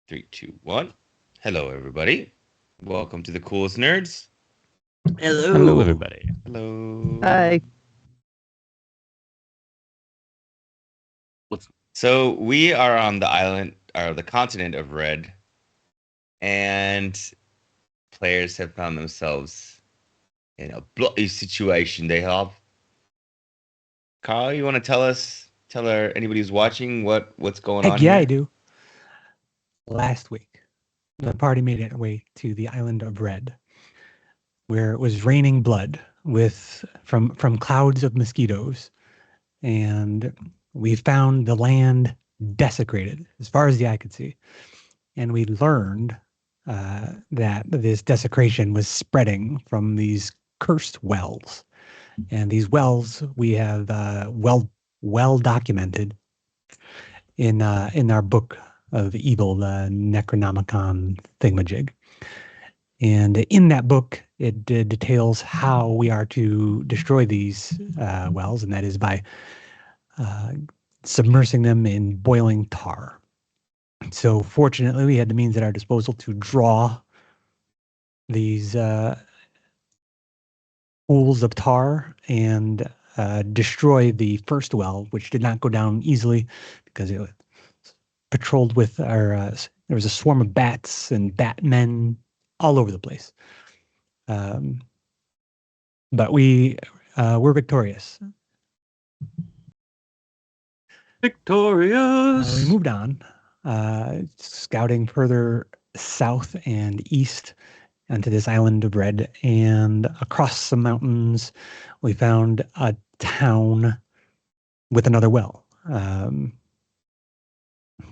Three, two, one. Hello, everybody. Welcome to the Coolest Nerds. Hello, Hello. everybody. Hello. Hi. So we are on the island, or the continent of Red, and players have found themselves in a bloody situation. They have. Carl, you want to tell anybody who's watching what's going on Heck yeah, here? I do. Last week, the party made its way to the island of Red, where it was raining blood from clouds of mosquitoes, and we found the land desecrated as far as the eye could see, and we learned that this desecration was spreading from these cursed wells, and these wells we have well documented in our book of evil, the Necronomicon thingamajig. And in that book, it details how we are to destroy these wells, and that is by submersing them in boiling tar. So fortunately, we had the means at our disposal to draw these pools of tar and destroy the first well, which did not go down easily because it was patrolled with there was a swarm of bats and batmen all over the place. But we were victorious. Victorious. We moved on, scouting further south and east onto this island of Red, and across some mountains, we found a town with another well.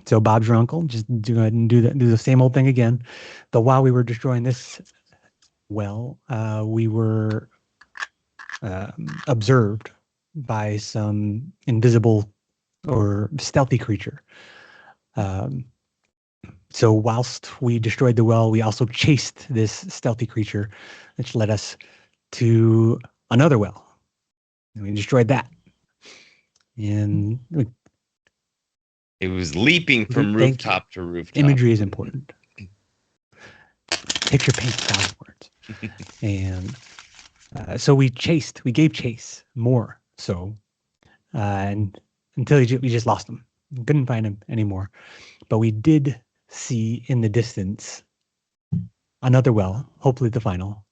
So Bob's your uncle. Just go ahead and do the same old thing again. But while we were destroying this well, we were observed by some invisible or stealthy creature. So whilst we destroyed the well, we also chased this stealthy creature, which led us to another well. And we destroyed that. And It was leaping from rooftop to rooftop. Imagery is important. Picture paints thousand words. And so we gave chase more. So, and until we just lost him. Couldn't find him anymore. But we did see in the distance another well, hopefully the final.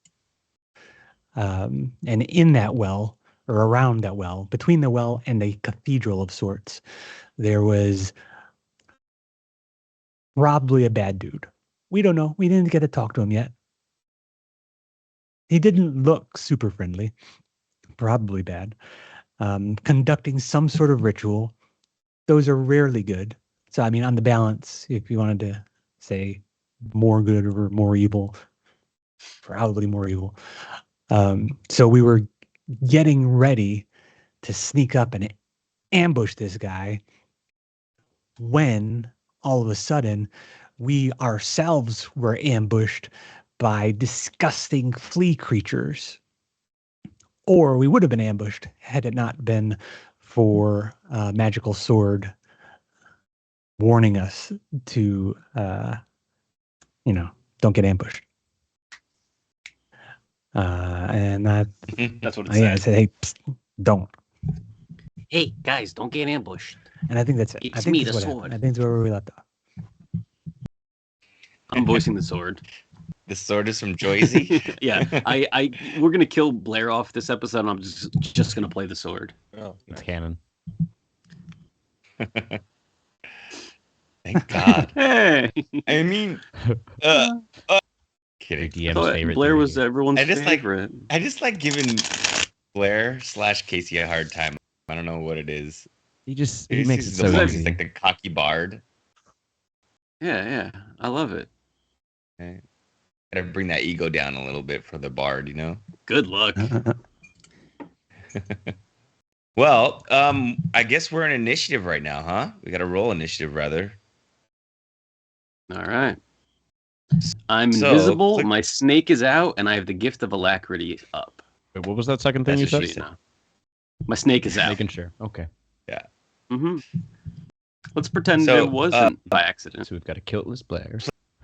And in that well, or around that well, between the well and a cathedral of sorts, there was probably a bad dude. We don't know. We didn't get to talk to him yet. He didn't look super friendly, probably bad. Conducting some sort of ritual. Those are rarely good. So, I mean, on the balance, if you wanted to say more good or more evil, probably more evil. So we were getting ready to sneak up and ambush this guy when all of a sudden we ourselves were ambushed by disgusting flea creatures. Or we would have been ambushed had it not been for Magical Sword warning us to, don't get ambushed. And That's what it I said. said, hey, psst, don't. Hey, guys, don't get ambushed. And I think that's it. It's I think me, that's the what sword. happened. I think that's where we left off. I'm voicing the sword. The sword is from Joyzy. Yeah, we're gonna kill Blair off this episode. And I'm just gonna play the sword. Oh, It's canon. Thank God. Hey, I mean, kidding. DM's favorite. Blair was DVD. everyone's I just favorite. I just like giving Blair / Casey a hard time. I don't know what it is. He makes it He's so the one easy. who's like the cocky bard. Yeah, I love it. Okay. Gotta bring that ego down a little bit for the bard, you know? Good luck. Well, I guess we're in initiative right now, huh? We gotta roll initiative, rather. All right. I'm So, invisible. click- My snake is out, and I have the gift of alacrity up. Wait, what was that second thing That's you what said? she said. My snake is out. Making sure. Okay. Mm-hmm. Let's pretend So, it wasn't by accident. So we've got a kiltless Blair.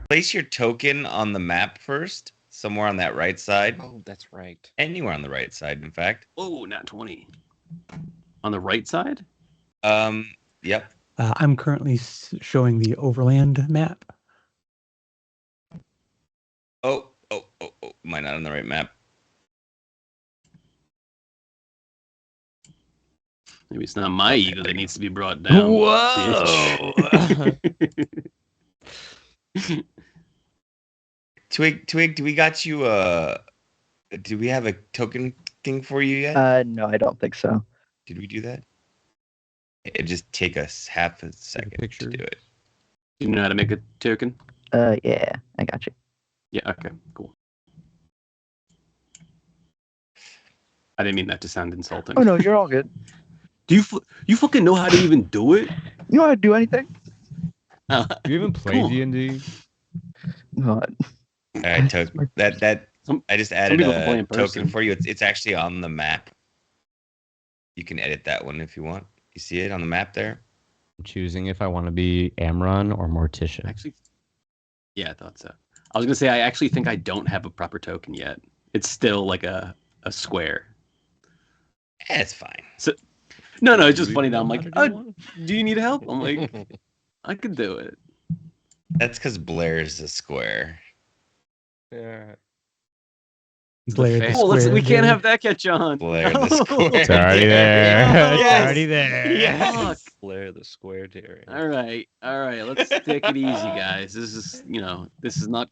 Place your token on the map first, somewhere on that right side. Oh, that's right. Anywhere on the right side, in fact. Oh, not 20. On the right side? Yep. I'm currently showing the overland map. Oh. Am I not on the right map? Maybe it's not my ego that needs to be brought down. Whoa! Twig, do we got you do we have a token thing for you yet? No, I don't think so. Did we do that? It just take us half a second picture. to do it. You know how to make a token? Yeah, I got you. Yeah, okay, cool. I didn't mean that to sound insulting. Oh no, you're all good. Do you fucking know how to even do it? You know how to do anything? Do you even play Cool. D&D? What? All right, that Some- I just added people can play a in token person. for you. It's actually on the map. You can edit that one if you want. You see it on the map there? I'm choosing if I want to be Amron or Morticia. Actually, yeah, I thought so. I was gonna say I actually think I don't have a proper token yet. It's still like a square. It's fine. No, it's just funny that I'm How like, to do oh, one? do you need help? I'm like, I could do it. That's because Blair's a square. Yeah. Blair the Oh, we Square, can't Jerry. have that catch on. Blair No. the square. It's already there. Yes. It's already there. Yes. Blair the Square Dairy. All right. Let's take it easy, guys. This is not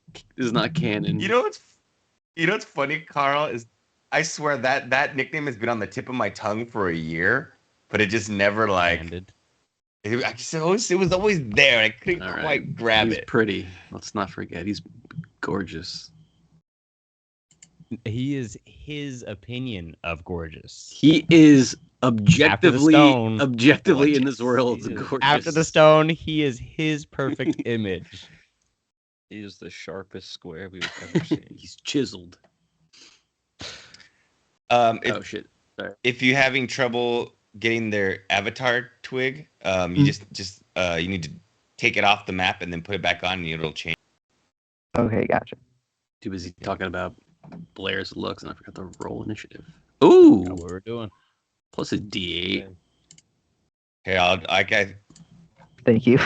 canon. You know what's funny, Carl, is I swear that nickname has been on the tip of my tongue for a year, but it just never Landed. it was always there. I couldn't All right. quite grab he's it. pretty. Let's not forget. He's gorgeous. He is his opinion of gorgeous. He is objectively stone. in this world He is. gorgeous. After the stone, he is his perfect image. He is the sharpest square we've ever seen. He's chiseled. If, Oh shit. if you're having trouble getting their avatar twig, you just you need to take it off the map and then put it back on, and it'll change. Okay, gotcha. Too busy talking about Blair's looks, and I forgot to roll initiative. Ooh, That's what we're doing. plus a D8. Here, I Thank you.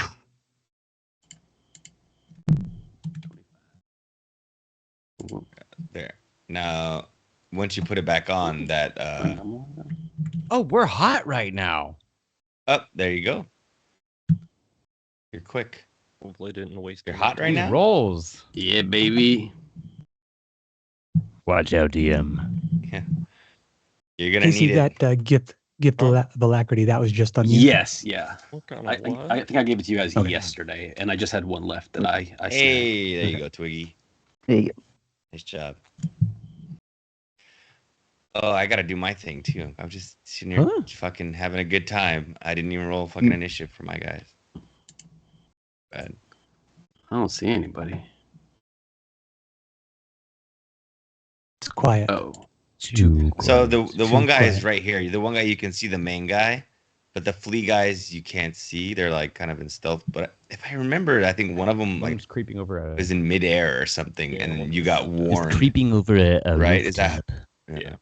there. Now, once you put it back on, that Oh, we're hot right now. there you go. You're quick. Hopefully didn't waste. You're any hot right time. now? He rolls. Yeah, baby. Watch out, DM. You're gonna You see need it. that gift of alacrity that was just on you? Yes, yeah. What kind I of what? think I gave it to you guys Okay. yesterday, and I just had one left that I still Hey, there you go, Twiggy. There you go. Nice job. Oh, I gotta do my thing too. I'm just sitting here Huh. fucking having a good time. I didn't even roll fucking initiative for my guys. Bad. I don't see anybody. It's quiet. Oh, So the one guy is quiet. right here. The one guy you can see the main guy, but the flea guys you can't see. They're like kind of in stealth. But if I remember, I think one of them like One's creeping over a. was in midair or something, Yeah, and one you was- got is warned. creeping over a Right, is that- rooftop. Yeah.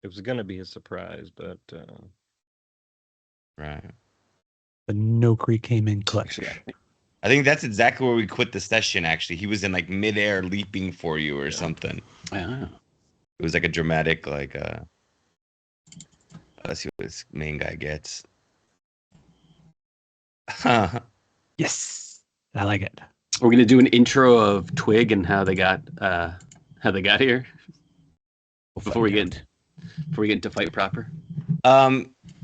It was gonna be a surprise, but Right. But no creek came in clutch. actually, I think that's exactly where we quit the session. Actually, he was in like midair leaping for you or something. yeah. It was like a dramatic like. Let's see what this main guy gets. Yes, I like it. We're gonna do an intro of Twig and how they got here before we get into fight proper.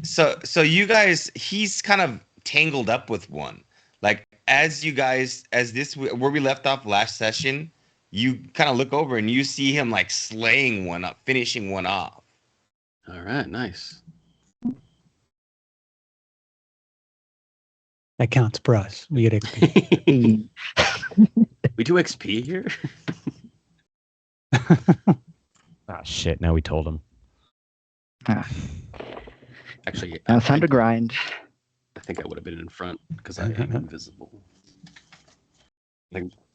So you guys, he's kind of tangled up with one. Like as this where we left off last session, you kind of look over and you see him like slaying one up, finishing one off. All right, nice. That counts for us. We get XP. Hey, We do XP here. Ah, shit. Now we told him. ah, Actually, now it's time to grind. think I would have been in front because I am invisible.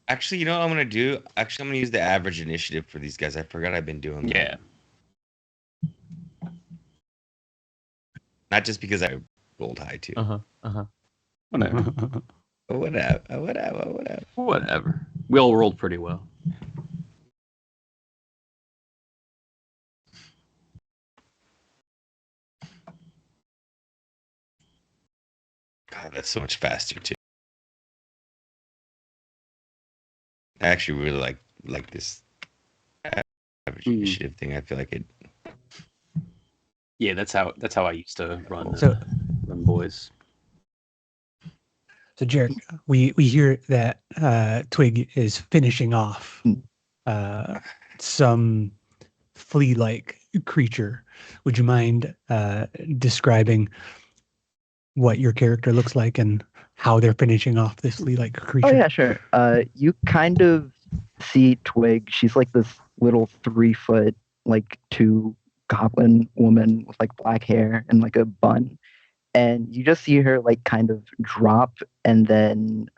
Actually, you know what I'm gonna do? Actually, I'm gonna use the average initiative for these guys. I forgot I've been doing that. Yeah. Not just because I rolled high too. Whatever. Whatever. Whatever. We all rolled pretty well. God, that's so much faster too. I actually really like this average initiative thing. I feel like it. Yeah, that's how I used to run. So- run boys. So, Jarek, we hear that Twig is finishing off some flea-like creature. Would you mind describing what your character looks like and how they're finishing off this flea-like creature? Oh yeah, sure. You kind of see Twig. She's like this little 3 foot, like 2 goblin woman with like black hair and like a bun. And you just see her like kind of drop and then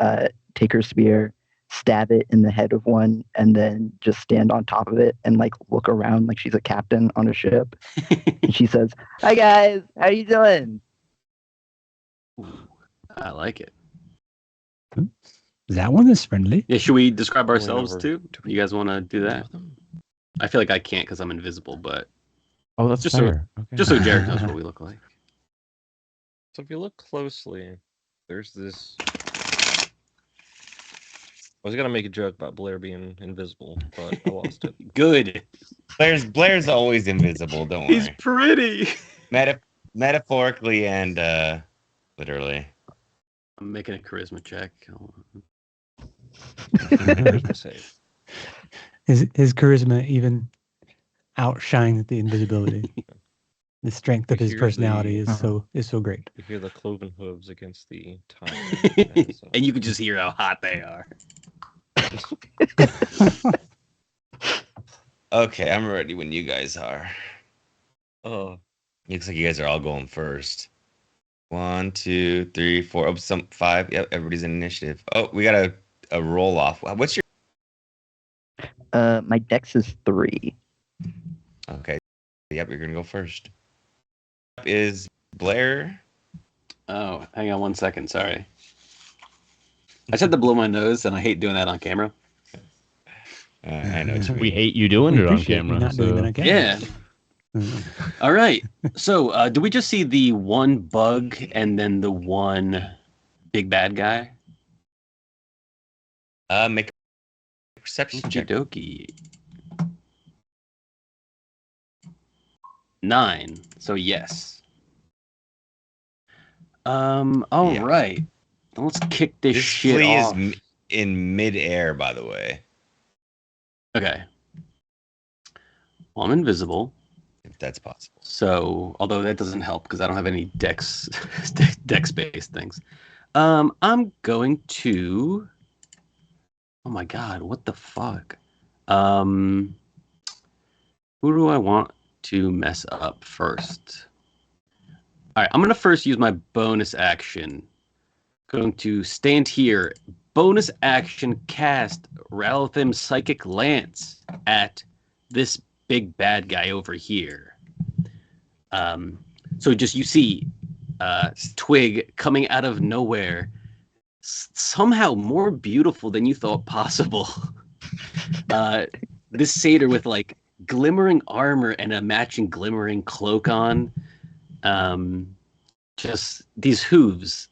take her spear, stab it in the head of one, and then just stand on top of it and like look around like she's a captain on a ship. And she says, "Hi guys, how you doing?" I like it. That one is friendly. Yeah, should we describe Going ourselves over too? You guys want to do that? I feel like I can't because I'm invisible, but Oh, that's Just so- fair. Okay. just so Jared knows what we look like. So if you look closely, there's this. I was gonna make a joke about Blair being invisible, but I lost it. Good. Blair's always invisible. Don't worry. He's pretty. Metaphorically and literally. I'm making a charisma check. Charisma save. His charisma even outshines the invisibility. The strength of We his hear personality the- is so great. You hear the cloven hooves against the time. And you can just hear how hot they are. Okay, I'm ready when you guys are. Oh, Looks like you guys are all going first. 1, 2, 3, 4. Oh, 5. Yep, everybody's in initiative. Oh, we got a roll off. What's your? My dex is 3. Okay. Yep, you're gonna go first. Is Blair? Oh, hang on 1 second. Sorry. I said to blow my nose, and I hate doing that on camera. I know what you mean. We hate you doing We it on appreciate you camera. not doing that So on camera. Yeah. All right. So, do we just see the one bug and then the one big bad guy? Make a perception check. Okie dokie. 9. So yes. All Yeah. right. Let's kick this This shit flea off. is in midair, by the way. Okay. Well, I'm invisible. If that's possible. So, although that doesn't help because I don't have any dex based things. I'm going to. Oh my god! What the fuck? Who do I want to mess up first? All right, I'm gonna first use my bonus action. Going to stand here. Bonus action cast Ralathim Psychic Lance at this big bad guy over here. So just you see Twig coming out of nowhere, somehow more beautiful than you thought possible. This satyr with like glimmering armor and a matching glimmering cloak on. Just these hooves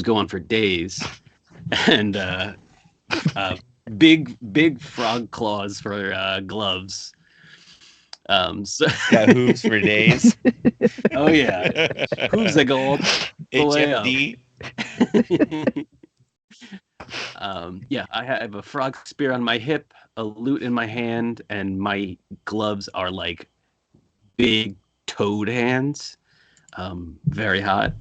go on for days, and big frog claws for gloves. So Got hooves for days. oh yeah, hooves that go all the way up. HFD. Yeah, I have a frog spear on my hip, a lute in my hand, and my gloves are like big toad hands. Very hot.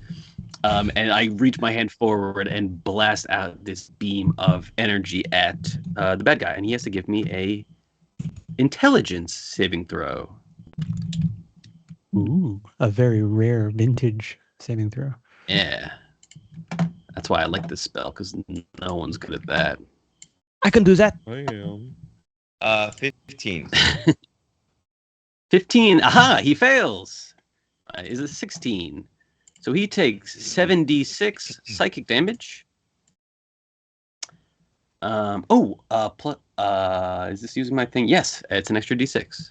And I reach my hand forward and blast out this beam of energy at the bad guy, and he has to give me a intelligence saving throw. Ooh, a very rare vintage saving throw. Yeah. That's why I like this spell, because no one's good at that. I can do that. I am. 15. 15. Aha! He fails. Is a 16. So he takes 7d6 psychic damage. Is this using my thing? Yes, it's an extra d6.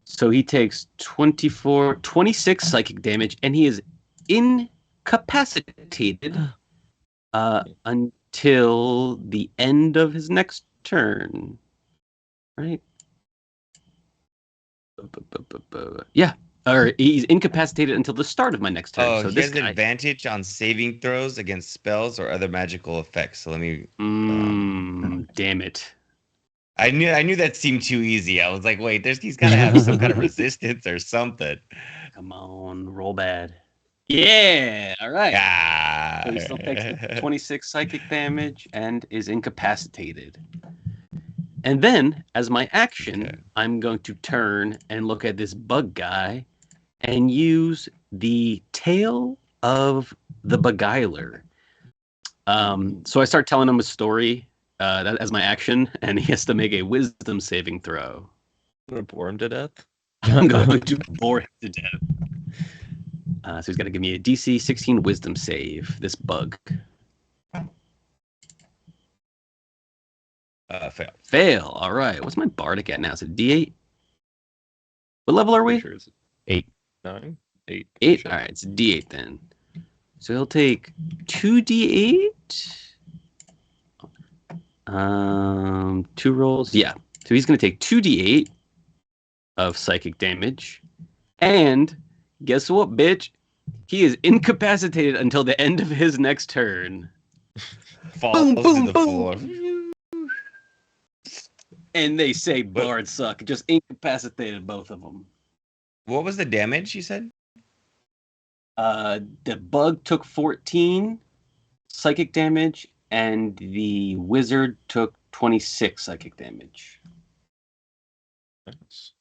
So he takes 26 psychic damage, and he is incapacitated until the end of his next turn. Right? Yeah. Or he's incapacitated until the start of my next turn. Oh, so he this has guy, advantage on saving throws against spells or other magical effects. So let me. damn it. I knew that seemed too easy. I was like, wait, he's got to have some kind of resistance or something. Come on, roll bad. Yeah, all right. Ah. So he still takes 26 psychic damage and is incapacitated. And then, as my action, Okay. I'm going to turn and look at this bug guy and use the tail of the beguiler. So I start telling him a story as my action, and he has to make a wisdom saving throw. I'm gonna bore him to death. I'm going to bore him to death. So he's got to give me a DC 16 wisdom save, this bug. Fail. Fail. All right. What's my bardic at now? Is it D8? What level are we? Sure it's 8. 9, 8. 8? Shit. All right. It's D8 then. So he'll take 2d8. 2 rolls. Yeah. So he's going to take 2d8 of psychic damage. And guess what, bitch? He is incapacitated until the end of his next turn. Falls boom, to the boom. floor. And they say bards suck. Just incapacitated both of them. What was the damage you said? The bug took 14 psychic damage, and the wizard took 26 psychic damage. Nice.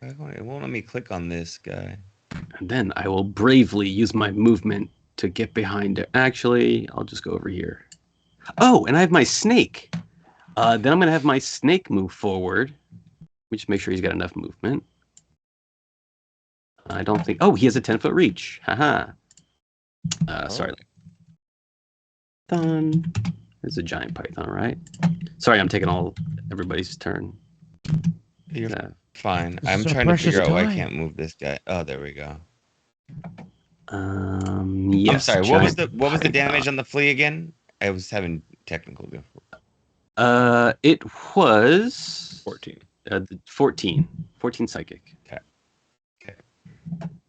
It won't let me click on this guy. And then I will bravely use my movement to get behind it. Actually, I'll just go over here. Oh, and I have my snake. Then I'm going to have my snake move forward. Let me just make sure he's got enough movement. I don't think... Oh, he has a 10-foot reach. Haha. Sorry. Python. There's a giant python, right? Sorry, I'm taking everybody's turn. You're Yeah. fine. This I'm is so trying to figure precious out why I time. can't move this guy. Oh, there we go. Yes. I'm sorry. What was the giant damage python. on the flea again? I was having technical difficulty. It was 14. 14 psychic. Okay.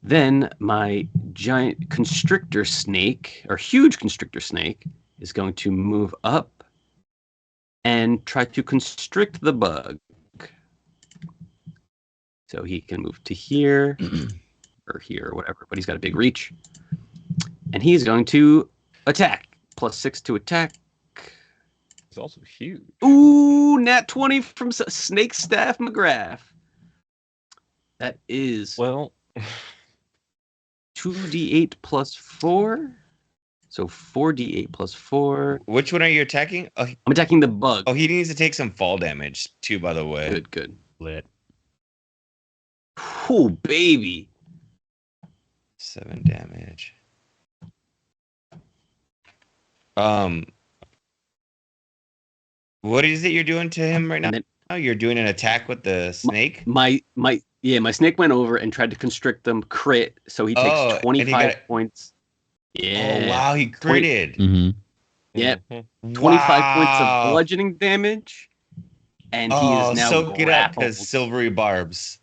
Then my giant constrictor snake, or huge constrictor snake, is going to move up and try to constrict the bug. So he can move to here or here or whatever, but he's got a big reach. And he's going to attack. +6 to attack. It's also huge. Ooh, nat 20 from Snake Staff McGrath. That is Well, 2d8 plus 4. So 4d8 plus 4. Which one are you attacking? I'm attacking the bug. Oh, he needs to take some fall damage too, by the way. Good. Lit. Oh, baby. 7 damage. What is it you're doing to him right now? And then You're doing an attack with the snake? my snake went over and tried to constrict them, crit, so he takes Oh, and he 25 got- points. Yeah. Oh, wow, he critted. Mm-hmm. Yep. mhm. 25 points Wow. of bludgeoning damage. And he Oh, is now soak it up, grappled. because silvery barbs.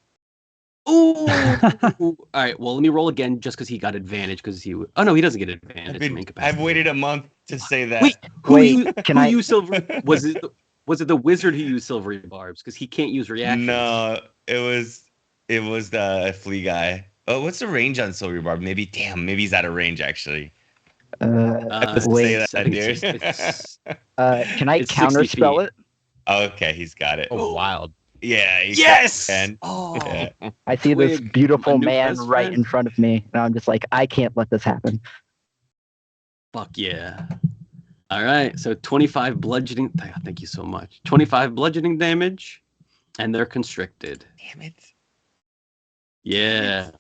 Ooh. All right. Well, let me roll again, just because he got advantage. Because he. Oh no, he doesn't get advantage. from I've incapacitated. waited a month to say that. Wait, can who I- used silver? Was it the wizard who used silvery barbs? Because he can't use reactions. No, it was the flea guy. Oh, what's the range on silvery barb? Maybe he's out of range actually. Let's Wait, say that, I think dude. Can I It's 60 counterspell feet. it? Okay, he's got it. Oh, wild. Yeah. he Yes. can. Oh. Yeah. I see this Twig, beautiful my new man best right friend. in front of me, and I'm just like, I can't let this happen. Fuck yeah. All right, so 25 bludgeoning. Thank you so much. 25 bludgeoning damage, and they're constricted. Damn it. Yeah.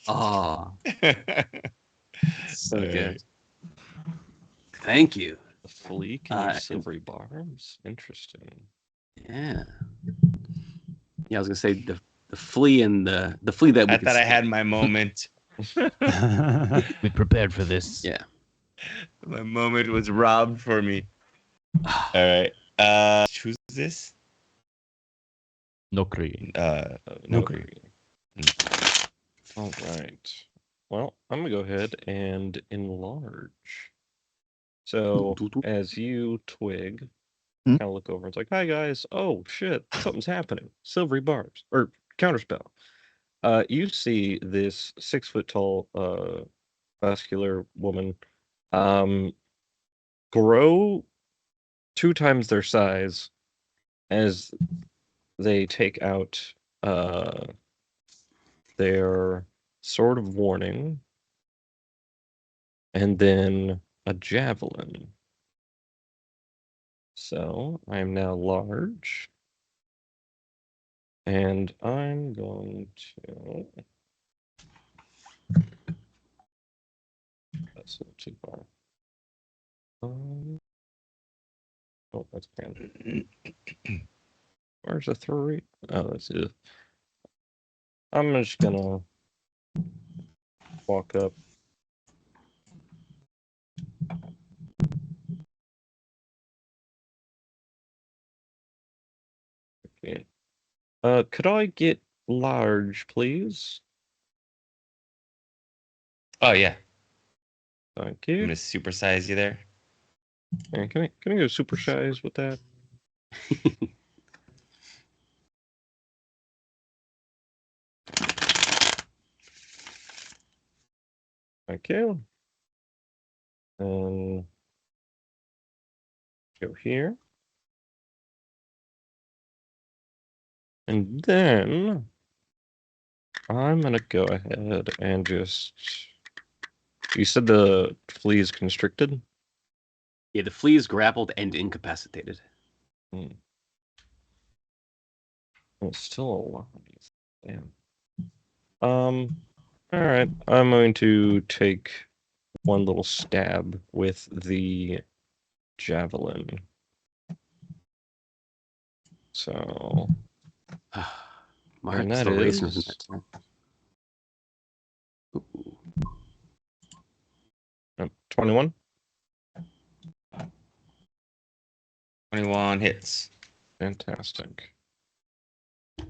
Oh, so All good. right. Thank you. The flea can Uh, use silvery barbs. Interesting. Yeah. Yeah, I was gonna say the flea and the flea that we I could thought I see. had my moment. We prepared for this. Yeah. My moment was robbed for me. All right. Choose this. Nokri. Okay. All right. Well, I'm gonna go ahead and enlarge. So as you twig, Hmm? kind of look over, it's like, "Hi guys! Oh shit! Something's happening! Silvery barbs or counterspell." You see this 6 foot tall, muscular woman, um, grow 2 times their size as they take out their sword of warning and then a javelin. So I'm now large, and I'm going to. That's not too far. Oh, that's grand. Where's the 3? Oh, that's it. I'm just gonna walk up. Okay. Could I get large, please? Oh yeah. Thank I'm you. gonna supersize you there. And can I go super size with that? Thank you. And go here. And then I'm gonna go ahead and just. You said the flea is constricted? Yeah, the flea is grappled and incapacitated. It's still a lot. Damn. All right. I'm going to take one little stab with the javelin. So, Mark that still racing is- with that turn. Ooh. 21. 21 hits. Fantastic. I'm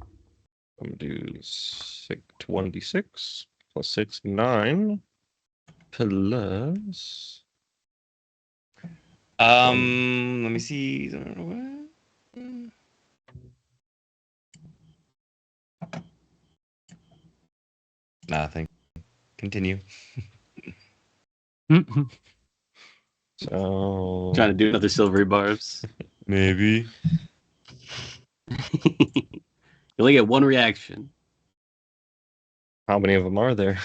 gonna do 1d6 plus 6, 9 plus. Let me see. Nothing. Continue. So Trying to do another silvery barbs. Maybe. You only get one reaction. how many of them are there?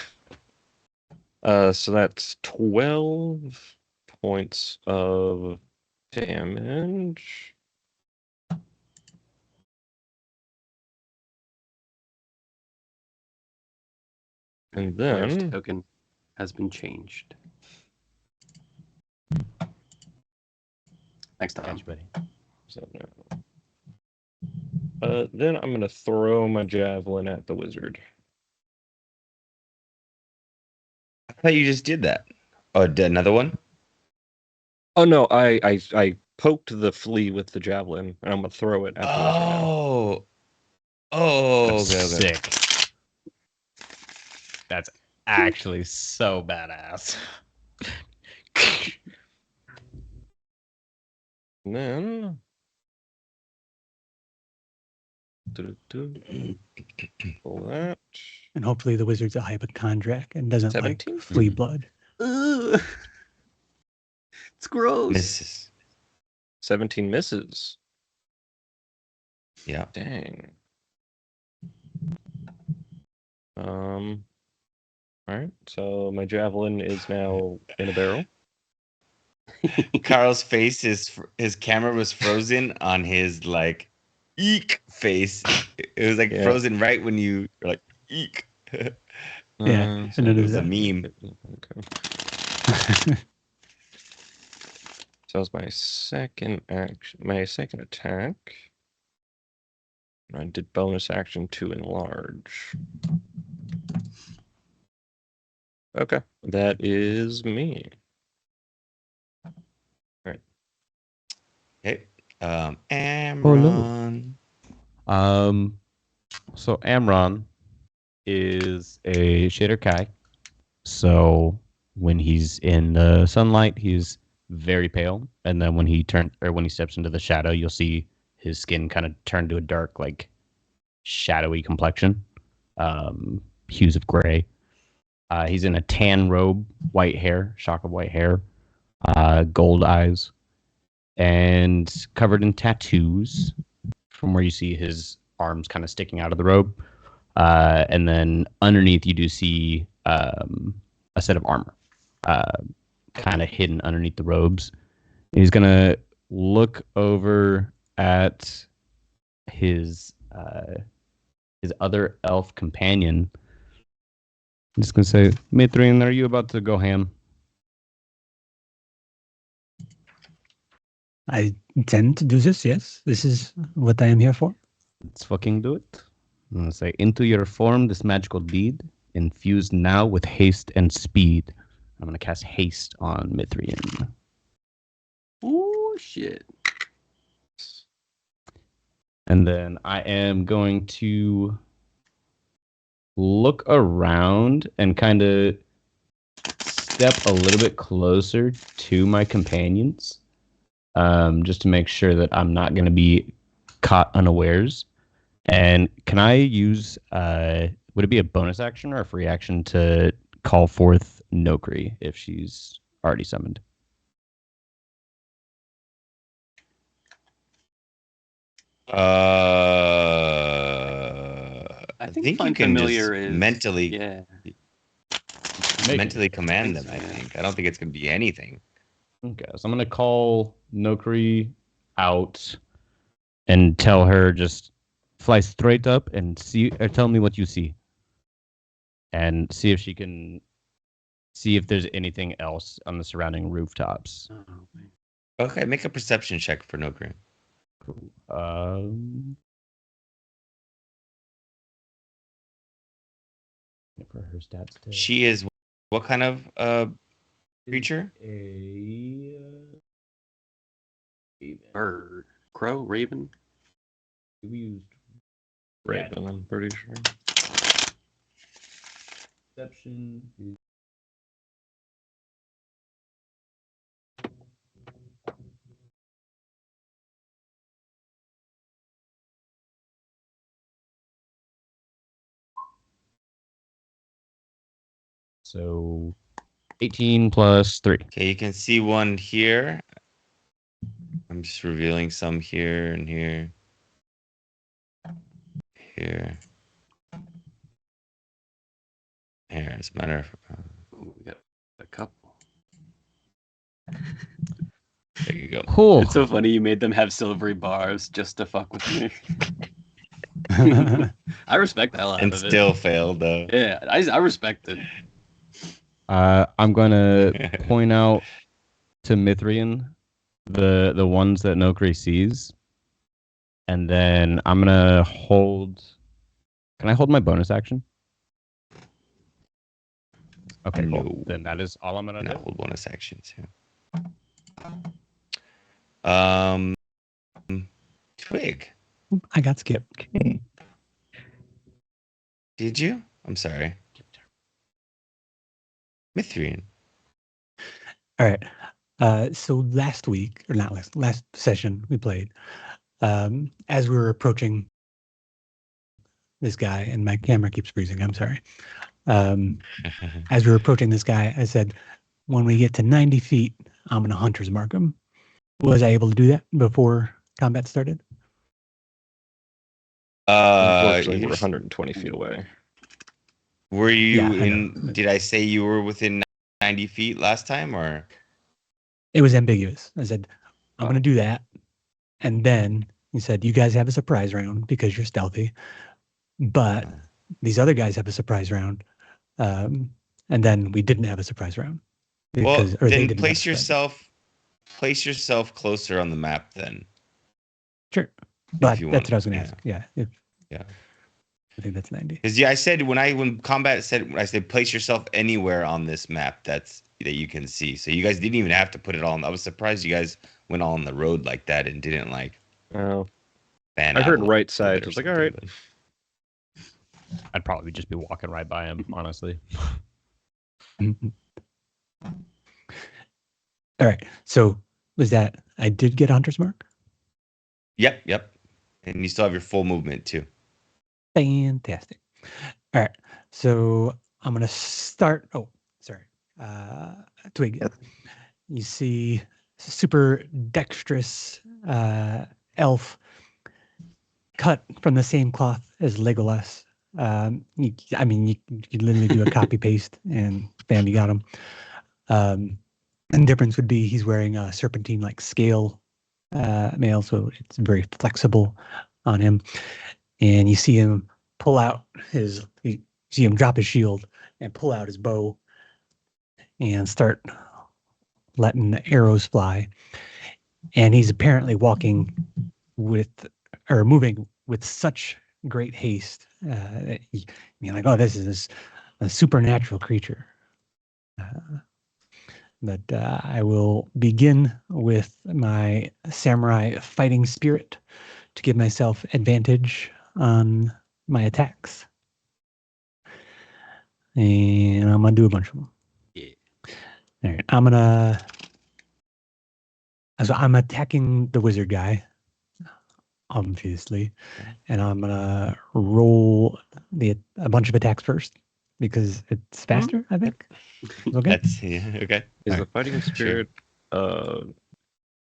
So that's 12 points of damage. And Player's then token has been changed. Next time. Catch, buddy. then I'm gonna throw my javelin at the wizard. I thought you just did that. Oh, did another one? Oh no, I poked the flea with the javelin, and I'm gonna throw it at the wizard now. Oh. Oh, okay, okay. Sick. That's actually so badass. And then pull that. And hopefully the wizard's a hypochondriac and doesn't 17? like flea blood. Ugh. It's gross. Misses. 17 misses. Yeah. Dang. All right. So my javelin is now in a barrel. Carl's face his camera was frozen on his like eek face. It was like Yeah. frozen right when you were like eek. Yeah, So and it It is was a meme. Okay. So that was my second action, my second attack. I did bonus action to enlarge. Okay, that is me. Okay. Amron. So Amron is a Shader Kai. So when he's in the sunlight, he's very pale, and then when he steps into the shadow, you'll see his skin kind of turn to a dark, like shadowy complexion, hues of gray. He's in a tan robe, white hair, shock of white hair, gold eyes, and covered in tattoos. From where you see his arms kind of sticking out of the robe, and then underneath you do see a set of armor, kind of hidden underneath the robes. He's gonna look over at his other elf companion. I'm just gonna say, Mithrin, are you about to go ham? I intend to do this, yes. This is what I am here for. Let's fucking do it. I'm gonna say, into your form, this magical deed, infused now with haste and speed. I'm gonna cast haste on Mithrian. Oh shit. And then I am going to look around and kind of step a little bit closer to my companions, just to make sure that I'm not going to be caught unawares. And can I use, would it be a bonus action or a free action to call forth Nokri if she's already summoned? I think think you Find can Familiar just is mentally yeah. mentally command them. think so, I yeah. think. I don't think it's gonna be anything. Okay, so I'm going to call Nokri out and tell her just fly straight up and see, or tell me what you see. And see if she can see if there's anything else on the surrounding rooftops. Oh, man. Okay, make a perception check for Nokri. Cool. For her stats too. She is what kind of creature? A Bird. Crow, raven. we used Raven, I'm pretty sure. perception. So 18 plus 3. Okay, you can see one here. I'm just revealing some here and here. Here. Here, as a matter of Ooh, we got a couple. there you go. Cool. It's so funny you made them have silvery bars just to fuck with me. I respect the hell out And of still failed though. it. Yeah, I respect it. I'm going to point out to Mithrian the ones that Nokri sees. And then I'm going to hold... Can I hold my bonus action? Okay, cool. No. Then that is all I'm going to No, do. hold bonus actions. Yeah. Twig. I got skipped. Okay. Did you? I'm sorry. Mithrian. All right. So last week, or not last session we played, as we were approaching this guy, and my camera keeps freezing. I'm sorry. As we were approaching this guy, I said, when we get to 90 feet, I'm going to hunter's mark him. Was I able to do that before combat started? Unfortunately, we're you're- 120 feet away. Were you Yeah, I in? Did I say you were within 90 feet last time, or? It was ambiguous. I said, I'm going to do that. And then he said, you guys have a surprise round because you're stealthy. But these other guys have a surprise round. And then we didn't have a surprise round. Well, Because, or they then didn't have a surprise. place yourself closer on the map then. Sure. But you that's want, what I was going to yeah. ask. Yeah. Yeah. I think that's 90. Because I said when combat said I said place yourself anywhere on this map that you can see. So you guys didn't even have to put it all. I was surprised you guys went all on the road like that and didn't like. Oh, fan I out heard a right little side. bit I or was like, all something, right. but- I'd probably just be walking right by him, honestly. Mhm. All right. So was that I did get a hunter's mark? Yep. And you still have your full movement too. Fantastic. All right. So I'm going to start. Oh, sorry. Twig. Yes. You see super dexterous elf cut from the same cloth as Legolas. You could literally do a copy paste and bam, you got him. And the difference would be he's wearing a serpentine like scale mail, so it's very flexible on him. And you see him you see him drop his shield and pull out his bow and start letting the arrows fly. And he's apparently moving with such great haste. You're like, oh, this is a supernatural creature. But I will begin with my samurai fighting spirit to give myself advantage on my attacks. And I'm going to do a bunch of them. Yeah. All right. So I'm attacking the wizard guy, obviously. And I'm going to roll a bunch of attacks first because it's faster, I think. Okay. That's okay. Is All the right. fighting Sure. spirit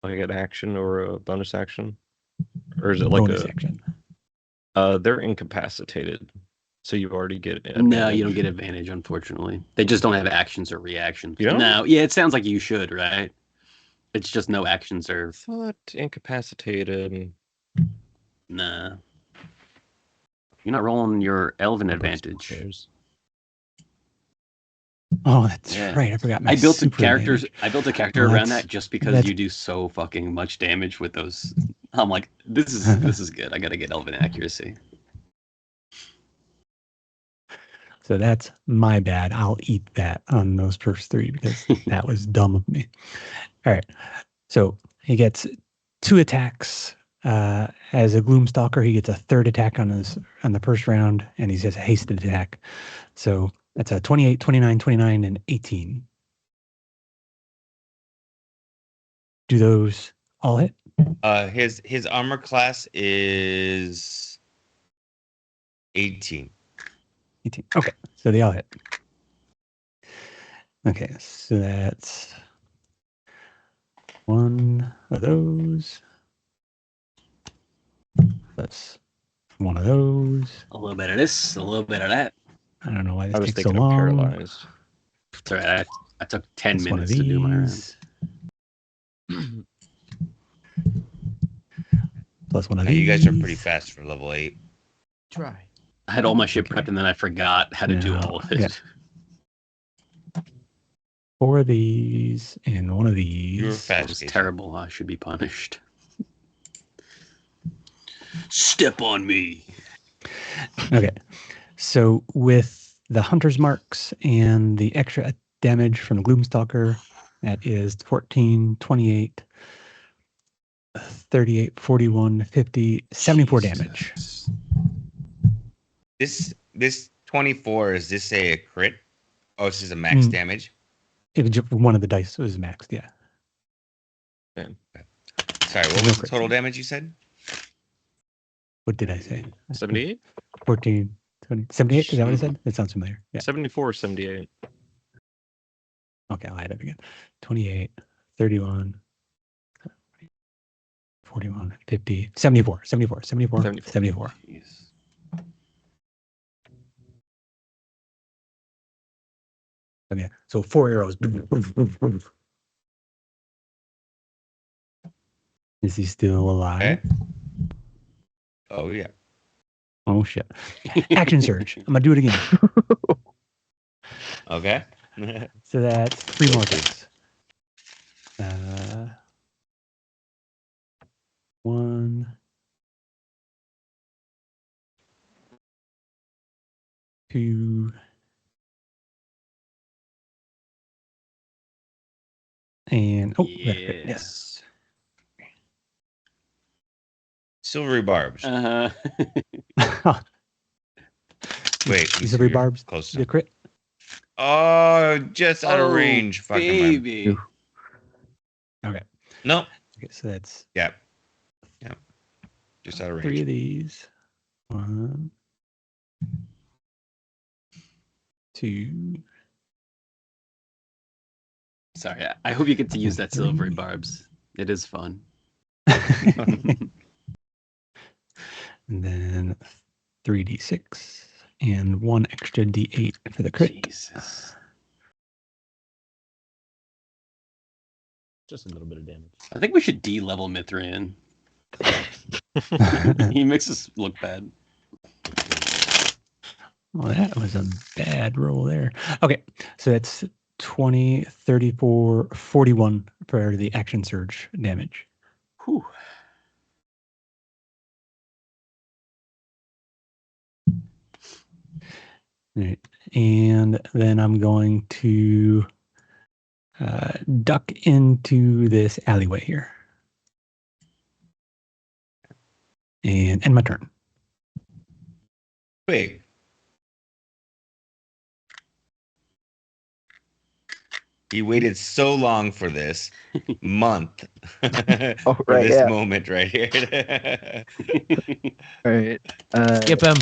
like an action or a bonus action, or is it like bonus action. They're incapacitated, so you already get an No, you advantage. don't get advantage, unfortunately. They just don't have actions or reactions. You don't? No, yeah, it sounds like you should, right? It's just no actions or Thought incapacitated. nah. You're not rolling your elven advantage. Pairs. Oh, that's Yeah. right. I forgot my I built a super character advantage. around that's- that just because that's- you do so fucking much damage with those. I'm like, this is good. I gotta get elven accuracy. So that's my bad. I'll eat that on those first three because that was dumb of me. All right. So he gets 2 attacks. As a Gloomstalker, he gets a 3rd attack on the first round, and he has a hasted attack. So that's a 28, 29, 29, and 18. Do those all hit? His armor class is 18. 18. Okay. So they all hit. Okay. So that's 1 of those. That's 1 of those. A little bit of this, a little bit of that. I don't know why I this was takes so thinking of long. paralyzed. It's all right. I took 10 That's one of minutes to do my round. these. Plus 1 of Now, these. you guys are pretty fast for level 8. Try. I had all my shit prepped and then I forgot how to do Yeah. all of it. Yeah. 4 of these and 1 of You were these. That fast. was Casey. terrible. I should be punished. Step on me. Okay. So with the hunter's marks and the extra damage from the Gloomstalker, that is 14, 28, 38, 41, 50, 74 damage. This 24, is this a crit? Oh, this is a max Mm. damage? It was just one of the dice was maxed, yeah. Sorry, what was the total damage you said? What did I say? 78? 14, 20, 78? Is that what I said? That sounds familiar. Yeah. 74 or 78? Okay, I'll add it again. 28, 31, 41, 50, 74, 74, 74, 74. 74. Jeez. Okay, so 4 arrows. Is he still alive? Okay. Oh yeah. Oh shit! Action surge. I'm gonna do it again. Okay. So that's 3 more attacks. 1, 2, and that hit. Yes. Silvery barbs. Wait, Silvery barbs. Close. The crit. Oh, just out of range. Fucking baby. Okay. No. Okay, so that's Yeah. Just out of range. 3 of these. 1, 2. Sorry, I hope you get to use that silvery barbs. It is fun. And then 3d6 and 1 extra d8 for the crit. Jesus. Just a little bit of damage. I think we should de-level Mithrin. He makes us look bad. Well, that was a bad roll there. Okay, so that's 20, 34, 41 for the action surge damage. Whew. All right. And then I'm going to duck into this alleyway here. And end my turn. Wait. He waited so long for this month. Oh, for right, this yeah. moment right here. All right. Skip him.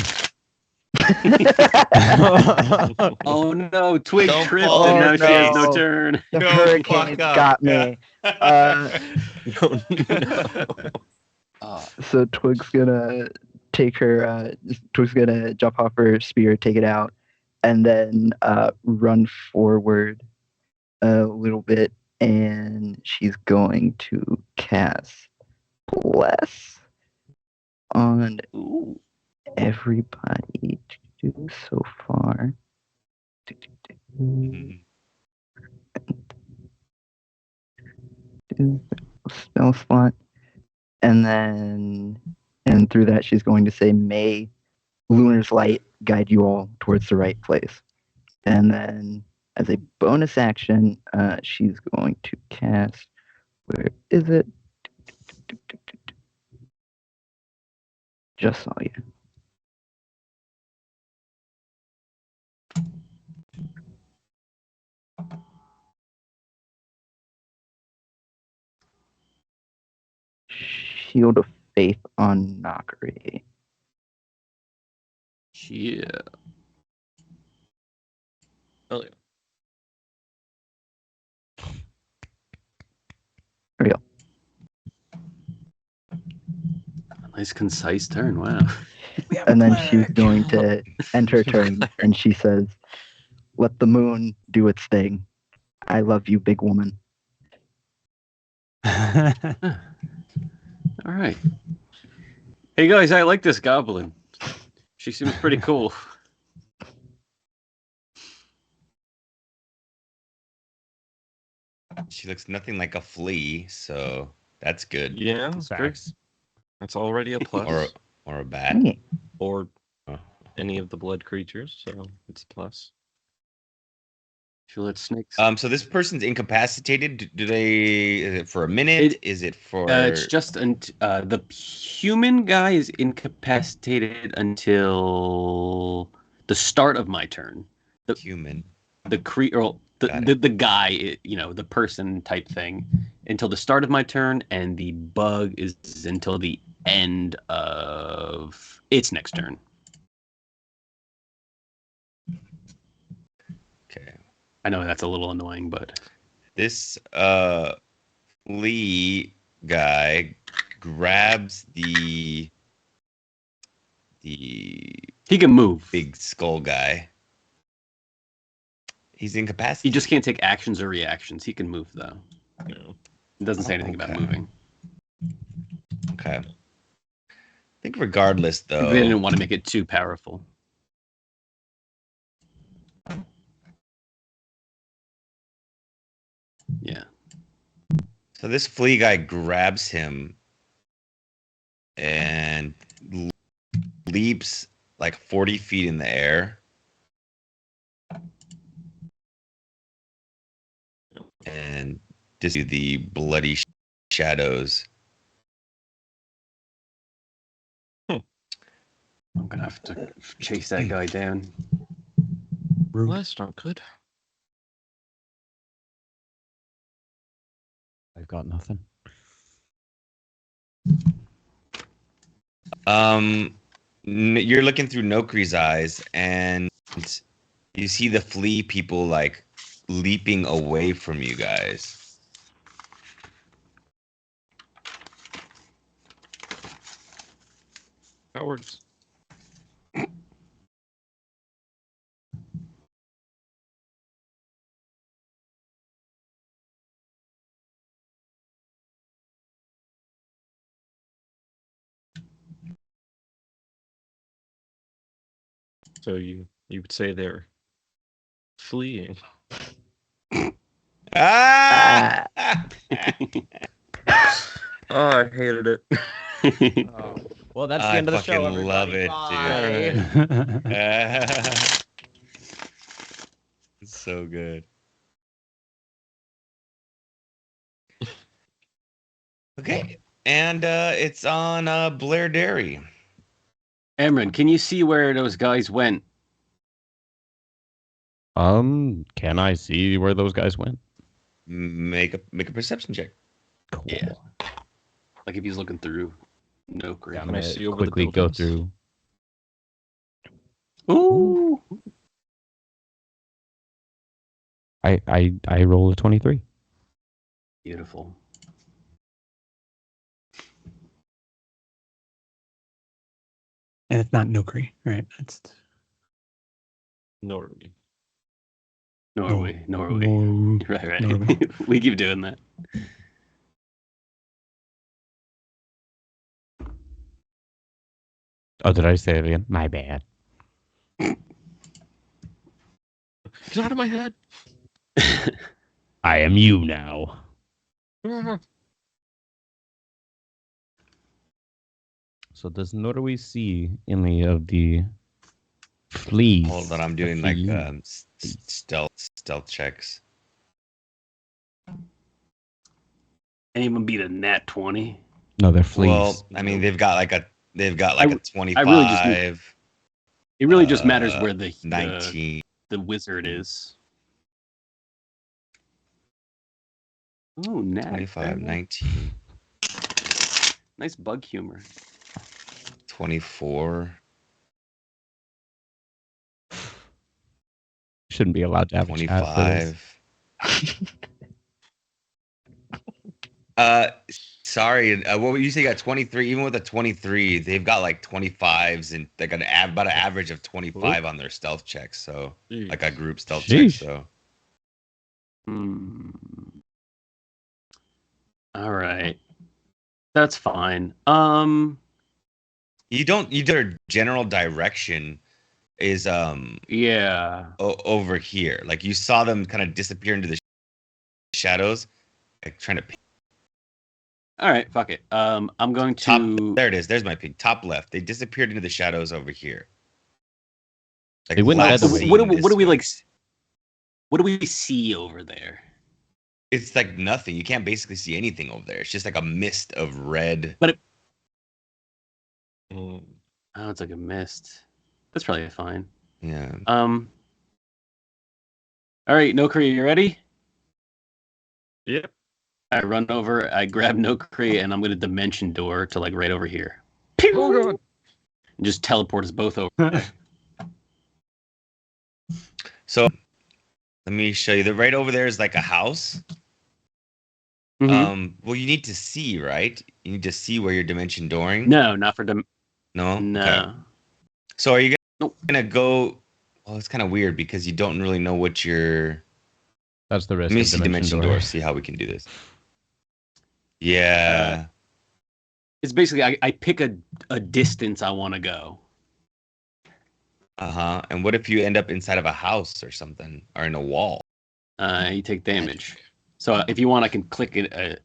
Oh no, Twig Don't tripped fall and now on she has no no. turn. The No, hurricane fuck up. got me. So Twig's gonna take her. Twig's gonna jump off her spear, take it out, and then run forward a little bit, and she's going to cast Bless on Ooh. everybody so far. Mhm. Spell slot, and through that she's going to say, "May Lunar's light guide you all towards the right place." And then, as a bonus action, she's going to cast. Where is it? Just saw you. Shield of Faith on Nokri. Yeah. Oh yeah. Real. Nice concise turn. Wow. And then she's going to end her turn, and she says, "Let the moon do its thing. I love you, big woman." All right. Hey guys, I like this goblin. She seems pretty cool. She looks nothing like a flea, so that's good. Yeah, great. Facts. That's already a plus. Or a bat. Hey, Or Oh. any of the blood creatures, so it's a plus. She lets snakes. So this person's incapacitated. Do they? Is it for a minute? Is it for? It's just the human guy is incapacitated until the start of my turn. human. The Got the guy, the person type thing, until the start of my turn, and the bug is until the end of its next turn. Okay. I know that's a little annoying, but This flea guy grabs the he can move. big skull guy. He's He incapacitated. just can't take actions or reactions. He can move though. You know. It doesn't say anything about Okay. moving. Okay. I think regardless, though. They didn't want to make it too powerful. Yeah. So this flea guy grabs him and leaps like 40 feet in the air. And just see the bloody shadows. I'm gonna have to chase that guy down. Rude. Well, that's not good. I've got nothing. You're looking through Nokri's eyes, and you see the flea people like leaping away from you guys. Cowards. So you would say they're fleeing. Ah! Oh, I hated it. Well, that's the I end of the show. fucking love everybody. it, Bye. It's so good. Okay, and it's on Blair Dairy. Emran, can you see where those guys went? Can I see where those guys went? Make a perception check. Cool. Yeah. Like if he's looking through Nokri. Yeah, I'm Can I gonna see over the quickly go buildings? through. Ooh. I roll a 23. Beautiful. And it's not Nokri, right? It's Norway. Norway. No. Right. Norway. We keep doing that. Oh, did I say it again? My bad. Get out of my head. I am you now. So does Norway see any of the fleas? Hold on, I'm doing The like fleas? stealth checks. Anyone beat a nat 20? No, they're fleas. Well, I mean, they've got like a 25. really just need- It really just matters where the 19. the wizard is. Oh, nat 25, 7. 19, Nice bug humor. 24, Shouldn't be allowed to have a chat for this. 25. Sorry. What would you say? You got 23. Even with a 23, they've got like 25s, and they got about an average of 25 on their stealth checks. So like a group stealth check. Sheesh. So All right. That's fine. their general direction is Yeah. over here. Like you saw them kind of disappear into the shadows, like trying to All right, fuck it. I'm going top. to There it is. There's my ping. Top left. They disappeared into the shadows over here. Like They went last the other way. seen what do this we way. like what do we see over there? It's like nothing. You can't basically see anything over there. It's just like a mist of red. Mm. Oh, it's like a mist. That's probably fine. Yeah. All right, Nokri, you ready? Yep. I run over, I grab Nokri, and I'm gonna dimension door to like right over here. Oh god. And just teleport us both over. So let me show you. Right over there is like a house. Mhm. Well, you need to see, right? You need to see where you're dimension dooring. No, not for No. No. Okay. So are you Nope. gonna go? Well, it's kind of weird because you don't really know what you're. That's the risk. Let me of see dimension door. See how we can do this. Yeah. It's basically I pick a distance I want to go. And what if you end up inside of a house or something, or in a wall? You take damage. So if you want, I can click it an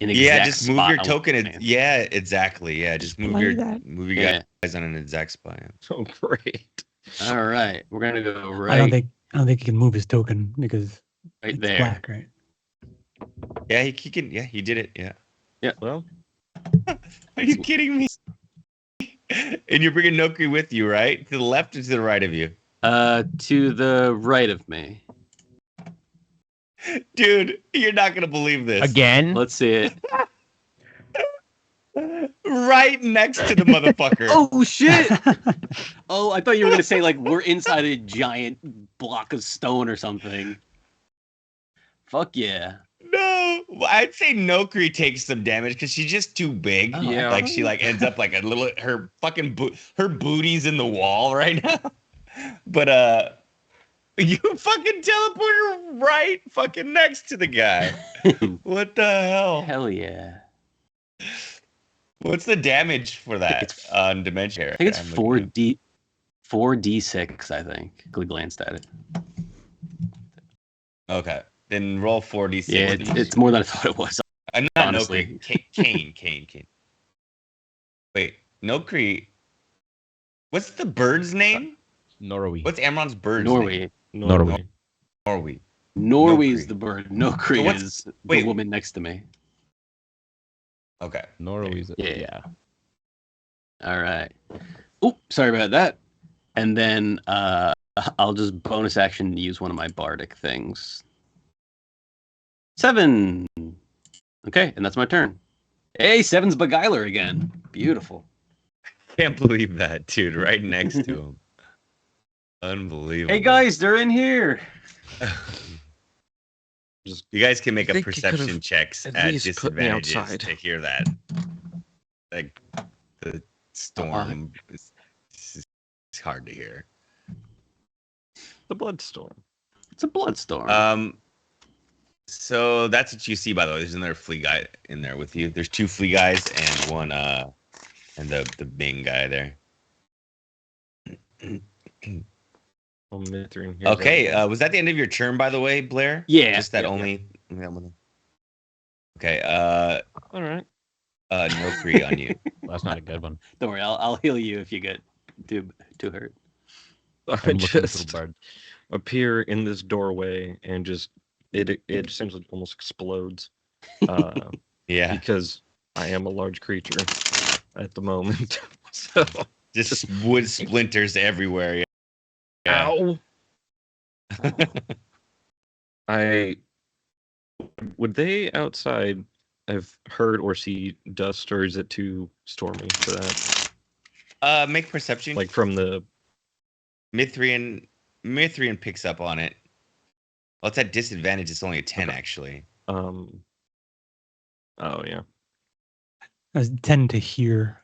exact Yeah, just move spot your I token. want to land. Yeah, exactly. Yeah, just move Play your that. Yeah. guys on an exact spot. Yeah. Oh, great. All right, we're gonna go right. I don't think he can move his token because right it's there. black, right? Yeah, he can. Yeah, he did it. Yeah. Well, Are you kidding me? And you're bringing Nokri with you, right? To the left or to the right of you? To the right of me. Dude, you're not gonna believe this. Again? Let's see it. Right next to the motherfucker. Oh shit! Oh, I thought you were gonna say like we're inside a giant block of stone or something. Fuck yeah! No, I'd say Nokri takes some damage because she's just too big. Oh, Yeah. Like she like ends up like a little. Her fucking her booty's in the wall right now. But you fucking teleported right fucking next to the guy. What the hell? Hell yeah! What's the damage for that It's- on Dementia? I think it's I'm looking 4d6. I think. I glanced at it. at- Okay, then roll 4d6. Yeah, it's more than I thought it was. Not honestly. Nokri. Kane. Wait, Nokri. What's the bird's name? Norway. What's Amron's bird's name? Norway. Norway. Norway. Norway Nokri. is the bird. Nokri So what's- is wait. the woman next to me. Okay. Norway's. Yeah. All right. Oh, sorry about that. And then I'll just bonus action use one of my bardic things. 7. Okay, and that's my turn. Hey, 7's Beguiler again. Beautiful. Can't believe that, dude. Right next to him. Unbelievable. Hey guys, they're in here. You guys can make a think you could've perception checks at at least put me disadvantages outside. to hear that. Like the storm is it's hard to hear. the Bloodstorm. It's a bloodstorm. So that's what you see, by the way. There's another flea guy in there with you. There's 2 flea guys and one and the Bing guy there. Oh, Mithrin, here's Okay, that. was that the end of your turn, by the way, Blair? Yeah, Just that yeah, only that one. Okay, All right. Nokri on you. Well, that's not a good one. Don't worry, I'll heal you if you get too hurt. I I'm looking just for bird. appear in this doorway and just it essentially almost explodes Yeah. because I am a large creature at the moment. So Just wood splinters everywhere. Yeah. ow. I would they outside have heard or see dust, or is it too stormy for that? Make perception. Like from the Mithrian picks up on it. Well, it's at disadvantage. It's only a 10, actually. oh yeah. I tend to hear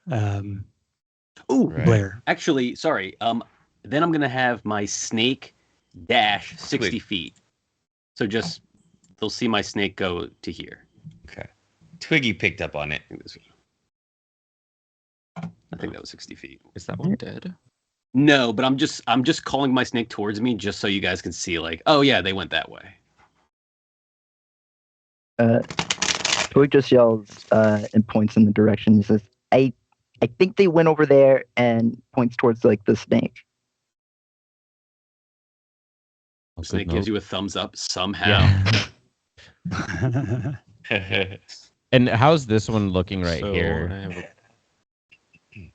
Ooh, Right. Blair. actually, sorry. Then I'm gonna have my snake dash 60 Wait. feet. So just they'll see my snake go to here. Okay. Twiggy picked up on it. I think that was 60 feet. Is that one dead? No, but I'm just calling my snake towards me just so you guys can see like, oh yeah, they went that way. Twig just yells and points in the direction. He says, I think they went over there, and points towards like the snake. Oh, Snake good gives note. you a thumbs up somehow. Yeah. And how's this one looking right So, I here? have a-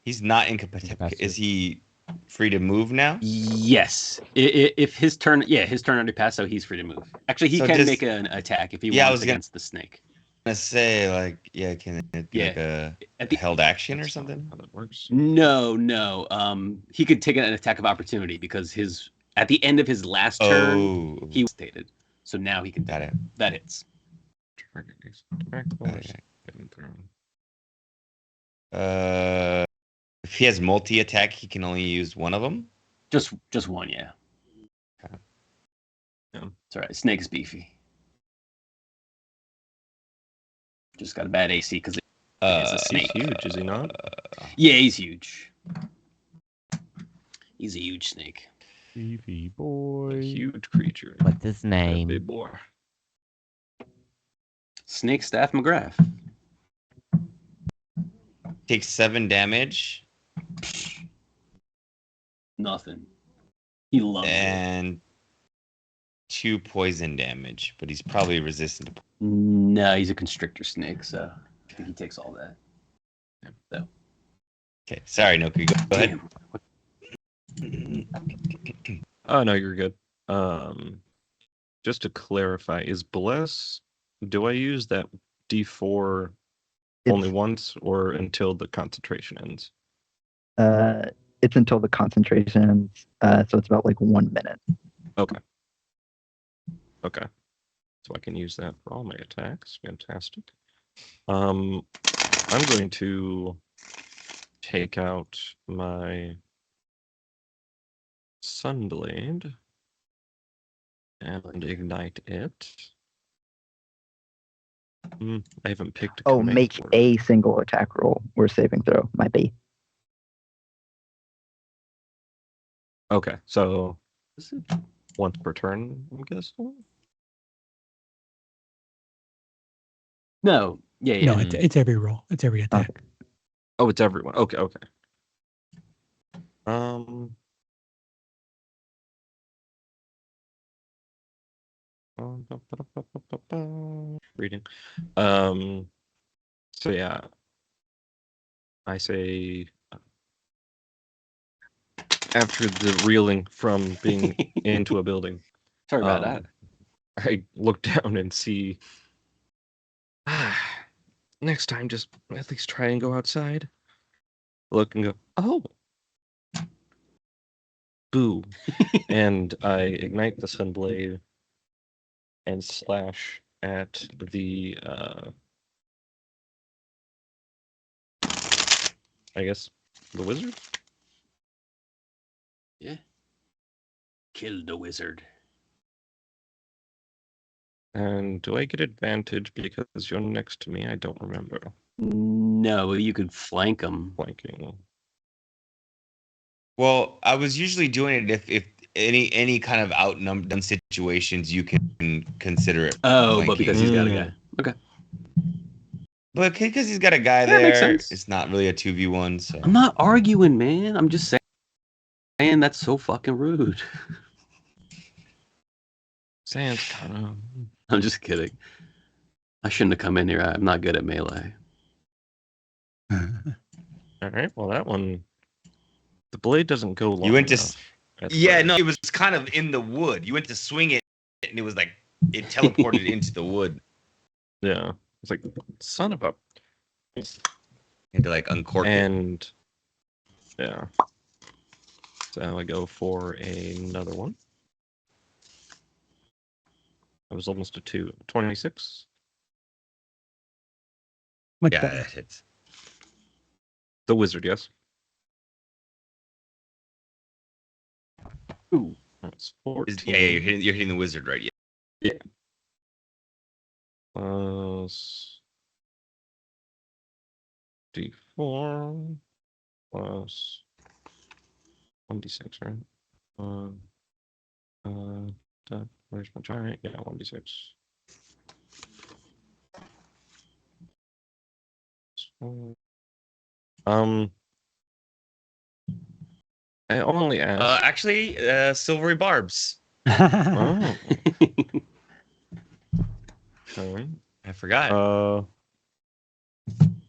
He's not incapacitated. Incapacitated. Is he free to move now? Yes. If his turn already passed, so he's free to move. Actually, he So can does- make an attack if he Yeah, I wants was gonna- against the snake. I say, like, yeah, can it be Yeah. like a At the held action or that's not something? How that works. No. He could take an attack of opportunity because at the end of his last turn, Oh, he was stated. So now he can got it. that hits. Target is attack Got bonus it. getting thrown. If he has multi attack, he can only use one of them. Just one, yeah. Okay. Yeah. It's all right. Snake's beefy. Just got a bad AC because it's a He's snake. huge, is he not? Yeah, he's huge. He's a huge snake. Beefy A boy. huge creature. What's his That name? big boy. Snake Staff McGrath. Takes 7 damage Nothing. He loves it. and 2 poison damage, but he's probably resistant to No, he's a constrictor snake, so I think he takes all that. So, Okay, sorry, Noku. Go ahead. damn. Oh no, you're good. Just to clarify, is bless? Do I use that D4 only It's once or until the concentration ends? it's until the concentration ends, so it's about like 1 minute. Okay. Okay. So I can use that for all my attacks. Fantastic. I'm going to take out my Sunblade and ignite it. I haven't picked a Oh, command make for it. a single attack roll or saving throw. Might be. Okay, so once per turn, I'm guessing. No, yeah. No, it's every roll. It's every attack. Oh, it's everyone. Okay, okay. Reading. So yeah, I say after the reeling from being into a building, Sorry about that. I look down and see. Next time, just at least try and go outside. Look and go. Oh, boo! And I ignite the Sunblade and slash at the. I guess the wizard. Yeah. Kill the wizard. And do I get advantage because you're next to me? I don't remember. No, you could flank him. Flanking. Well, I was usually doing it if any kind of outnumbered situations you can consider it. Oh, but flanking. because he's got a guy. Okay. But because he's got a guy Yeah, makes there, sense. it's not really a 2v1. So I'm not arguing, man. I'm just saying that's so fucking rude. Sans kind of. I'm just kidding. I shouldn't have come in here. I'm not good at melee. All right. Well, that one. The blade doesn't go long. you went to enough at yeah, first. no, it was kind of in the wood. You went to swing it, and it was like it teleported into the wood. Yeah. It's like son of a. You had to like uncork it. And yeah. So I go for another one. I was almost a 26. Much Yeah, better. that hits. The wizard, yes. Ooh. That's 14. Yeah, you're hitting the wizard, right? Yeah. Plus D4 plus 1d6, right? Where's my giant? Yeah, 1d6. I only asked. Actually, silvery barbs. Oh, okay. I forgot.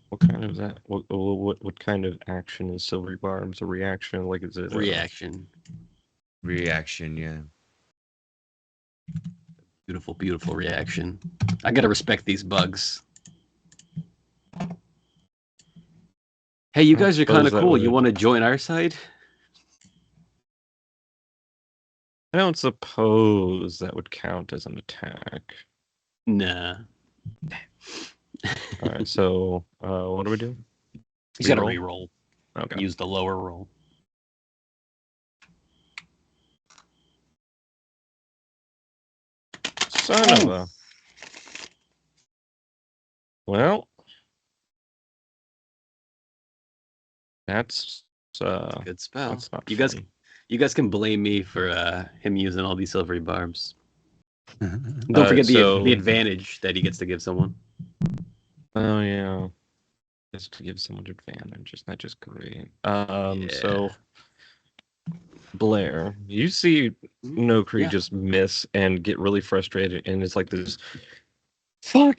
What kind of that? What kind of action is silvery barbs? A reaction? Like is it Reaction. Reaction, yeah. Beautiful, beautiful reaction. I gotta respect these bugs. Hey, you guys are kind of Suppose that cool. You would- want to join our side? I don't suppose that would count as an attack. Nah. All right, so what do we do? He's got to Reroll? reroll. Okay. Use the lower roll. Son of a. Well, that's Good spell. that's not You guys, fun. you guys can blame me for him using all these silvery barbs. Mhm. Don't forget so- the advantage that he gets to give someone. Oh yeah, just to give someone advantage. It's not just great. So Blair, you see Nokri Yeah. just miss and get really frustrated, and it's like this. Fuck.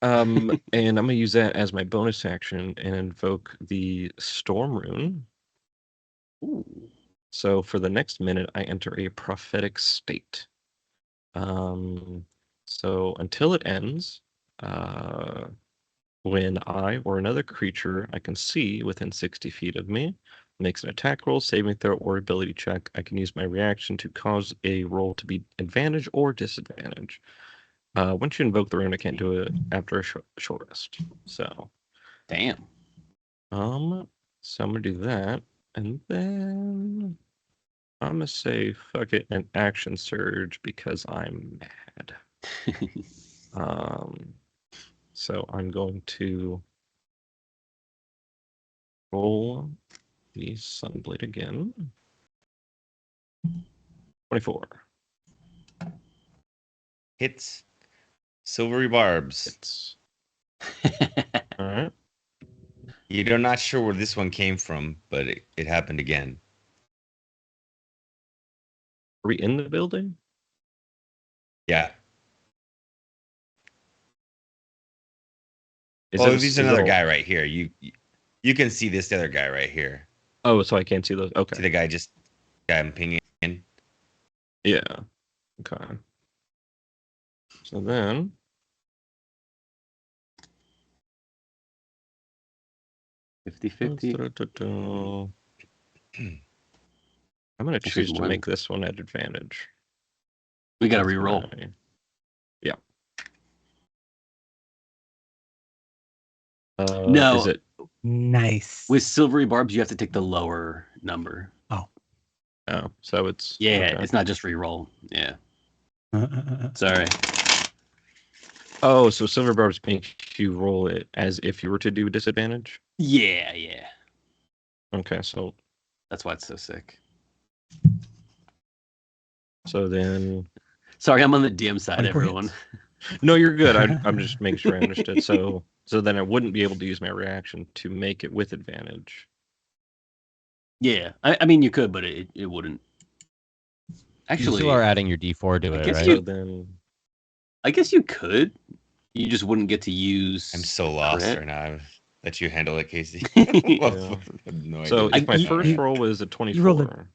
And I'm gonna use that as my bonus action and invoke the Storm Rune. Ooh. So for the next minute, I enter a prophetic state. So until it ends, when I or another creature I can see within 60 feet of me makes an attack roll, saving throw, or ability check, I can use my reaction to cause a roll to be advantage or disadvantage. Once you invoke the rune, I can't do it after a short rest. So, Damn. so I'm gonna do that, and then I'm gonna say fuck it and action surge because I'm mad. So I'm going to roll the Sunblade again. 24 Hits. Silvery barbs. hits. All right. You're not sure where this one came from, but it happened again. Are we in the building? Yeah. Is Oh, it there's is another it guy right here. You can see this other guy right here. Oh, so I can't see those. Okay. See the guy I'm pinging in. Yeah. Okay. So then 50-50. I'm gonna Actually, choose to more make this one at advantage. We got to With re-roll. Yeah. No. Is it? Nice. With silvery barbs, you have to take the lower number. Oh, so it's Yeah, okay. it's not just re-roll. Yeah. Uh, Sorry. Oh, so silver barbs make you roll it as if you were to do disadvantage. Yeah. Okay, so That's why it's so sick. then Sorry, I'm on the DM side, 24 everyone. hits. no, you're good. I'm just making sure I understood. So then I wouldn't be able to use my reaction to make it with advantage. Yeah. I mean, you could, but it wouldn't. You Actually, still are adding your D4 to I it, guess right? you- So then I guess you could. You just wouldn't get to use. I'm so lost crit. right now. I'll let you handle it, Casey. Yeah. No So idea. if my you- first you- roll was a you rolled 24,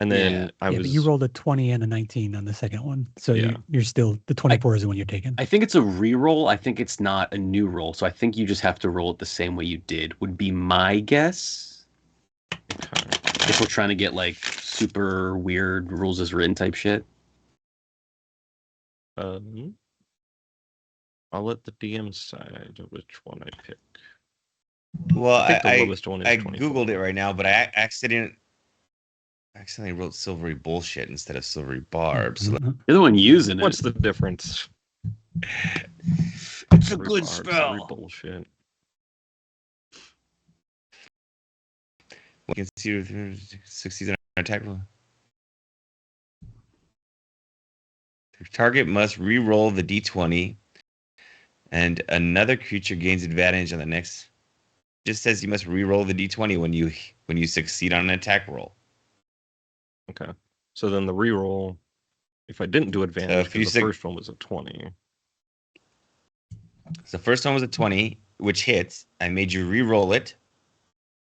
and then Yeah. I Yeah, was but you rolled a 20 and a 19 on the second one. So Yeah. you're still, the 24 is the one you're taking. I think it's a re-roll. I think it's not a new roll. So I think you just have to roll it the same way you did. Would be my guess. okay. If we're trying to get like super weird rules as written type shit. I'll let the DM decide which one I pick. Well, I think the lowest one is I 24. googled it right now, but I accidentally wrote silvery bullshit instead of silvery barbs. So Mhm. You're the one using it. What's the difference? It's a Silvery good barbs, silvery spell. bullshit. you can see if succeeds on an attack roll. The target must re-roll the d20, and another creature gains advantage on the next. Just says you must re-roll the d20 when you succeed on an attack roll. Okay. So then the reroll, if I didn't do advantage, if you because the first one was a 20. So the first one was a 20, which hits. I made you re-roll it,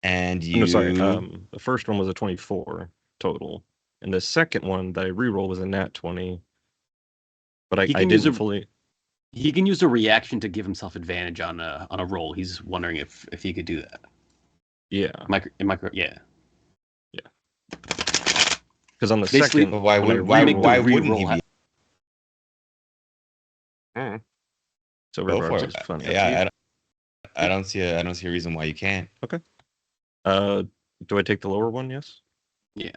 and you. No, sorry. The first one was a 24 total, and the second one that I rerolled was a nat 20. But I He can use didn't a- fully. He can use a reaction to give himself advantage on a roll. He's wondering if he could do that. Yeah, Yeah. because on the Basically- second, But why when I would why remake the why wouldn't he re-roll be? Silver Go for barbs it. is funny. Yeah, I don't see a reason why you can't. Do I take the lower one? Yes. Yeah.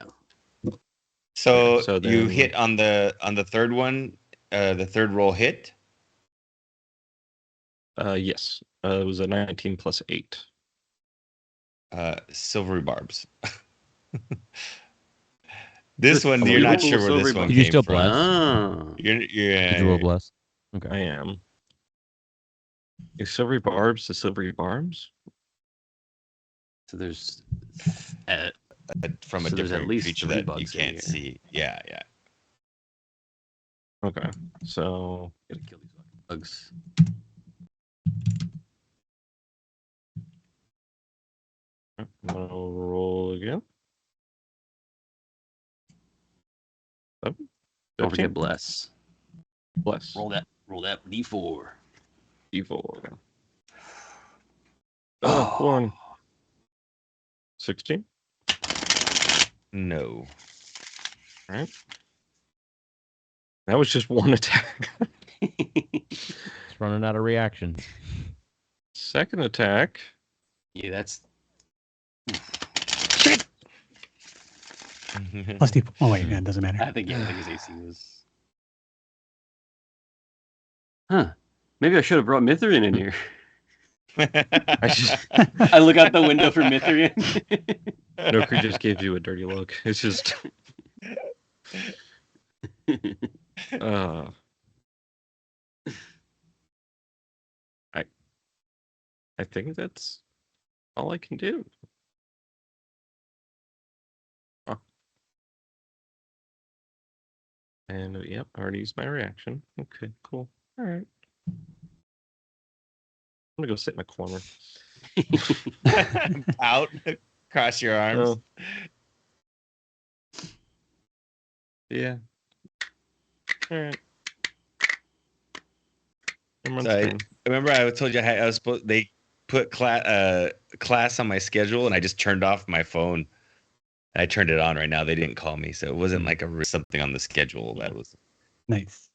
So, Yeah, so you then- hit on the third one, the third roll hit. Yes. It was a 19 plus 8. Silvery barbs. This Just one, you're not two sure where this silvery one barbs. You came still from. bless? Ah. Did you roll bless? I Okay. am. Is silvery barbs the silvery barbs? So there's From a So there's at different least creature 3 that you bugs in can't here. see. Yeah, yeah. Okay. So gotta kill these fucking bugs. I'm gonna roll again. 7, Don't 15. forget bless. Bless. Roll that D4. D4. Oh. 1. 16. No. Right. That was just one attack. It's running out of reactions. Second attack. Yeah, that's Plus D. Oh wait, yeah, it doesn't matter. I think his AC was. Huh. Maybe I should have brought Mithrin in here. I look out the window for Mithrin. Noker just gives you a dirty look. It's just. I think that's all I can do. Oh. And yep, I already used my reaction. Okay, cool. All right. I'm gonna go sit in my corner. Out, cross your arms. Oh. Yeah. All right. So I remember I told you I was supposed. They put class on my schedule, and I just turned off my phone. I turned it on right now. They didn't call me, so it wasn't like something on the schedule that was Nice.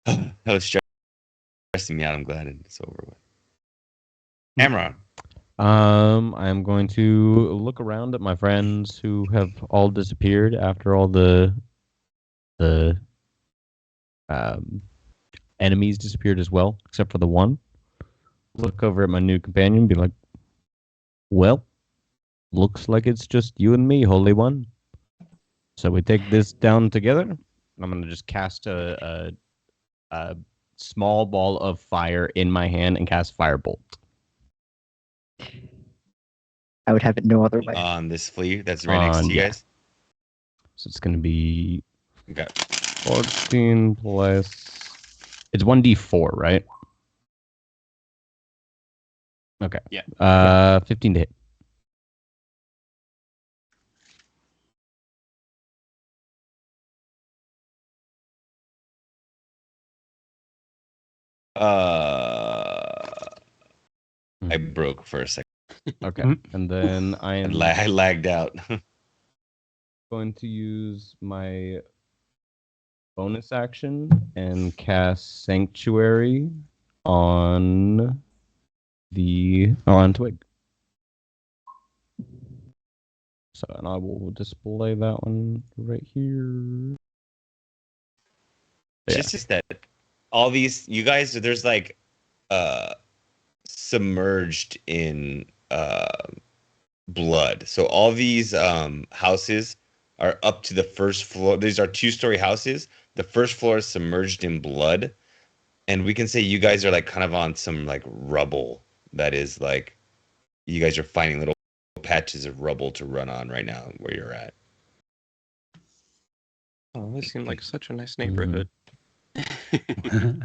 that was stressing me out. I'm glad it's over with. Amron. I'm going to look around at my friends who have all disappeared after all the enemies disappeared as well, except for the one. Look over at my new companion and be like, well, looks like it's just you and me, Holy One. So we take this down together. I'm going to just cast a small ball of fire in my hand and cast Firebolt. I would have it no other way. On this flea that's right next to you Yeah. guys. So it's going to be Okay. 14 plus... It's 1d4, right? Okay. Yeah. 15 to hit. I broke for a second. Okay. Mhm. And then I am I lagged out. going to use my bonus action and cast Sanctuary on Twig. So, and I will display that one right here. Yeah. Just that all these you guys, there's like submerged in blood. So all these houses are up to the first floor. These are 2-story houses. The first floor is submerged in blood, and we can say you guys are like kind of on some like rubble. That is like you guys are finding little patches of rubble to run on right now where you're at. Oh, this seemed like such a nice neighborhood. Mm-hmm.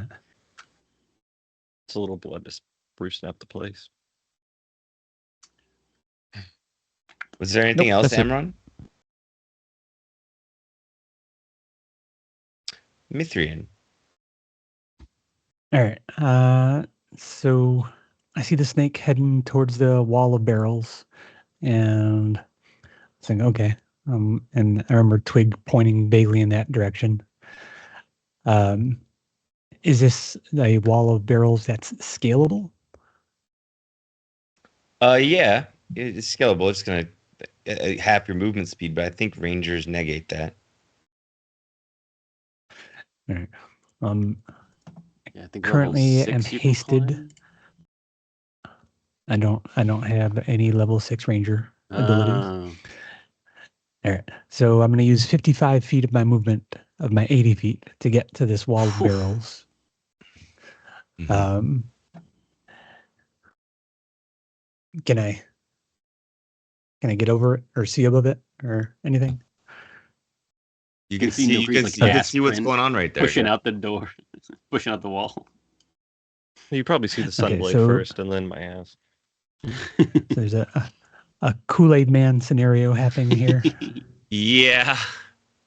It's a little blood to sprucing up the place. Was there anything Nope, else, that's it. Amron? Mithrian. All right. So I see the snake heading towards the wall of barrels, and saying, "Okay." And I remember Twig pointing vaguely in that direction. Is this a wall of barrels that's scalable? Yeah, it's scalable. It's gonna half your movement speed, but I think rangers negate that. All right. Yeah, I think Currently level 6 am you can hasted climb. I don't have any level 6 ranger abilities. All right. So I'm going to use 55 feet of my movement of my 80 feet to get to this wall of barrels. Mhm. Can I get over it or see above it or anything? You can can see see, no you freeze, can like start to gas see what's print going on right there. pushing out the door, pushing out the wall. You probably see the sunblade so- first, and then my ass. So there's a Kool-Aid Man scenario happening here. Yeah.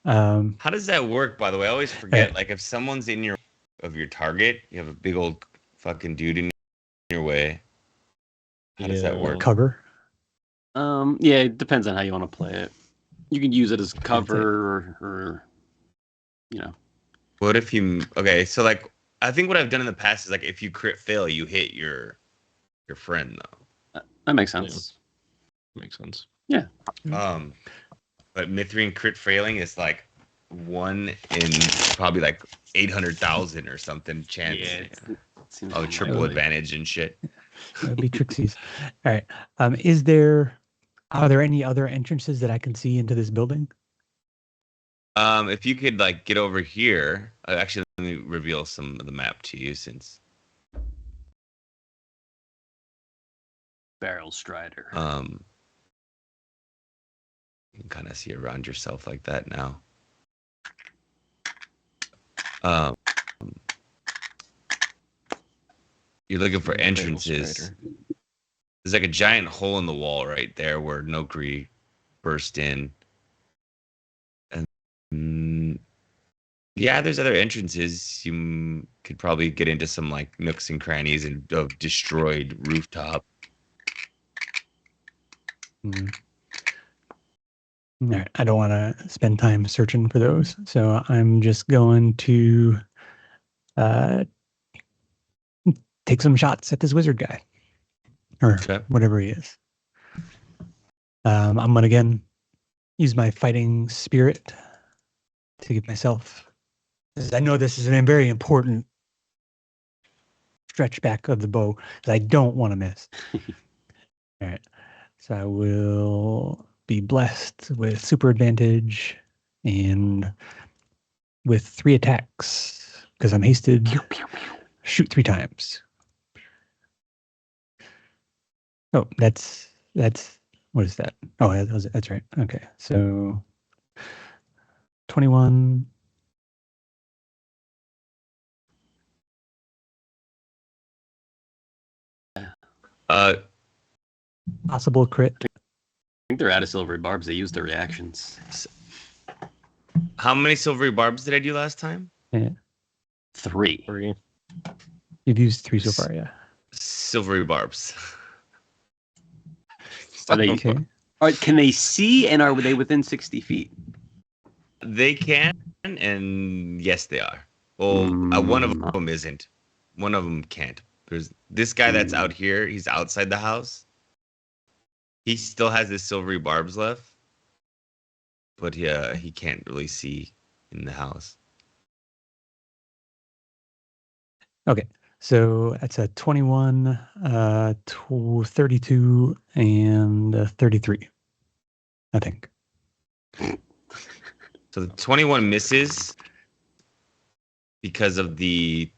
Um, How does that work, by the way? I always forget. right. Like, if someone's in your target, you have a big old fucking dude in your way. How does that Yeah. work? cover. Yeah, it depends on how you want to play it. You can use it as cover or you know. What if you? Okay, so like, I think what I've done in the past is like, if you crit fail, you hit your friend though. That makes sense. Makes sense. But Mithril crit failing is like 1 in probably like 800,000 or something chance. Yeah, it seems Oh, triple unlikely. advantage and shit. That would be Trixie's. All right. Are there any other entrances that I can see into this building? If you could like get over here, actually, let me reveal some of the map to you since Barrel Strider. you can kind of see around yourself like that now. You're looking for Barrel entrances. Strider. There's like a giant hole in the wall right there where Nokri burst in. And yeah, there's other entrances. You could probably get into some like nooks and crannies and of destroyed rooftop. Hmm. All right. I don't want to spend time searching for those, so I'm just going to take some shots at this wizard guy, or Okay. whatever he is. I'm gonna again use my fighting spirit to give myself. I know this is a very important stretch back of the bow that I don't want to miss. All right. So I will be blessed with super advantage and with 3 attacks because I'm hasted. Shoot 3 times. Oh, that's what is that? Oh, that's right. Okay. So 21. Possible crit. I think they're out of silvery barbs. They use their reactions. How many silvery barbs did I do last time? Yeah. 3. 3. You've used 3 so far, yeah. Silvery barbs. Are they? Okay. All right, can they see and are they within 60 feet? They can, and yes, they are. Well, one of them isn't. One of them can't. There's this guy that's out here. He's outside the house. He still has his silvery barbs left, but yeah, he can't really see in the house. Okay. So that's a 21, 32, and 33, I think. So the 21 misses because of the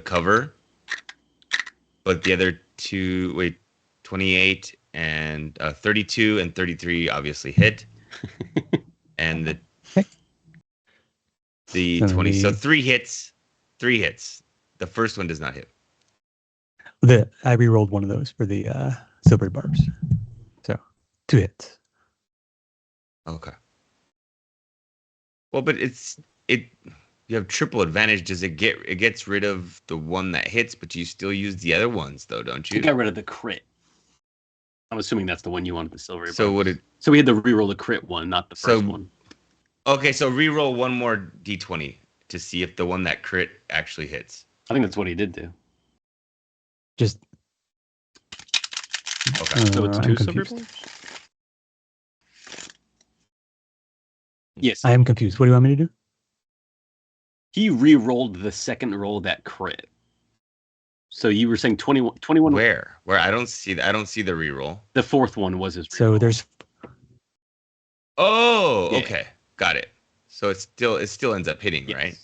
cover, but the other 28 and 32 and 33 obviously hit, and the So 20. So the- 3 hits. 3 hits. The first one does not hit. I re-rolled one of those for the silver barbs. So 2 hits. Okay. Well, but you have triple advantage. Does it gets rid of the one that hits, but you still use the other ones though, don't You you? got rid of the crit. I'm assuming that's the one you wanted, the silvery barbs. So would it? So we had to re-roll the crit one, not the first So- one. Okay, so re-roll one more d20 to see if the one that crit actually hits. I think that's what he did do. Just Okay. So it's I'm 2 silver confused. barbs? Yes. I am confused. What do you want me to do? He re-rolled the second roll of that crit. So you were saying 21. Where I don't see the reroll. The fourth one was his. So reroll. there's Oh, Yeah. okay, got it. So it still ends up hitting, Yes. right?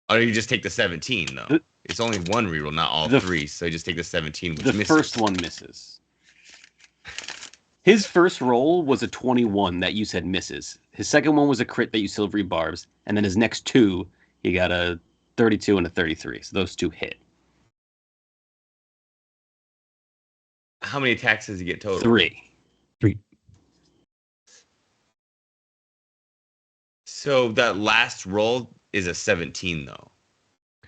Or you just take the 17 though. The- It's only one reroll, not all the- three. So you just take the 17, which The misses. first one misses. His first roll was a 21 that you said misses. His second one was a crit that you silvery barbs, and then his next two, he got a 32 and a 33. So those two hit. How many attacks does he get total? 3. So that last roll is a 17 though.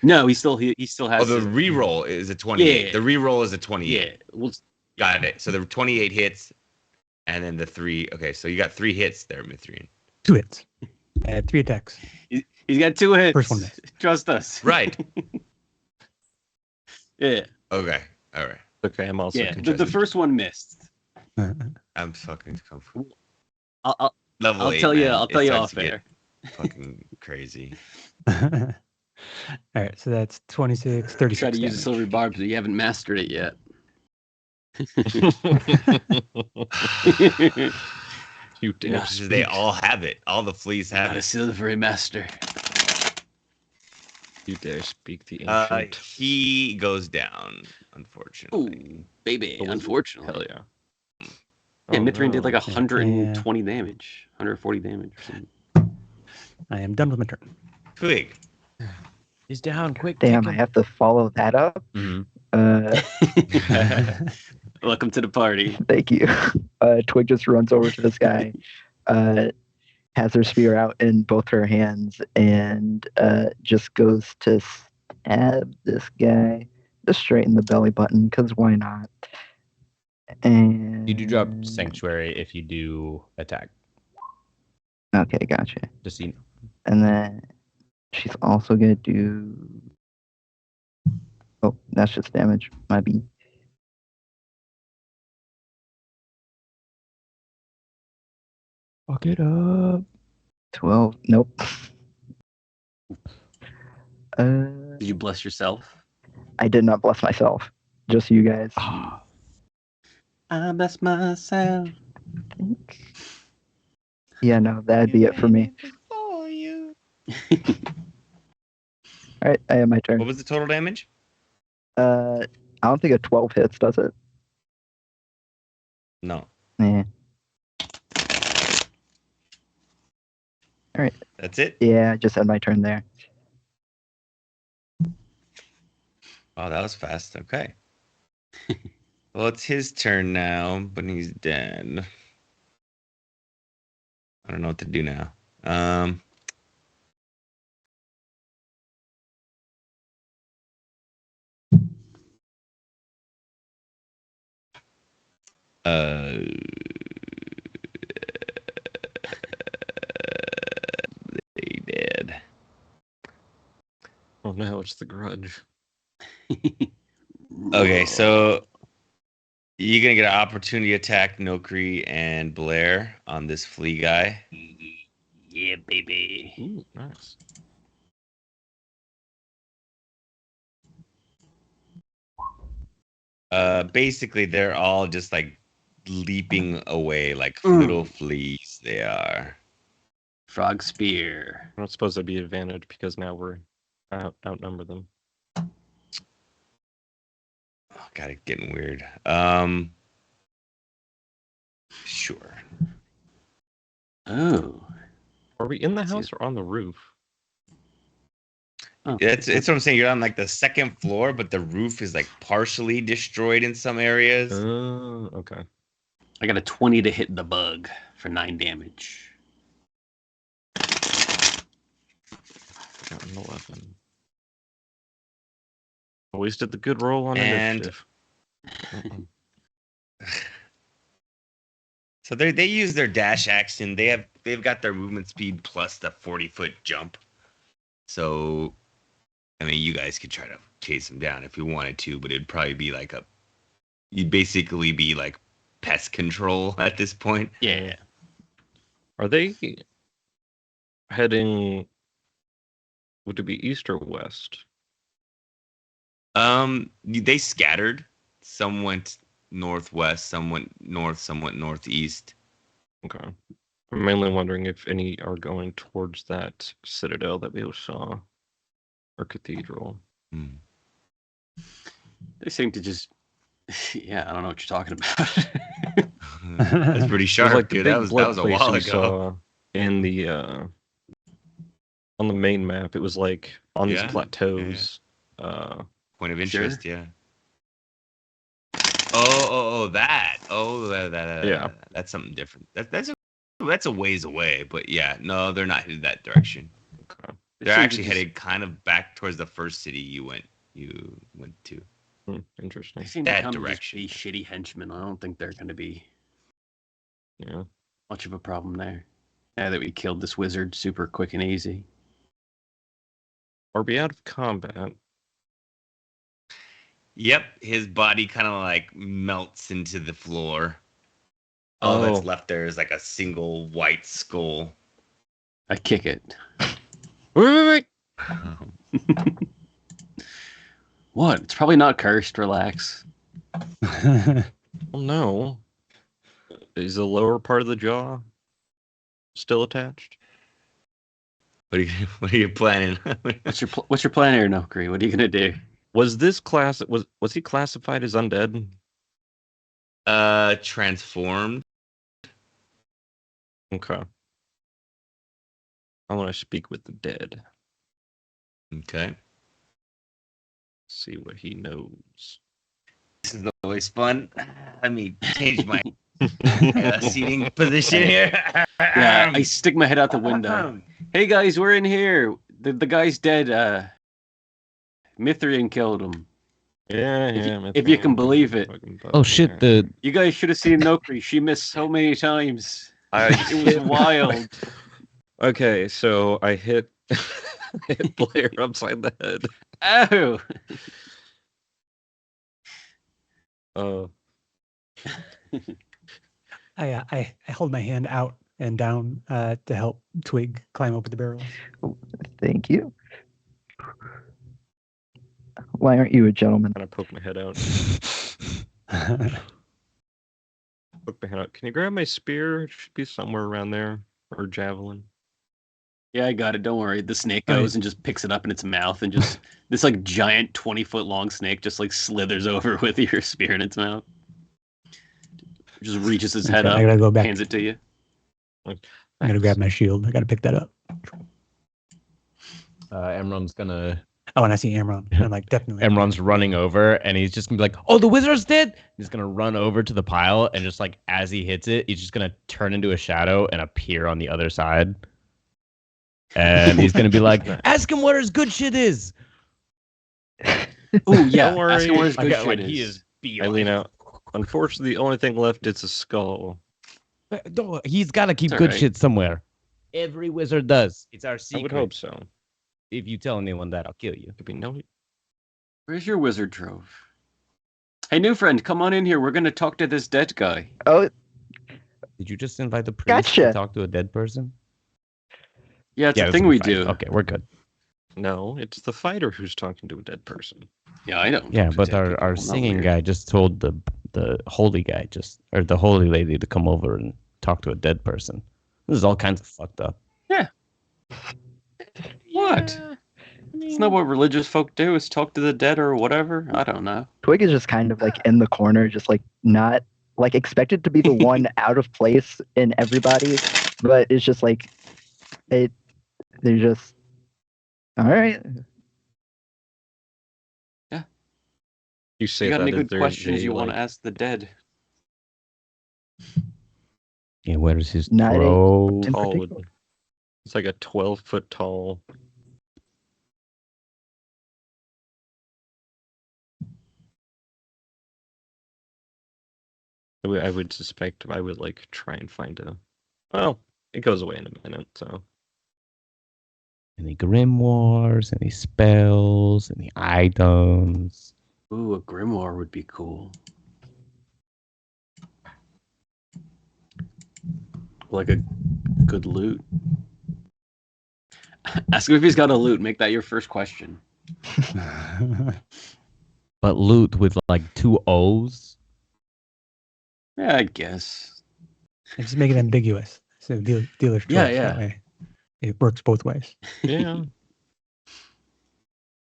No, he still has. Oh, the his- reroll is a 28. Yeah. The reroll is a 28. Yeah. Well, Got it. So the 28 hits, and then the 3. Okay, so you got 3 hits there, Mithrian. 2 hits. I had 3 attacks. he's got 2 hits. First one missed. Trust us. Right. Yeah. Okay. All right. Okay, I'm also Yeah. The confused. first one missed. I'm fucking comfortable. I'll Level 8. tell you. man. I'll It tell you starts off to get air. Fucking crazy. All right, so that's 26, 36 Try to use the damage. silvery barbs, but you haven't mastered it yet. You dare Yeah. speak. They all have it. All the fleas have Not a it. silvery master. You dare speak the Uh, ancient. he goes down, unfortunately. Ooh, baby. But was it- Unfortunately. Hell yeah. Yeah, Oh, Mithrin did like no. 120 damage, 140 damage. Or something. I am done with my turn. Twig. He's down. Quick. Damn, I have to follow that up. Mhm. Welcome to the party. Thank you. Twig just runs over to this guy, has her spear out in both her hands, and just goes to stab this guy just straight in the belly button, because why not? And You do drop sanctuary if you do attack. Okay, gotcha. Just so you know. And then she's also gonna do. Oh, that's just damage. Might be. Fuck it up. 12. Nope. Did you bless yourself? I did not bless myself. Just you guys. I bless myself. Yeah, no, that'd be it for me. All right, I have my What turn. was the total damage? I don't think a 12 hits, does it? No. Yeah. That's it? Yeah, I just had my turn there. Oh, that was fast. Okay. Well, it's his turn now, but he's dead. I don't know what to do now. They did. Oh no, it's the grudge. Okay, so you're gonna get an opportunity attack, Nokri and Blair on this flea guy. Yeah, baby. Ooh, nice. Basically, they're all just like leaping away like Mm. little fleas. They are. Frog spear. I don't suppose that'd be advantage because now we're outnumber them. Oh, God, it's getting weird. Sure. Oh. Are we in the house or on the roof? Oh. It's what I'm saying. You're on like the second floor, but the roof is like partially destroyed in some areas. Okay. I got a 20 to hit the bug for 9 damage. Got an 11. Wasted the good roll on And- initiative. Mm-mm. So they use their dash action. They've got their movement speed plus the 40-foot jump. So, I mean, you guys could try to chase them down if you wanted to, but it'd probably be like you'd basically be like pest control at this point. Yeah. Are they heading? Would it be east or west? They scattered. Some went northwest, some went north, some went northeast. Okay. I'm mainly wondering if any are going towards that citadel that we saw, or cathedral. Hmm. They seem to just. Yeah, I don't know what you're talking about. That's pretty It was sharp, like the dude. big That was blood a place while we ago. saw in the on the main map. It was like on these Yeah, plateaus. Point of Sure. interest, yeah. Oh, that. Oh, that. Yeah. That's something different. That's a ways away, but yeah, no, they're not headed that direction. Okay. They They're seem to actually just- headed kind of back towards the first city you went to. Interesting. They seem that to kind direction. of just be shitty henchmen. I don't think they're going to be Yeah. much of a problem there. Now that we killed this wizard super quick and easy. Or be out of combat. Yep, his body kind of like melts into the floor. All Oh. that's left there is like a single white skull. I kick it. Wait. What? It's probably not cursed. Relax. Well, no. Is the lower part of the jaw still attached? What are you planning? What's your plan here, Nokri? What are you gonna do? Was this class was he classified as undead? Transformed. Okay. I want to speak with the dead. Okay. See what he knows. This is always fun. Let me change my seating position here. Yeah, I stick my head out the window. Hey guys, we're in here. The guy's dead. Mithrian killed him. Yeah, if you can believe it. Oh shit! The You guys should have seen Nokri. She missed so many times. It was wild. Okay, so I hit hit Blair upside the head. Oh. I hold my hand out and down to help Twig climb over the barrels. Thank you. Why aren't you a gentleman? And I poke my head out. Poke my head out. Can you grab my spear? It should be somewhere around there. Or javelin. Yeah, I got it. Don't worry. The snake Oh, goes and just picks it up in its mouth, and just this like giant 20-foot long snake just like slithers over with your spear in its mouth. Just reaches its head Okay, up, I gotta go back. hands it to you. I gotta grab my shield. I gotta pick that up. Emron's gonna. Oh, and I see Amron. I'm like, definitely. Emron's running over, and he's just gonna be like, "Oh, the wizard's dead!" He's gonna run over to the pile, and just like as he hits it, he's just gonna turn into a shadow and appear on the other side. And he's gonna be like, "Ask him what his good shit is." Oh yeah, Don't worry. ask him where his I good got, shit like, is. he is I beyond. lean out. Unfortunately, the only thing left is a skull. He's got to keep It's good alright. shit somewhere. Every wizard does. It's our I secret. would hope so. If you tell anyone that, I'll kill you. Could be no. Where's your wizard trove? Hey, new friend, come on in here. We're gonna talk to this dead guy. Oh, Did you just invite the priest Gotcha. to talk to a dead person? Yeah, it's a that's thing good we fight. do. Okay, we're good. No, it's the fighter who's talking to a dead person. Yeah, I know. Yeah, but our singing guy just told the holy guy or the holy lady to come over and talk to a dead person. This is all kinds of fucked up. What? It's not what religious folk do. Is talk to the dead or whatever. I don't know. Twig is just kind of like in the corner, just like not like expected to be the one out of place in everybody, but it's just like they're just all right. You say You got that any as good they're- questions they, you want like- to ask the dead? Yeah, where is his Not any- throat? in tall. particular. It's like a 12-foot tall. I would suspect I would like try and find a. Well, it goes away in a minute, so Any grimoires? Any spells? Any items? Ooh, a grimoire would be cool. Like a good loot. Ask him if he's got a loot. Make that your first question. But loot with like 2 O's. Yeah, I guess. And just make it ambiguous. So dealer's choice. Yeah, yeah. That way, it works both ways. Yeah.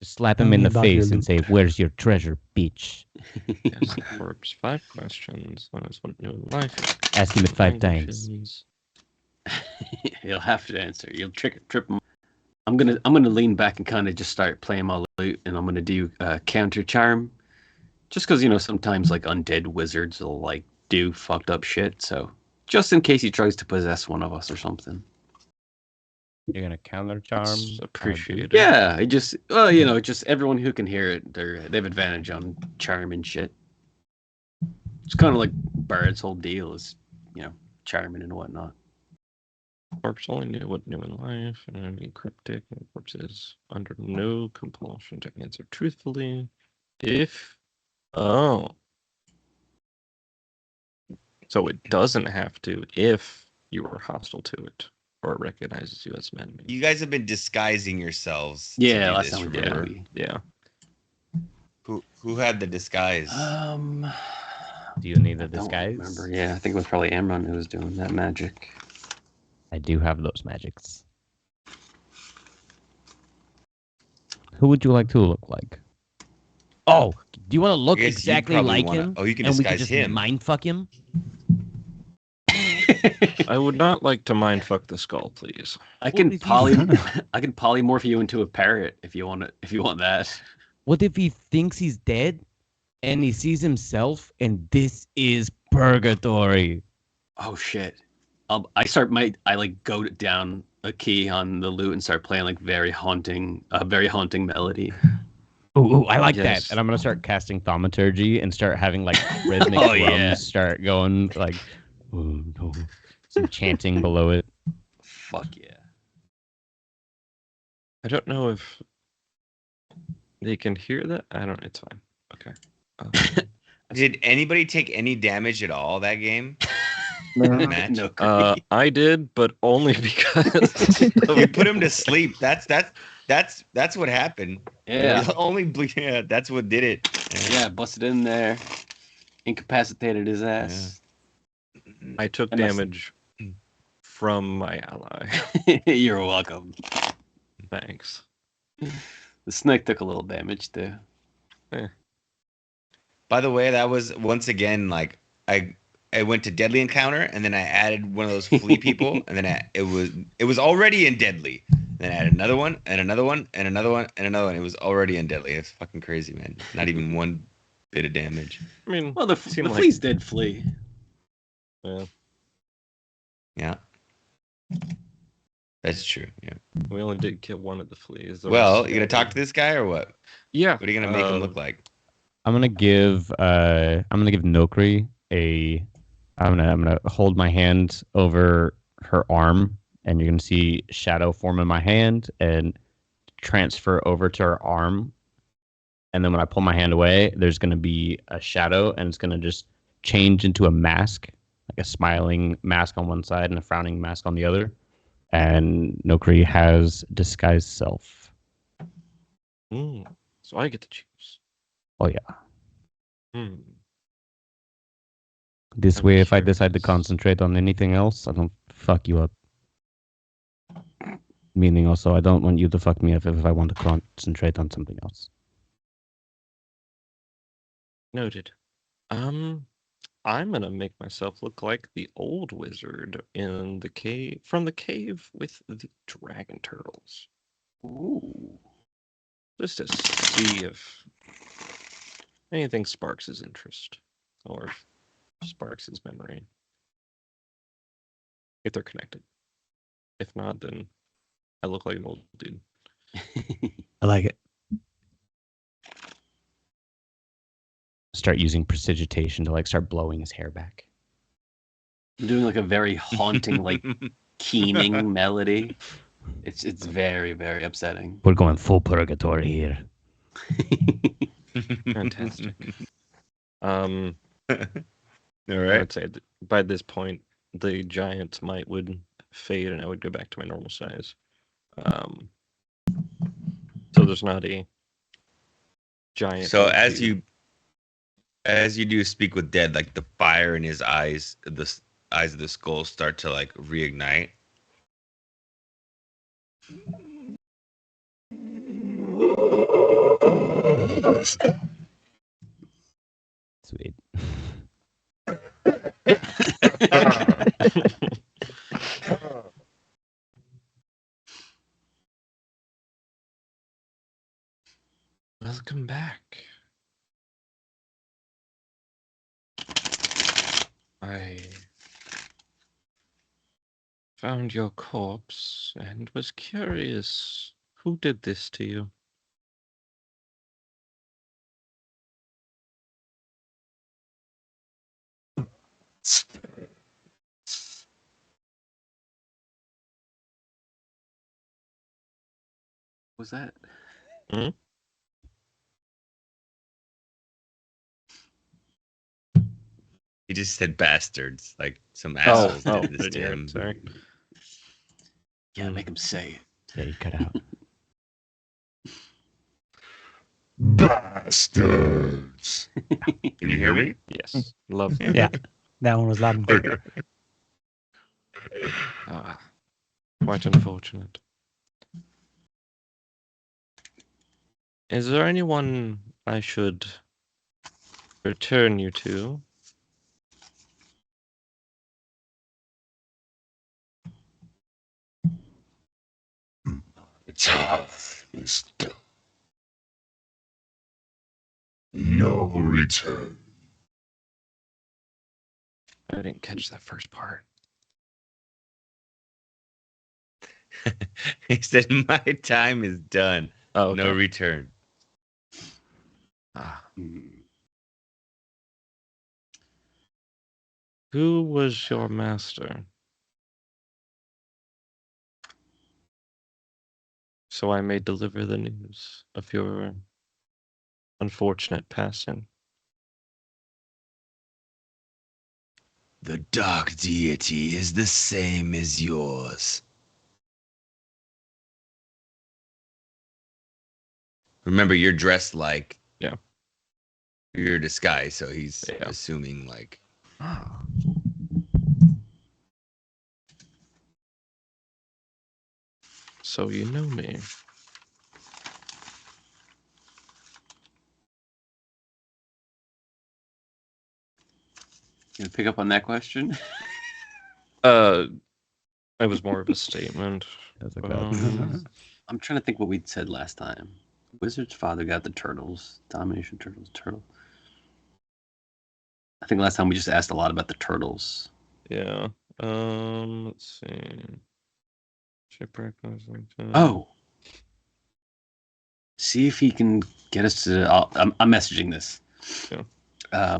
Just slap Tell him in me the about your face and loot. say, "Where's your treasure, bitch?" Yes, corpse. 5 questions. What is what new in life? Ask him it 5 times. Languages. You'll have to answer. You'll trip him. I'm gonna lean back and kind of just start playing my loot, and I'm gonna do counter charm, just because sometimes like undead wizards will like do fucked up shit. So just in case he tries to possess one of us or something. You're gonna counter charm. It's appreciated. Yeah, I just just everyone who can hear it, they have advantage on charm and shit. It's kind of like Bard's whole deal is charming and whatnot. Corpse only knew what new in life, and I mean cryptic, and corpse is under no compulsion to answer truthfully. If oh, so it doesn't have to if you are hostile to it or it recognizes you as an enemy. You guys have been disguising yourselves. Yeah, to do last this, time we did. remember? Yeah. Who had the disguise? Do you need a I don't disguise? remember. Yeah, I think it was probably Amron who was doing that magic. I do have those magics. Who would you like to look like? Oh, do you want to look I guess you exactly probably like wanna- him? Oh, you can and we can disguise just him. mindfuck him? I would not like to mindfuck the skull, please. I can if you- I can polymorph you into a parrot if you want it. If you want that. What if he thinks he's dead and he sees himself and this is purgatory? Oh shit! I like go down a key on the lute and start playing like very haunting melody. Ooh, I like Yes. that. And I'm gonna start casting thaumaturgy and start having like rhythmic Oh, drums yeah. start going like, oh no, some chanting below it. Fuck yeah! I don't know if they can hear that. I don't. It's fine. Okay. Did anybody take any damage at all that game? No. Match? No, I did, but only because We put him to sleep. That's what happened. yeah, Only yeah, that's what did it. yeah, busted in there, incapacitated his ass. I took I must- damage from my ally. You're welcome. Thanks. The snake took a little damage too. By the way, that was once again like I went to Deadly Encounter and then I added one of those flea people and then it was already in Deadly. Then I added another one and another one and another one and another one. It was already in Deadly. It's fucking crazy, man. Not even one bit of damage. I mean, Well, the Seemed like- fleas did flee. yeah, Yeah. That's true. Yeah. we only did kill one of the fleas. The Well, rest you gonna talk to this guy or what? Yeah. What are you gonna make him look like? I'm gonna give Nokri I'm gonna hold my hand over her arm, and you're gonna see shadow form in my hand and transfer over to her arm. And then when I pull my hand away, there's gonna be a shadow, and it's gonna just change into a mask, like a smiling mask on one side and a frowning mask on the other. And Nokri has disguised self. So I get to choose. Oh yeah. Hmm. This I'm way, if I decide to curious. concentrate on anything else, I don't fuck you up. Meaning also, I don't want you to fuck me up if I want to concentrate on something else. Noted. I'm gonna make myself look like the old wizard in the cave from the cave with the dragon turtles. Ooh. Just to see if anything sparks his interest or if sparks his memory. If they're connected. If not, then I look like an old dude. I like it. Start using prestidigitation to like start blowing his hair back. Doing like a very haunting, like keening melody. It's very, very upsetting. We're going full purgatory here. Fantastic. All I right. would say that by this point, the giant might would fade and I would go back to my normal size. So there's not a giant. So cube. as you do speak with dead, like the fire in his eyes, eyes of the skull start to like reignite. Sweet. Welcome back. I found your corpse and was curious. Who did this to you? Was that? He just said bastards, like some assholes did this to him. Sorry. Yeah, make him say it. Yeah, you cut out. Bastards. Can you hear me? Yes. Love that. Yeah, that one was loud and clear. Ah, quite unfortunate. Is there anyone I should return you to? Tough is done. No return. I didn't catch that first part. He said, "My time is done. Oh, okay. No return." Ah. Hmm. Who was your master? So I may deliver the news of your unfortunate passing. The dark deity is the same as yours. Remember, you're dressed like your disguise, so he's assuming like. Ah. So you know me. You gonna pick up on that question? It was more of a statement. That's okay. I'm trying to think what we said last time. Wizard's father got the turtles. Domination turtles. Turtle. I think last time we just asked a lot about the turtles. Yeah. Let's see. Shipwreck. Oh. See if he can get us to. I'm messaging this. Yeah.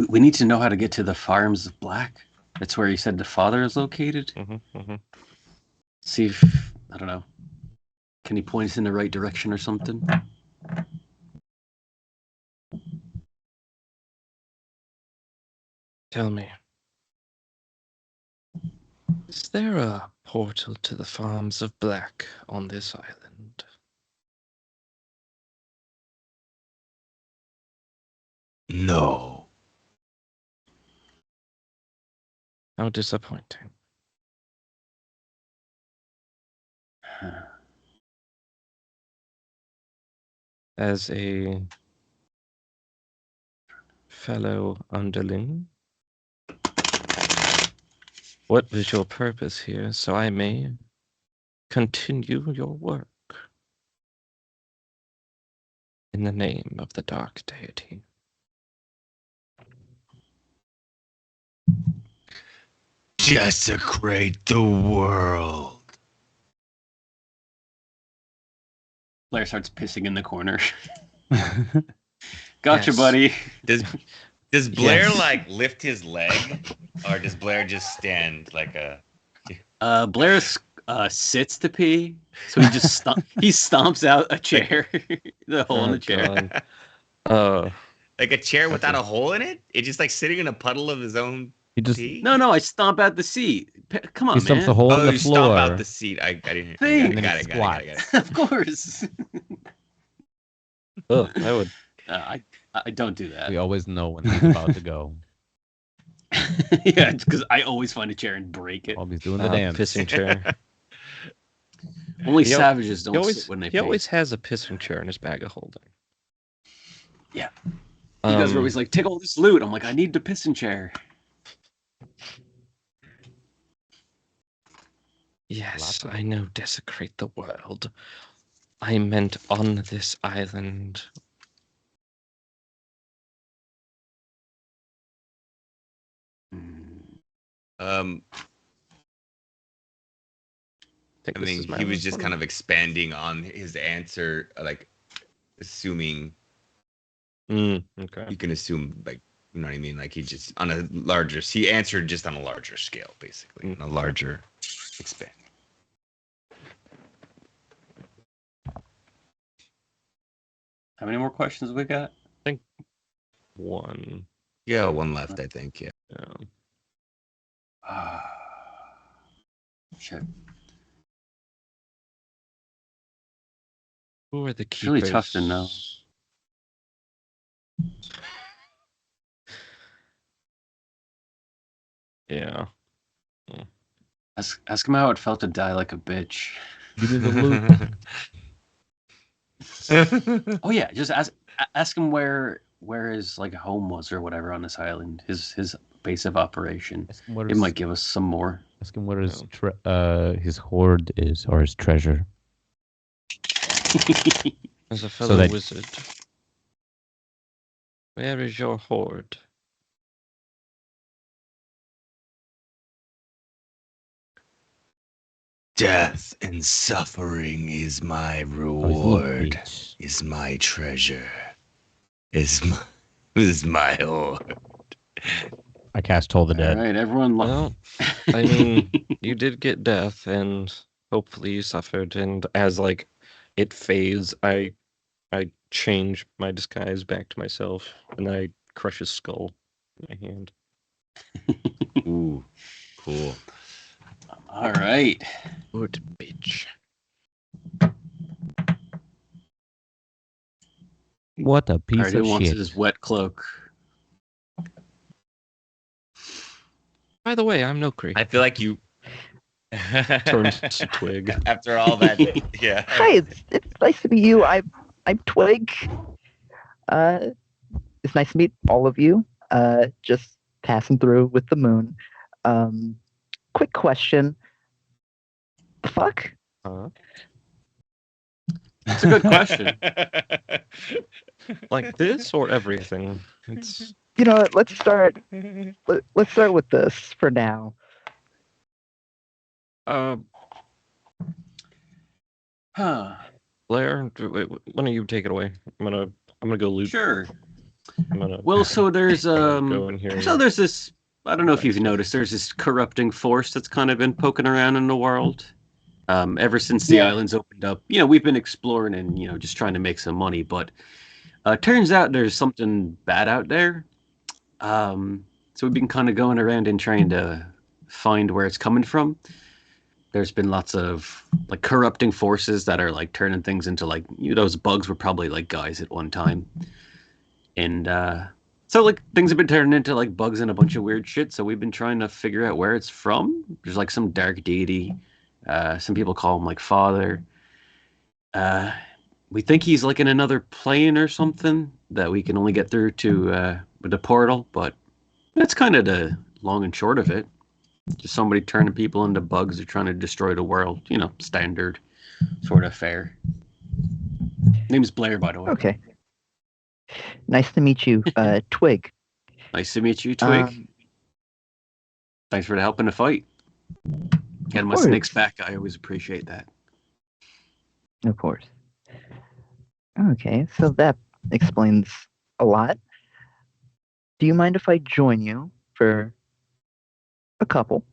We need to know how to get to the Farms of Black. That's where he said the father is located. See if I don't know. Can he point us in the right direction or something? Tell me. Is there a portal to the Farms of Black on this island? No. How disappointing. As a fellow underling, what is your purpose here, so I may continue your work in the name of the Dark Deity? Desecrate the world. Blair starts pissing in the corner. Gotcha, Yes. buddy. Does Blair Yes. like lift his leg, or does Blair just stand like a? Blair sits to pee, so he just he stomps out a chair, the hole in the chair. Like a chair without a hole in it? It's just like sitting in a puddle of his own He just pee? No, I stomp out the seat. Come on, he stumps man. a hole in Oh, the you floor. stomp out the seat. I didn't. Think. I got it. And then he Got it. Of course. Ugh, I would. I don't do that. We always know when he's about to go. Yeah, because I always find a chair and break it. Always doing the dance. Pissing chair. Only He al- savages don't He always, sit when they he paint. always has a pissing chair in his bag of holding. Yeah. You guys are always like, take all this loot. I'm like, I need the piston chair. Yes, I know, desecrate the world. I meant on this island. Um, Think I this mean, is my he was last just one? kind of expanding on his answer, like assuming Okay. you can assume, like, you know what I mean? Like, he just on a larger, he answered just on a larger scale, basically, on a larger expand. How many more questions we got? One. Yeah, one left, I think. Yeah. Shit. Who are the It's keepers? really tough to know. Yeah. Ask him how it felt to die like a bitch. Give me the loot. Oh yeah, just ask him where his like home was or whatever on this island. His base of operation. Ask him what It his, might give us some more. ask him what his hoard is or his treasure. As a fellow that- wizard. Where is your hoard? Death and suffering is my Oh, he's a little reward, bitch. is my treasure, is my hoard. I cast Toll the All Dead. right, everyone. Well, I mean, you did get death, and hopefully you suffered. And as like it fades, I change my disguise back to myself, and I crush his skull in my hand. Ooh, cool. All right. Good bitch. What a All piece right, who of wants shit. his wet cloak? By the way, I'm Nokri. I feel like you Turns to Twig. after all that. Yeah. Hi, it's nice to meet you. I'm Twig. It's nice to meet all of you. Just passing through with the moon. Quick question. The fuck? Huh? It's a good question. Like this or everything? It's You know what? Let's start with this for now. Huh. Blair. Wait, why don't you take it away? I'm gonna go loot. Sure. I'm gonna Well, so there's go in here. so there's this. I don't know if you've noticed. There's this corrupting force that's kind of been poking around in the world. Ever since the Yeah. islands opened up, we've been exploring and just trying to make some money. But turns out there's something bad out there. So we've been kind of going around and trying to find where it's coming from. There's been lots of like corrupting forces that are like turning things into like those bugs were probably like guys at one time, and so like things have been turning into like bugs and a bunch of weird shit. So we've been trying to figure out where it's from. There's like some dark deity. Some people call him like Father. We think he's like in another plane or something that we can only get through to with a portal, but that's kind of the long and short of it. Just somebody turning people into bugs or trying to destroy the world. Standard sort of fare. Name's Blair, by the way. Okay. Nice to meet you, Twig. Nice to meet you, Twig. Um, Thanks for the help in the fight. Getting my course. snakes back, I always appreciate that. Of course. Okay, so that explains a lot. Do you mind if I join you for a couple?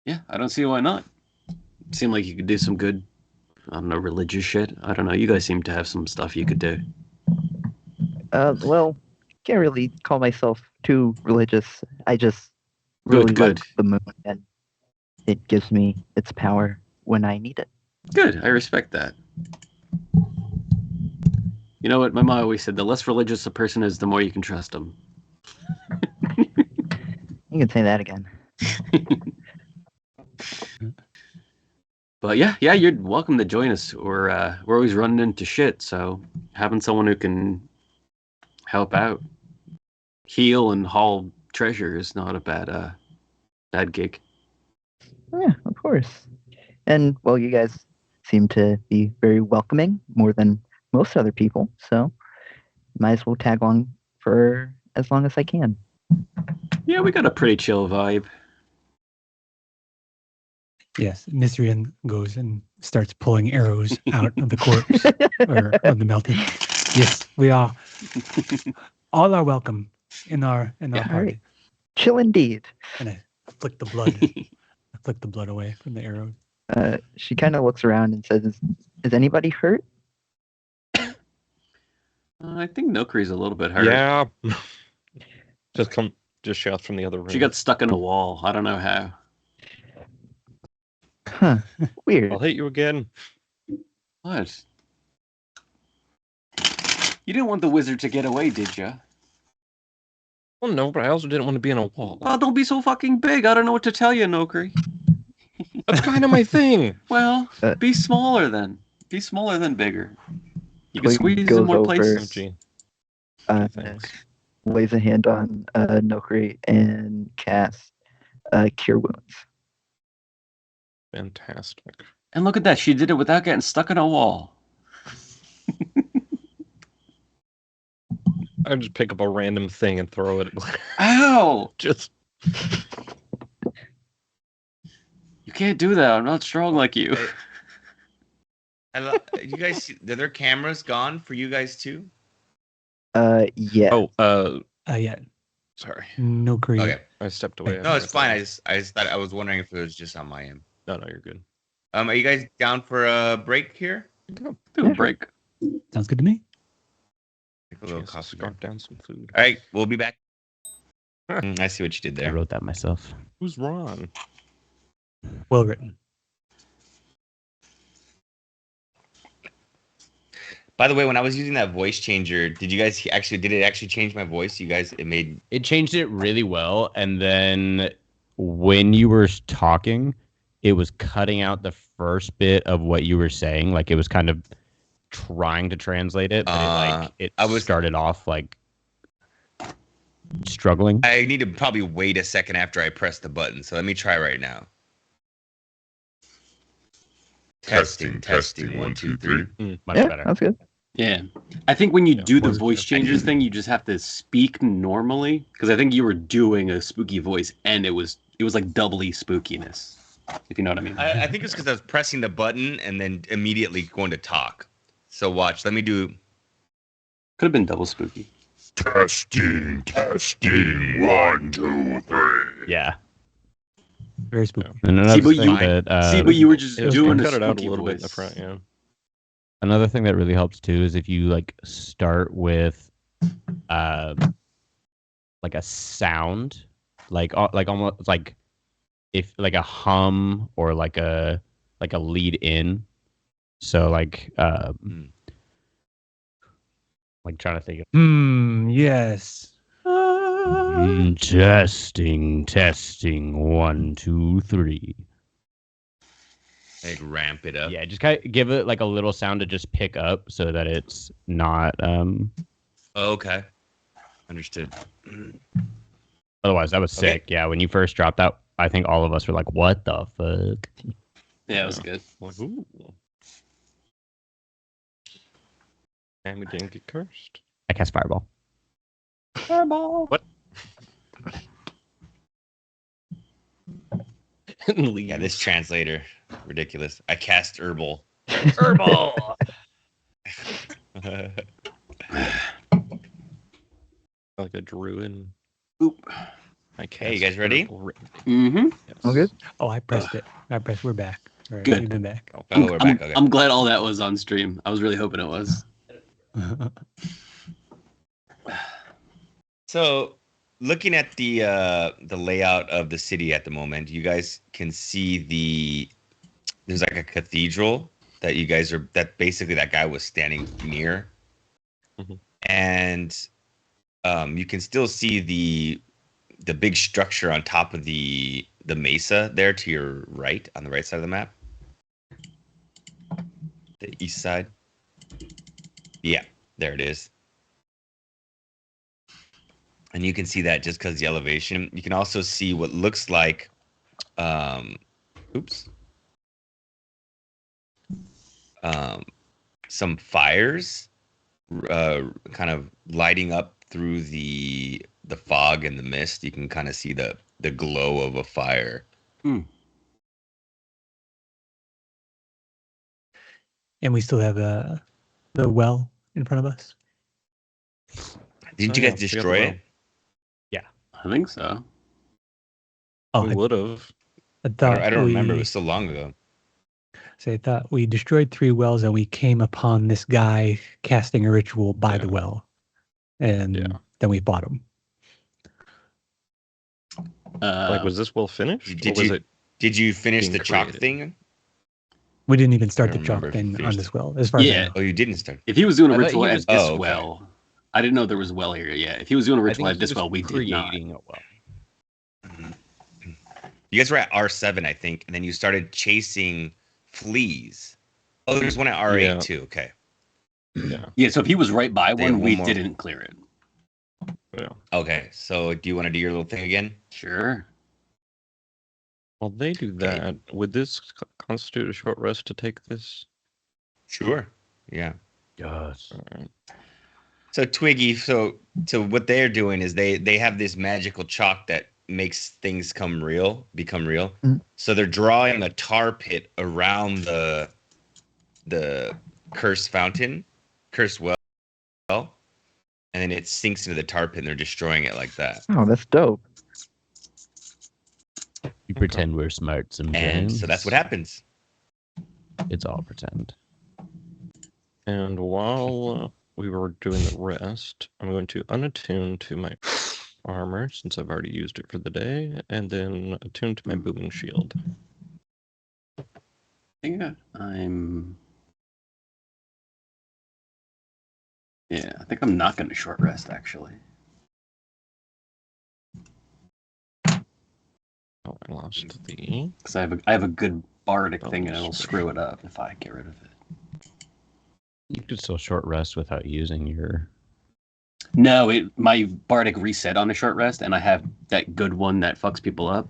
Yeah, I don't see why not. Seemed like you could do some good, I don't know, religious shit. I don't know. You guys seem to have some stuff you could do. Well, can't really call myself too religious. I just Good, really good. like the moon, and it gives me its power when I need it. Good. I respect that. You know what? My mom always said, the less religious a person is, the more you can trust them. You can say that again. But yeah, you're welcome to join us. We're always running into shit, so having someone who can help out, heal, and haul treasure is not a bad gig. Yeah, of course. And well, you guys seem to be very welcoming, more than most other people. So might as well tag along for as long as I can. Yeah, we got a pretty chill vibe. Yes, Mithrian goes and starts pulling arrows out of the corpse or of the melting. Yes, we are. All are welcome in our Yeah, party. right. Chill indeed. And I flick the blood. I flick the blood away from the arrows. She kind of looks around and says, "Is anybody hurt?" I think Nokri's a little bit hurt. Yeah. Just shouts from the other room. She got stuck in a wall. I don't know how. Huh. Weird. I'll hit you again. What? You didn't want the wizard to get away, did you? Well, no, but I also didn't want to be in a wall. Oh, don't be so fucking big. I don't know what to tell you, Nokri. That's kind of my thing. Well, Uh, be smaller then. Be smaller than bigger. You can Twig squeeze goes in more over- Oh, places. gee. Thanks. Lays a hand on Nokri and casts Cure Wounds. Fantastic. And look at that. She did it without getting stuck in a wall. I just pick up a random thing and throw it. Ow! Just You can't do that. I'm not strong like you. You guys, are there cameras gone for you guys too? Yeah. Yeah, sorry. no greed. Okay. I stepped away. No, it's fine. I just thought I was wondering if it was just on my end. No, you're good. Are you guys down for a break here? Do a break. Sounds good to me. Take a little Chance to coffee. scarf down some food. All right, we'll be back. I see what you did I there. wrote that myself. Who's Ron? Well written. By the way, when I was using that voice changer, did it actually change my voice? You guys, It changed it really well, and then when you were talking, it was cutting out the first bit of what you were saying. Like it was kind of trying to translate it, but it started off like struggling. I need to probably wait a second after I press the button. So let me try right now. Testing. 1, 2, 3. Much Yeah, better. that's good. Yeah. I think when you do the words voice are changers thing, you just have to speak normally. Because I think you were doing a spooky voice and it was like doubly spookiness. If you know what I mean. I think it's because I was pressing the button and then immediately going to talk. So watch. Let me do. Could have been double spooky. Testing. 1, 2, 3. Yeah. Very spooky. And another See, but thing you- that, See, but you were just It was doing cut a it out a spooky little bit in the voice. front, yeah. another thing that really helps too is if you like start with like a sound, like almost like if like a hum or like a lead in. So like trying to think of Yes. testing 1 2 3. Like ramp it up. Yeah, just kind of give it like a little sound to just pick up so that it's not Oh, okay. Understood. otherwise that was Okay. sick. Yeah, when you first dropped that, I think all of us were like, what the fuck? Yeah, it was good. Like, ooh. And we didn't get cursed. I cast fireball. Fireball. What? Yeah, this translator, ridiculous. I cast herbal. Herbal! Like a druid. Oop. I cast Hey, you guys ready? herbal ring. Mm-hmm. Yes. All good? Oh, I pressed it. We're back. All right, Good. We've been back. Oh, we're back. Okay. I'm glad all that was on stream. I was really hoping it was. So, looking at the layout of the city at the moment, you guys can see there's like a cathedral that basically that guy was standing near. Mhm. and you can still see the big structure on top of the mesa there to your right, on the right side of the map, the east side. Yeah, there it is. And you can see that just because the elevation. You can also see what looks like, oops, some fires, kind of lighting up through the fog and the mist. You can kind of see the glow of a fire. And we still have the well in front of us. Didn't Oh, you yeah, guys we got the destroy well. it? I think so. Oh, We would have. I I thought don't remember. It we was so long ago. I thought we destroyed 3 wells and we came upon this guy casting a ritual by the Yeah. well, and Yeah. then we bought him. Like, was this well finished? Did or was you- it? Did you finish being the chalk created? thing? We didn't even start I the don't chalk remember if you thing on finished this it. well, as far as I Yeah. know. Oh, you didn't start. If he was doing a I thought ritual he at was- this Oh, okay. well, I didn't know there was a well here. Yeah, if he was doing a I ritual think at this he was well, we did not. creating a well. You guys were at R7, I think, and then you started chasing fleas. Oh, there's one at R8 Yeah. too. Okay. Yeah. Yeah, so if he was right by They have one, one we more. didn't clear it. Yeah. Okay. So do you want to do your little thing again? Sure. While they do that, would this constitute a short rest to take this? Sure. Yeah. Yes. All right. So Twiggy, so what they're doing is they have this magical chalk that makes things become real. Mm. So they're drawing a tar pit around the cursed fountain, cursed well, and then it sinks into the tar pit and they're destroying it like that. Oh, that's dope. We pretend we're smart sometimes. And so that's what happens. It's all pretend. And while we were doing the rest, I'm going to unattune to my armor since I've already used it for the day, and then attune to my booming shield. I think I'm. Yeah, I think I'm not going to short rest actually. Oh, I lost the. Because I have a good bardic Oh, thing and it'll sure. screw it up if I get rid of it. You could still short rest without using your. No, my bardic reset on a short rest, and I have that good one that fucks people up.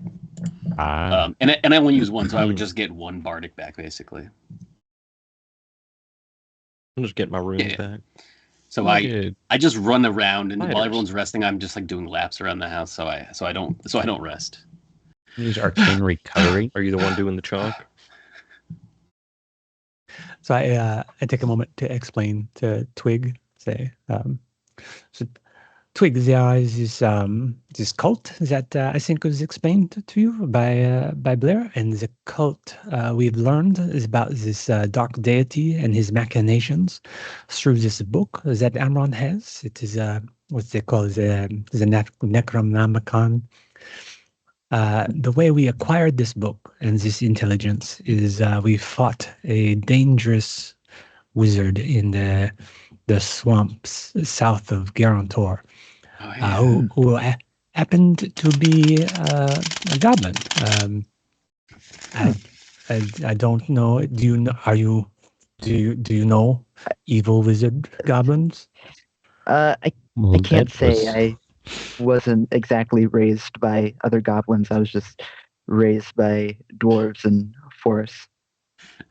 And I only use one, so I would just get one bardic back basically. I'm just getting my runes Yeah. back. So Good. I just run around, and while Fighters. everyone's resting, I'm just like doing laps around the house. So I don't rest. Use arcane recovery. Are you the one doing the chalk? So I take a moment to explain to Twig. Say, so Twig, there is this cult that I think was explained to you by Blair, and the cult we've learned is about this dark deity and his machinations through this book that Amron has. It is what they call the Necronomicon. The way we acquired this book and this intelligence is we fought a dangerous wizard in the swamps south of Garantor, Oh, who happened to be a goblin. I don't know. Do you know? Do you know evil wizard goblins? I Well, can't that say was- I wasn't exactly raised by other goblins. I was just raised by dwarves and forests.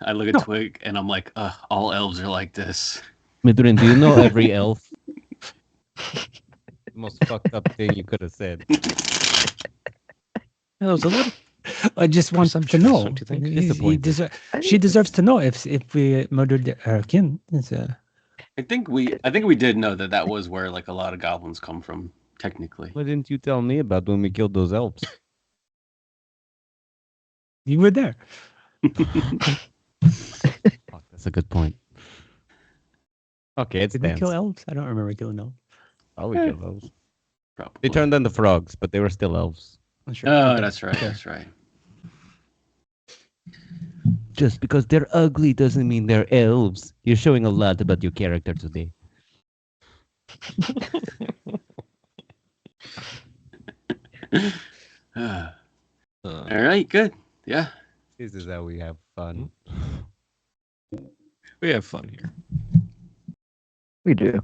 I look at No. Twig and I'm like, all elves are like this. Midrin, do you know every elf? Most fucked up thing you could have said. That was a little. I just want to Presumptuous, know. don't you think? Disappointed. She deserves to know if we murdered her kin. I think we did know that was where like a lot of goblins come from, technically. Why didn't you tell me about when we killed those elves? You were there. Fuck, that's a good point. Okay, it's Did we dance. kill elves? I don't remember killing elves. Oh, we killed elves. Probably. They turned into frogs, but they were still elves. I'm sure. Oh, Okay. that's right. Okay. That's right. Just because they're ugly doesn't mean they're elves. You're showing a lot about your character today. All Uh, right, good. Yeah. This is how we have fun. we have fun here. We do.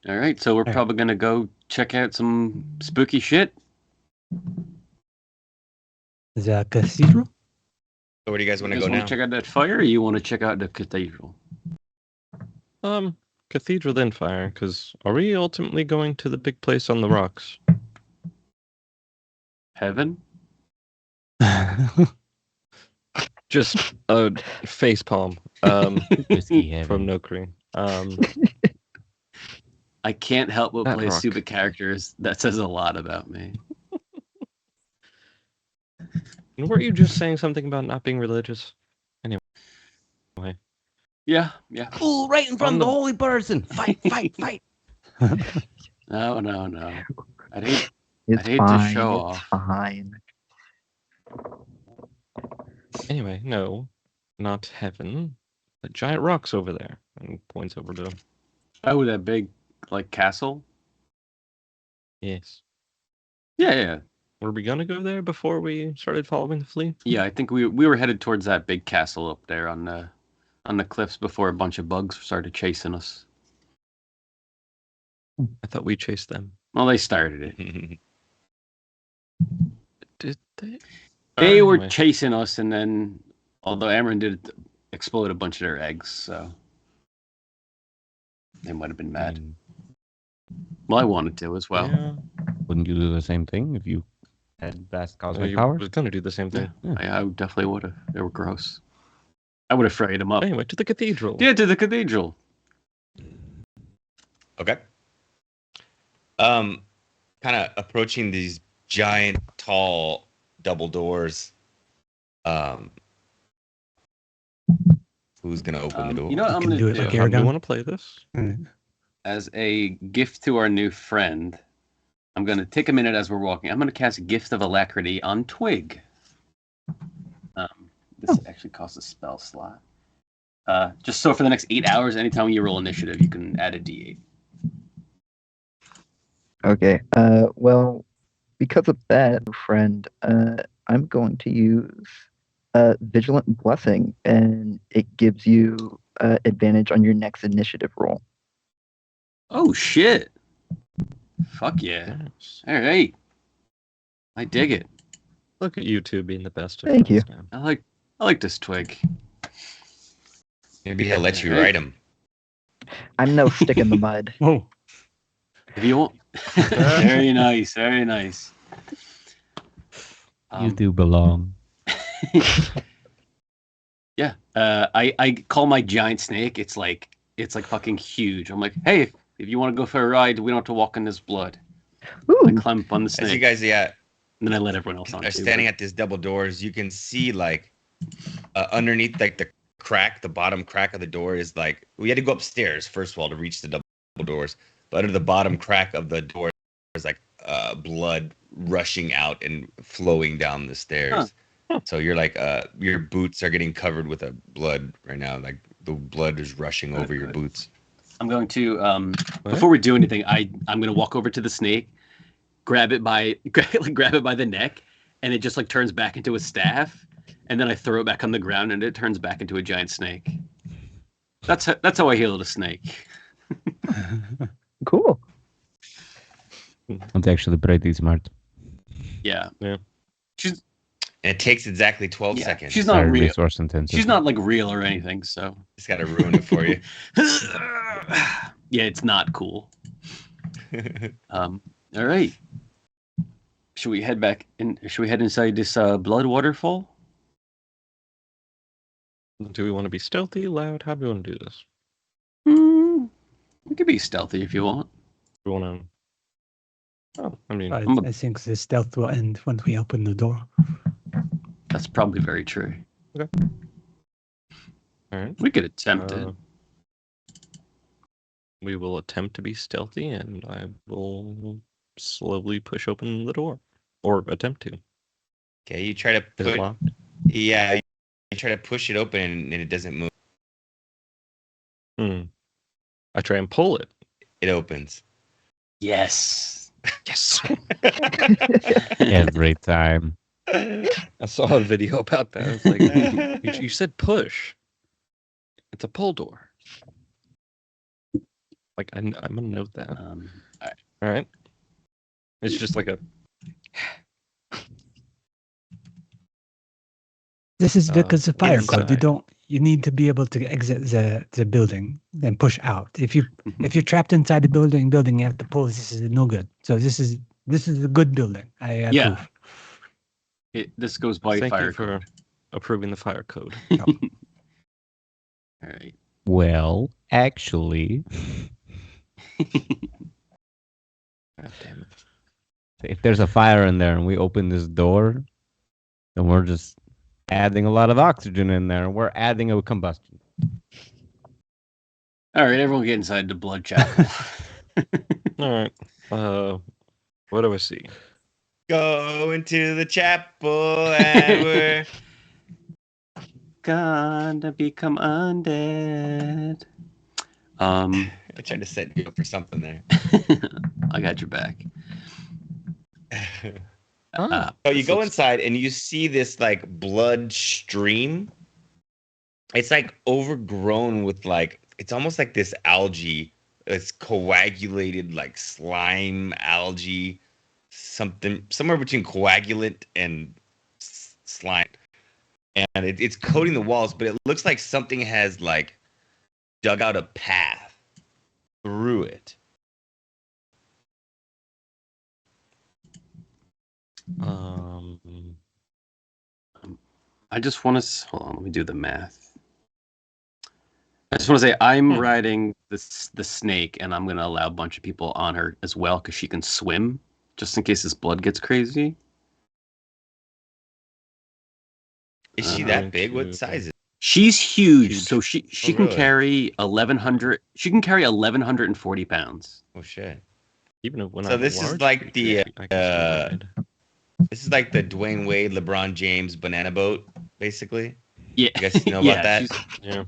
All right, so we're right. probably gonna go check out some spooky shit. The cathedral? So where do you guys You want to guys go want now? to check out that fire, or you want to check out the cathedral? Cathedral then fire, because are we ultimately going to the big place on the rocks? Heaven? Just a face palm. Whiskey heaven. From Nokri. I can't help but That play rock. stupid characters. That says a lot about me. And weren't you just saying something about not being religious? Yeah. Fool, right in front of the holy person. Fight, fight, fight. No. I'd hate It's hate to fine. show It's off. fine. Anyway, no, not heaven. The giant rocks over there. And points over to. Oh, that big like castle. Yes. Yeah. Were we gonna go there before we started following the fleet? Yeah, I think we were headed towards that big castle up there on the cliffs before a bunch of bugs started chasing us. I thought we chased them. Well, they started it. Did they? They were Anyway. chasing us, and then although Amarin did explode a bunch of their eggs, so they might have been mad. Well, I wanted to as well. Yeah. Wouldn't you do the same thing if you had vast cosmic You powers? was gonna do the same thing. I definitely would have. They were gross. I would have fried them up. Anyway, to the cathedral. Yeah, to the cathedral. Okay. Kind of approaching these giant, tall double doors. Who's gonna open the door? You know what You I'm can gonna do it do? like How do you Aragon. want to play this? As a gift to our new friend, I'm gonna take a minute as we're walking. I'm gonna cast Gift of Alacrity on Twig. This actually costs a spell slot. Just so for the next 8 hours, anytime you roll initiative, you can add a D8. Okay. Well, because of that, friend, I'm going to use Vigilant Blessing, and it gives you advantage on your next initiative roll. Oh shit! Fuck yeah! Nice. All right, I dig it. Look at you two being the best. Of Thank you. friends now. I like this Twig. Maybe he'll let you Alright. write them. I'm no stick in the mud. Whoa. If you want, very nice, very nice. You do belong. Yeah. I call my giant snake. It's like fucking huge. I'm like, hey, if you want to go for a ride, we don't have to walk in this blood. I Ooh, climb up on the As you snake, guys, and then I let everyone else on. are too, standing but- at this double doors, you can see like underneath like the crack, the bottom crack of the door is like we had to go upstairs first of all to reach the double doors, but under the bottom crack of the door is like blood rushing out and flowing down the stairs. So you're like your boots are getting covered with a blood right now, like the blood is rushing Good, over your good. boots. I'm going to before we do anything, I'm going to walk over to the snake, grab it by the neck, and it just like turns back into a staff, and then I throw it back on the ground, and it turns back into a giant snake. That's how I heal a snake. cool. That's actually pretty smart. Yeah. Yeah. She's And it takes exactly 12 Yeah, seconds. she's not Very real. resource intensive. She's not like real or anything, so Just gotta ruin it for you. yeah, it's not cool. All right. Should we head back in? Should we head inside this blood waterfall? Do we want to be stealthy, loud? How do we want to do this? We could be stealthy if you want. Do we want to? Oh, I mean, I think the stealth will end once we open the door. That's probably very true. all right. We could attempt it. Uh, we will attempt to be stealthy, and I will slowly push open the door, or attempt to. Okay, you try to Is it put, locked? yeah, you try to push it open and it doesn't move. I try and pull it. it opens. Yes. Yes. Every time. I saw a video about that. It's like you said push. It's a pull door. Like I'm gonna note that. All right. All right. It's just like a. This is because of fire code. You inside. don't. You need to be able to exit the building and push out. If you're trapped inside the building, you have to pull. This is no good. So this is a good building. I approve. This goes by Thank fire you for code. approving the fire code. All right. Well, actually, God damn it. if there's a fire in there and we open this door, then we're just adding a lot of oxygen in there. We're adding a combustion. All right, everyone get inside the blood chapel. All right. What do I see? Go into the chapel and we're Gonna become undead. I tried to set you up for something there. I got your back. Oh, So you this go looks- inside and you see this like blood stream. It's like overgrown with like it's almost like this algae. It's coagulated like slime algae, something somewhere between coagulant and slime. And it's coating the walls, but it looks like something has like dug out a path through it. I just want to hold on. Let me do the math. I just want to say I'm riding the snake, and I'm gonna allow a bunch of people on her as well because she can swim, just in case this blood gets crazy. Is she Uh, that big? What size is it? She's huge, Huge. so she Oh, can really? carry 1,100. She can carry 1,140 pounds. Oh shit. even when So I'm this is large like creature, the, I can still ride. This is like the Dwayne Wade, LeBron James banana boat, basically. Yeah, You guys know about that? Yeah.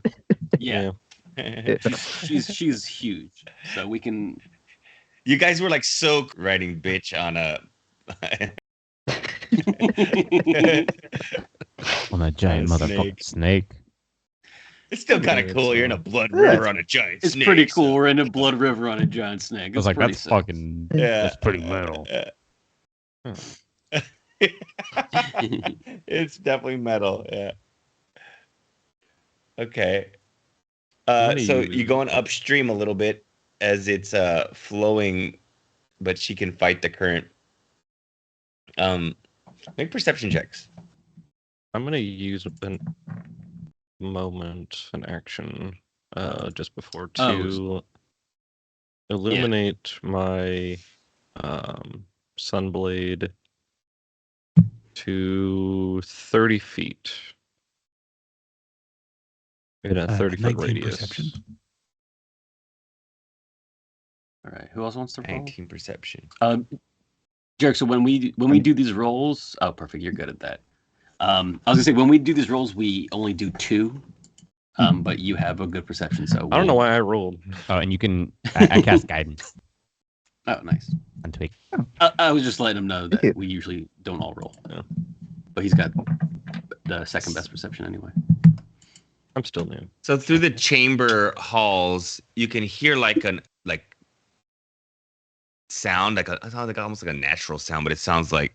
Yeah, Yeah. she's huge, so we can. You guys were like so riding bitch on a On a giant On a motherfucking snake. It's still kind Yeah, of cool. it's, You're in uh, a blood Yeah, river on a giant It's snake. pretty cool. so- We're in a blood river on a giant snake. I was It's like, pretty that's sick. fucking. Yeah, That's pretty metal. It's definitely metal. Yeah. Okay. What do So you- you're going upstream a little bit as it's flowing, but she can fight the current. Make perception checks. I'm gonna use a moment, an action, just before to illuminate my sunblade to 30 feet in a 30-foot 19 radius. perception. All right. Who else wants to roll? 19 perception. Jarek, so when we do these rolls, oh, perfect, you're good at that. I was gonna say when we do these rolls, we only do 2, but you have a good perception. So I don't know why I rolled. Oh, and you can. I cast guidance Oh, nice. on Twig. I was just letting him know Thank you. that we usually don't all roll. Yeah. But he's got the second best perception anyway. I'm still new. So through the chamber halls, you can hear like an sound, like it sounds like almost like a natural sound, but it sounds like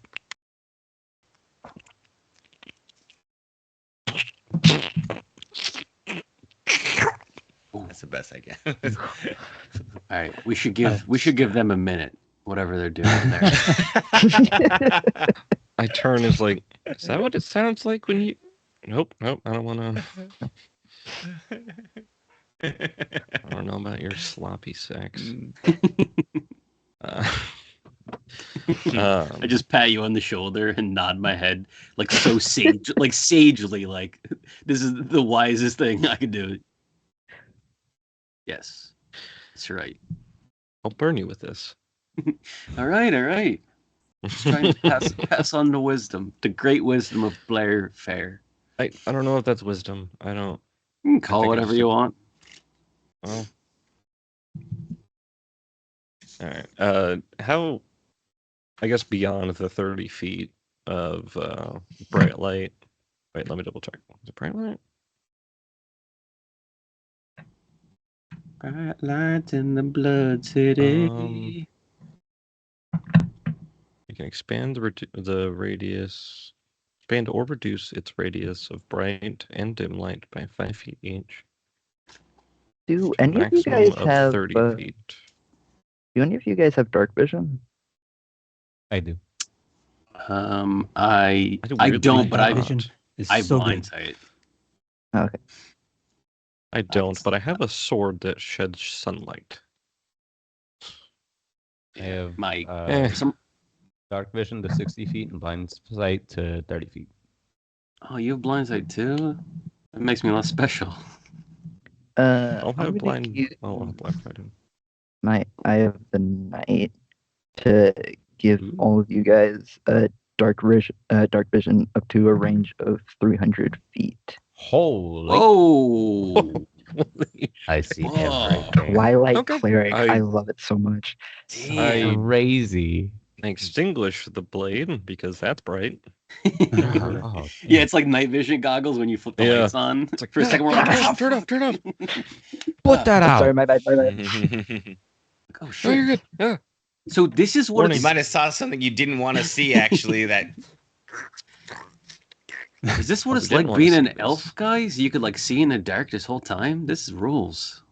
that's the best I can. All right, we should give them a minute, whatever they're doing there. I turn is like, is that what it sounds like when you? Nope, I don't want to. I don't know about your sloppy sex. Uh, I just pat you on the shoulder and nod my head, like so sagely, like this is the wisest thing I could do. Yes, that's right. I'll burn you with this. All right. Just trying to pass on the wisdom, the great wisdom of Blair Fair. I don't know if that's wisdom. I don't. You can call it think I whatever just- you want. Well, All right. How? I guess beyond the 30 feet of bright light. Wait, let me double check. Is it bright light? Bright lights in the blood city. You can expand the radius, expand or reduce its radius of bright and dim light by 5 feet each. Do To a any of you maximum guys of have 30 feet. do any of you guys have dark vision? I do. I weirdly don't, but My I vision is I so good. blindsight. Okay. I don't, but I have a sword that sheds sunlight. I have My Eh. some. dark vision to 60 feet and blind sight to 30 feet. Oh, you have blindsight too. That makes me less special. I'll I'm have gonna blind. use I'll have black sight. my I have the night to give Ooh. all of you guys a dark vision up to a range of 300 feet. Holy! Whoa! I see Whoa. everything. Twilight Okay. Cleric, I I- love it so much. Damn. Crazy. Extinguish the blade because that's bright. Oh, Yeah, it's like night vision goggles when you flip the Yeah. lights on. It's like For a second, we're like, turn off. Put that Oh, out. sorry, my bad. oh Oh, shit. you're good. Yeah. So this is what Warning. You it's, might have saw something you didn't want to see. Actually, that is this what Oh, it's we like didn't wanna being see an this. elf, guys? You could like see in the dark this whole time. This is rules.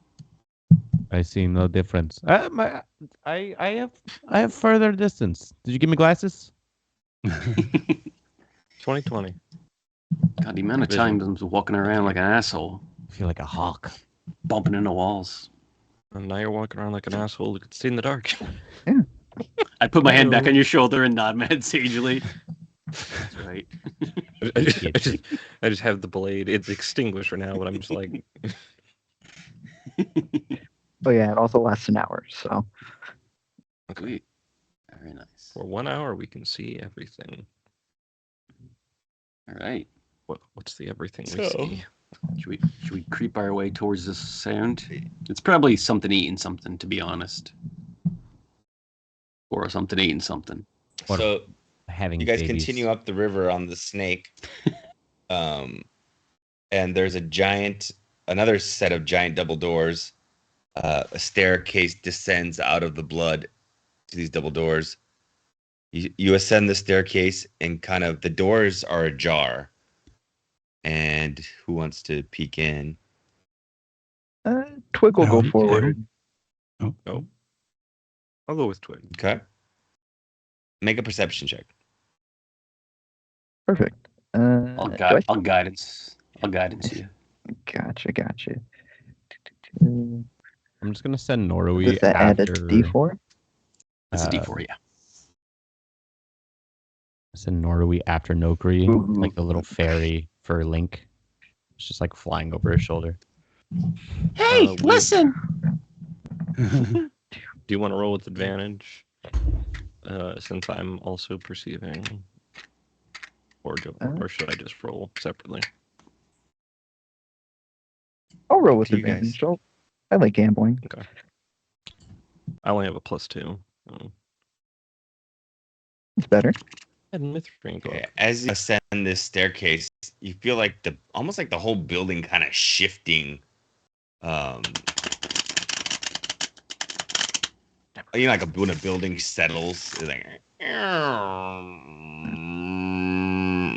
I see no difference. I have further distance. Did you give me glasses? 2020. God, the amount of Vision. time I'm walking around like an asshole, I feel like a hawk. bumping into walls. And now you're walking around like an asshole who can see in the dark. I put my hand back Hello. on your shoulder and nod my head sagely. That's right. I just have the blade. It's extinguished right now, but I'm just like, Oh yeah, it also lasts an hour, so Sweet. Very nice. for 1 hour we can see everything. All right. What's the everything we So- see? Should we creep our way towards this sound? It's probably something eating something, to be honest. Or something eating something. What- so Having you guys babies. continue up the river on the snake, and there's another set of giant double doors. A staircase descends out of the blood to these double doors. You ascend the staircase, and kind of the doors are ajar. And who wants to peek in? Twig will go Um, forward. Oh, I'll go with Twig. Okay. Make a perception check. Perfect. I'll do I guidance you. Gotcha. I'm just gonna send Norway Does that add a after. D4? That's a Uh, D4, yeah. Send Norway after Nokri, Ooh. like the little fairy for Link. It's just like flying over his shoulder. Hey, we- listen! Do you want to roll with advantage? Since I'm also perceiving. Or should I just roll separately? I'll roll with To you guys. advantage. I like gambling. I only have a +2. It's better. And Mithril go Okay. up. As you ascend this staircase, you feel like almost like the whole building kind of shifting. Like when a building settles, it's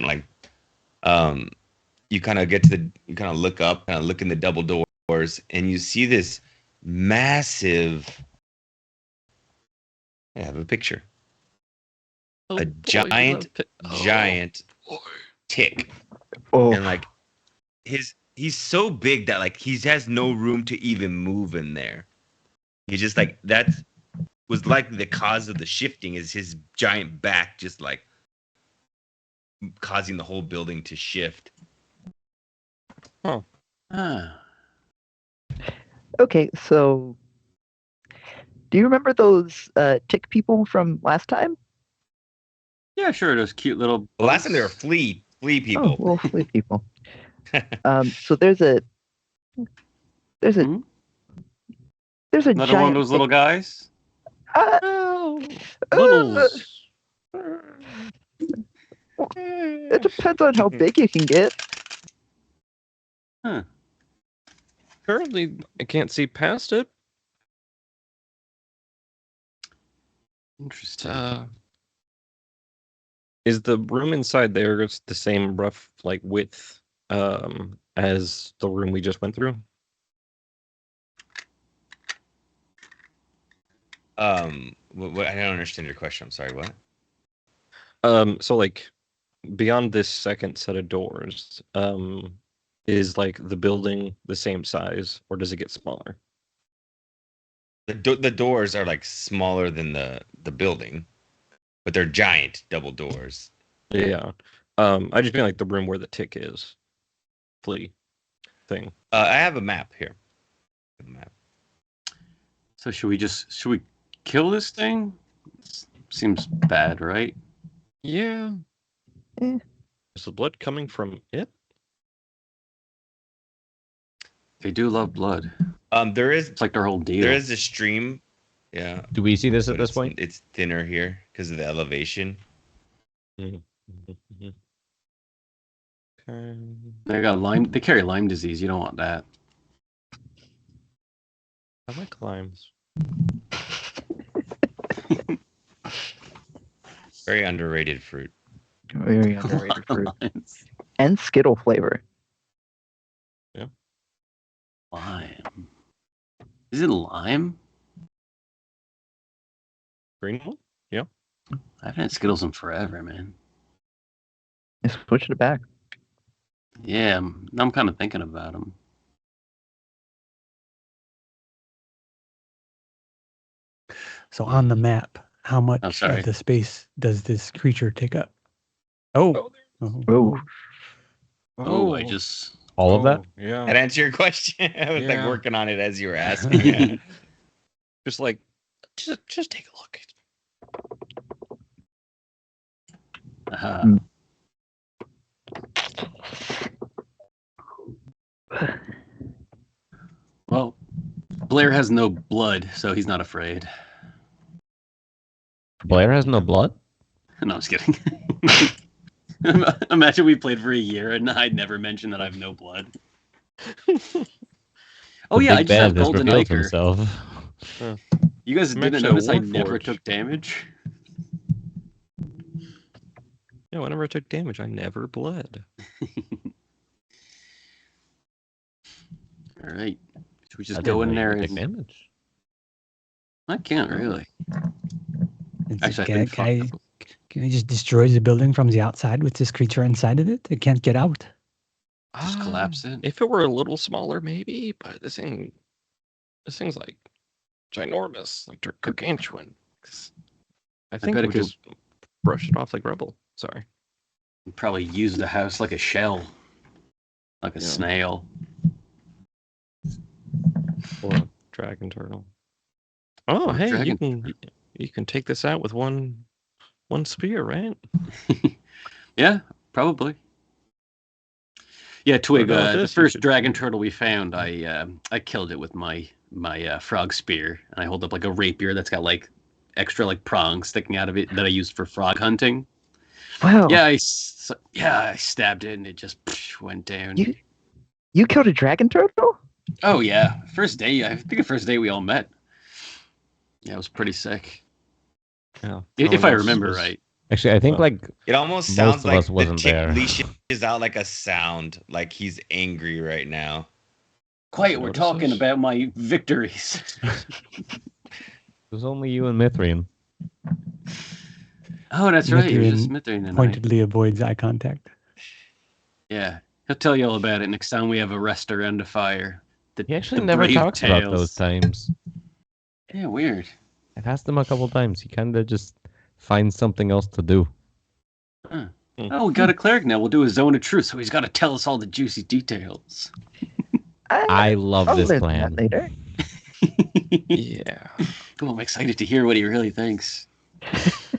like you kind of you kind of look up, kind of look in the double doors, and you see this massive. I have a picture. Oh, A boy, giant, giant tick, Oh, and like he's so big that like he has no room to even move in there. He just like that was likely the cause of the shifting is his giant back just like causing the whole building to shift. Ah. okay. So, do you remember those tick people from last time? Yeah, sure, those cute little The last time they were bugs. flea Oh, people. little flea people. So there's a Hmm? giant Another one of those little tick- guys? Oh, Littles. It depends on how big you can get. Apparently, I can't see past it. Interesting. Is the room inside there it's the same rough like width as the room we just went through? What, I don't understand your question. I'm sorry. What? So like beyond this second set of doors, is like the building the same size or does it get smaller? The doors are like smaller than the building, but they're giant double doors. Yeah. I just mean like the room where the tick is. Flea thing. I have a map here. A map. So should we kill this thing? Seems bad, right? Yeah. Eh. Is the blood coming from it? They do love blood. There is It's like their whole deal. there is a stream. Yeah. Do we see this but at this it's- point? It's thinner here because of the elevation. Okay. They got Lyme. They carry Lyme disease. You don't want that. I like limes. Very underrated fruit. Very underrated fruit. And Skittle flavor. Lime. Is it lime? Green one? I haven't had Skittles in forever, man. Just switch it back. Yeah, now I'm kind of thinking about them. So on the map, how much sorry. of the space does this creature take up? Oh. Oh, Oh, I just. All of that? Yeah. That answer your question? I was like Yeah. working on it as you were asking. Yeah. Just like just take a look. Uh, well, Blair has no blood, so he's not afraid. Blair has no blood? No, I'm just kidding. Imagine we played for a year and I'd never mentioned that I have no blood. Oh The yeah, big I just have bad has Golden revealed Ichor. himself. You guys I'm didn't actually a notice I never Warforged. took damage? Yeah, whenever I took damage, I never bled. All right. Should we just I go didn't in know there you could and... take damage. I can't really. Actually, Can I just destroy the building from the outside with this creature inside of it? It can't get out. Just collapse it. If it were a little smaller, maybe, but this thing's like ginormous, like gargantuan. I think bet we it could- just brush it off like rubble. Sorry. Probably use the house like a shell. Like a Yeah. snail. Or a dragon turtle. Oh, Or a hey, dragon you can take this out with one spear, right? Yeah, probably. Yeah, Twig. What about The this? You first should- dragon turtle we found, I killed it with my frog spear, and I hold up like a rapier that's got like extra like prongs sticking out of it that I used for frog hunting. wow. Yeah, I stabbed it and it just went down. You killed a dragon turtle? Oh yeah, first day. I think the first day we all met. Yeah, it was pretty sick. Yeah. If I remember right. Actually, I think Well, like It almost Most sounds of like us the wasn't tick there. leashes out like a sound, like he's angry right now. Quiet, we're Notice talking this? about my victories. it was only you and Mithrian. Oh, that's right. It was just Mithrin Mithrin and I. Pointedly avoids eye contact. Yeah, he'll tell you all about it next time we have a rest around the fire. He actually the never brave talks about tales. those times. Yeah, weird. I've asked him a couple times. He kind of just finds something else to do. Oh, we got a cleric now. We'll do a zone of truth, so he's got to tell us all the juicy details. I love I'll this learn plan. that later. Yeah. Oh, I'm excited to hear what he really thinks.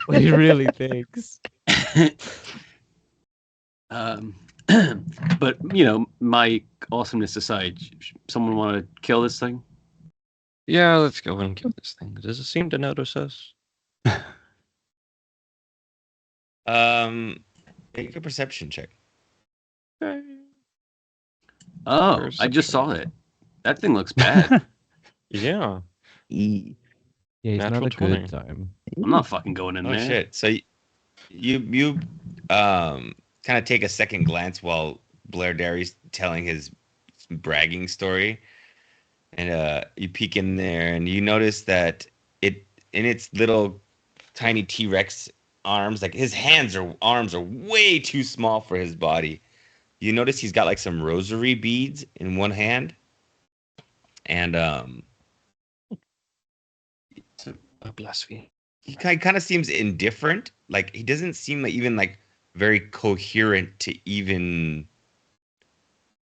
What he really thinks. But you know, my awesomeness aside, someone want to kill this thing? Yeah, let's go and kill this thing. Does it seem to notice us? Make a perception check. Oh, I just saw it. That thing looks bad. Yeah. E. Yeah, he's Natural not a 20. good time. I'm not fucking going in Oh there. shit! So you kind of take a second glance while Blair Derry's telling his bragging story, and you peek in there and you notice that it in its little tiny T-Rex arms, like his arms are way too small for his body. You notice he's got like some rosary beads in one hand, and A blasphemy. he kind of seems indifferent. Like he doesn't seem like even like very coherent to even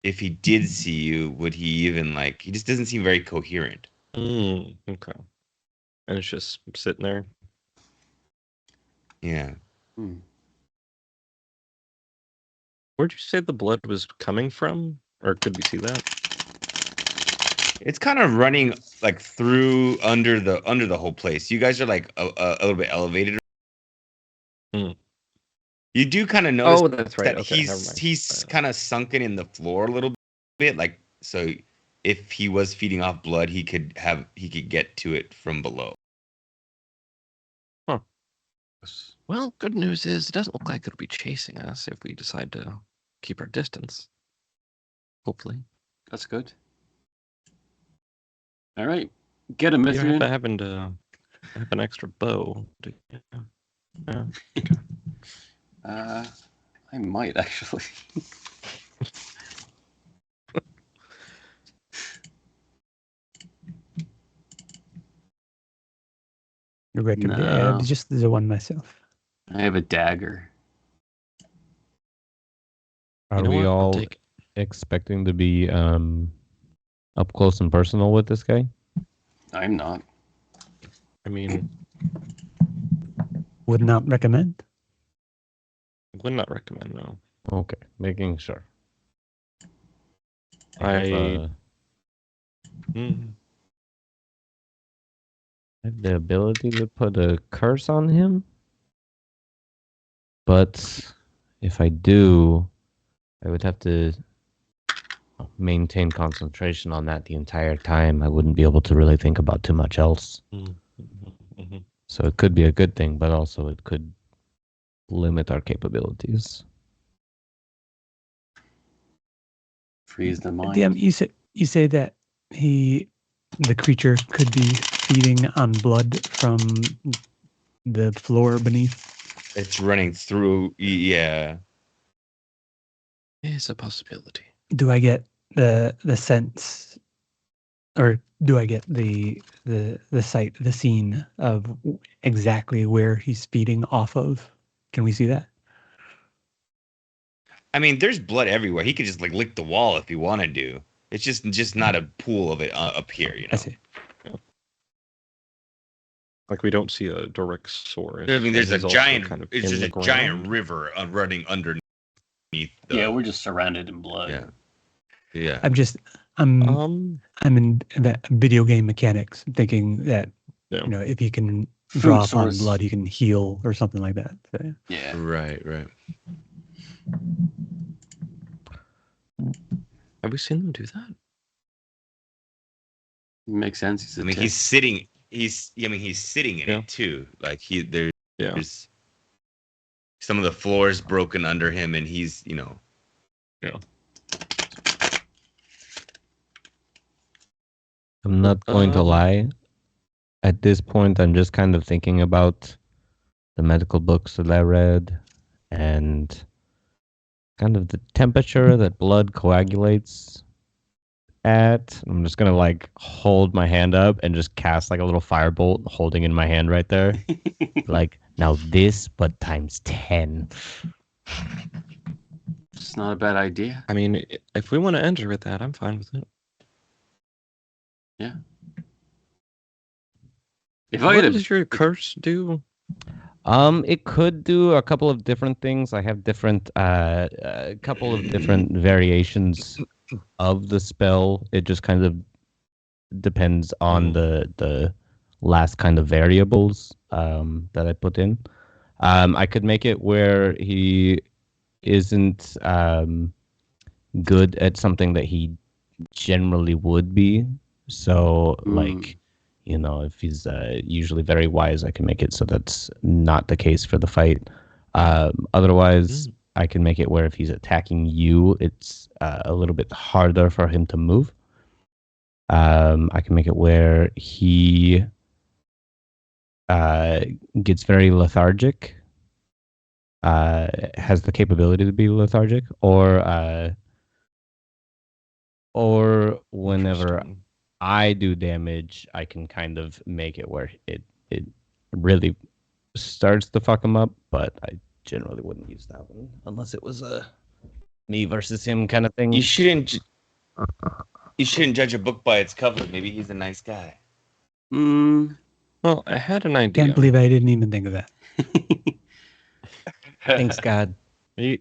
if he did see you, would he even like? He just doesn't seem very coherent. Okay. And it's just sitting there. Yeah. Hmm. Where'd you say the blood was coming from? Or could we see that? It's kind of running like through under the whole place. You guys are like a little bit elevated. Hmm. You do kind of notice Oh, that's right. that Okay, never he's mind. he's kind of sunken in the floor a little bit, like so. If he was feeding off blood, he could get to it from below. Well, good news is it doesn't look like it'll be chasing us if we decide to keep our distance. Hopefully. That's good. All right. Get him, You don't Mithrin. happen to have an extra bow. Yeah. I might actually. I recommend No. just the one myself. I have a dagger. Are You know we what? I'll all take it. expecting to be up close and personal with this guy? I'm not. I mean, Would not recommend. would not recommend, no. Okay, making sure. I have the ability to put a curse on him, but if I do, I would have to maintain concentration on that the entire time. I wouldn't be able to really think about too much else. So it could be a good thing, but also it could limit our capabilities. Freeze the mind. DM, you say that the creature could be feeding on blood from the floor beneath. It's running through. Yeah. It's a possibility. Do I get the sense, or do I get the sight, the scene of exactly where he's feeding off of? Can we see that? I mean, there's blood everywhere. He could just like lick the wall if he wanted to. It's just not a pool of it up here, you know. I see. Like we don't see a direct source. I mean, there's a He's also giant. kind of It's in just the a giant ground. river running underneath. Yeah, we're just surrounded in blood. Yeah. Yeah. I'm in that video game mechanics, thinking that Yeah. if he can draw upon source. blood, he can heal or something like that. So, Yeah. Right. Have we seen them do that? Makes sense. He's a I mean, tick. he's sitting. He's sitting in Yeah. it too. Like Yeah. there's some of the floors broken under him, and he's I'm not going to lie. At this point, I'm just kind of thinking about the medical books that I read and kind of the temperature that blood coagulates at. I'm just going to like hold my hand up and just cast like a little firebolt holding in my hand right there. Like, now this, but times 10. It's not a bad idea. I mean, if we want to enter with that, I'm fine with it. Yeah. If I What had does your curse do? It could do a couple of different things. I have different, a couple of different variations of the spell. It just kind of depends on the last kind of variables that I put in. I could make it where he isn't good at something that he generally would be. So, like, if he's usually very wise, I can make it so that's not the case for the fight. Otherwise, I can make it where if he's attacking you, it's a little bit harder for him to move. I can make it where he gets very lethargic, has the capability to be lethargic, or whenever Interesting. I do damage, I can kind of make it where it really starts to fuck him up, but I generally wouldn't use that one unless it was a me versus him kind of thing. You shouldn't judge a book by its cover. Maybe he's a nice guy. Well, I had an idea. Can't believe I didn't even think of that. Thanks, God. I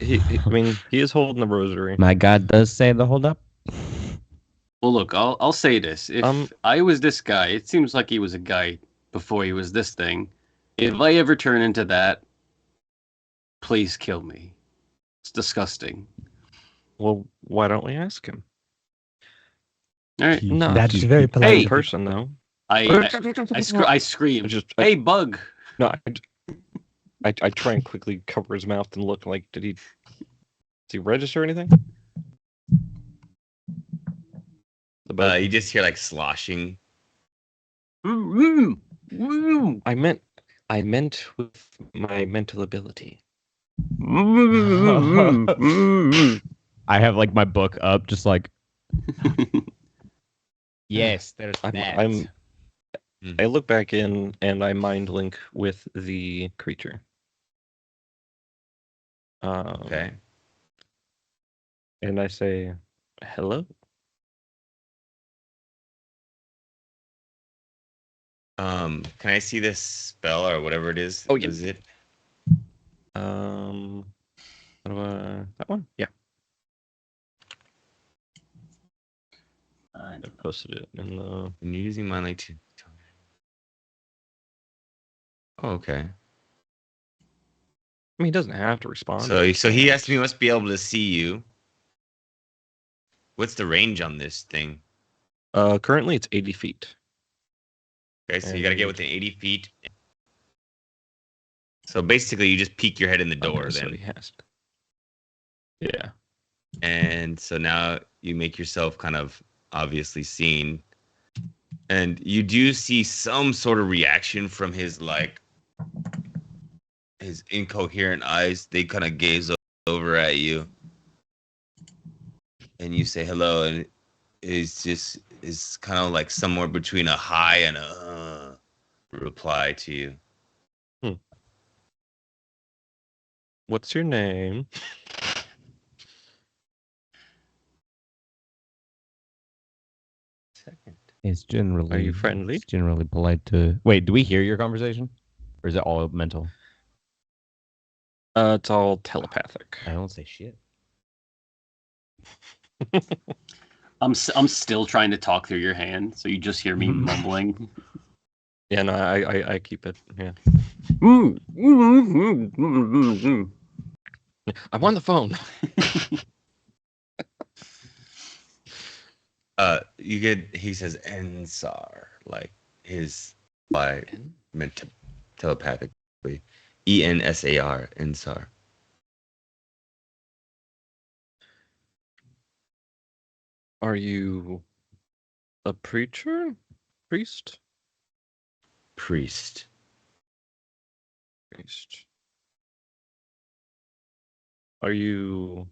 mean, he is holding the rosary. My God does say the hold up. Well, look, I'll say this. If I was this guy, it seems like he was a guy before he was this thing. If I ever turn into that, please kill me. It's disgusting. Well, why don't we ask him? All right. No, That's very polite. Hey! in person though. I scream. Just Hey, bug! no. I try and quickly cover his mouth and look like did he register anything? The bug. You just hear like sloshing. I I meant with my mental ability. I have like my book up, just like yes, there's that. I look back in and I mind link with the creature. Okay. And I say, hello. Can I see this spell or whatever it is? Oh, yeah. Is it? That one? Yeah. I posted it in the. And you're using mine like to. Oh, okay. I mean, he doesn't have to respond. So he must be able to see you. What's the range on this thing? Currently it's 80 feet. Okay, so you gotta get within 80 feet. So basically, you just peek your head in the door Okay, so then. he has to. Yeah. And so now you make yourself kind of obviously seen. And you do see some sort of reaction from his his incoherent eyes. They kind of gaze over at you. And you say hello, and it's kind of like somewhere between a hi and a reply to you. What's your name? Second. It's generally. Are you friendly? It's generally polite to. Wait, do we hear your conversation, or is it all mental? It's all telepathic. I don't say shit. I'm still trying to talk through your hand, so you just hear me mumbling. Yeah, no, I keep it. Yeah. I'm on the phone. He says Ensar, like his meant to telepathically. ENSAR, Ensar. Are you a preacher? Priest? Priest. Priest. Are you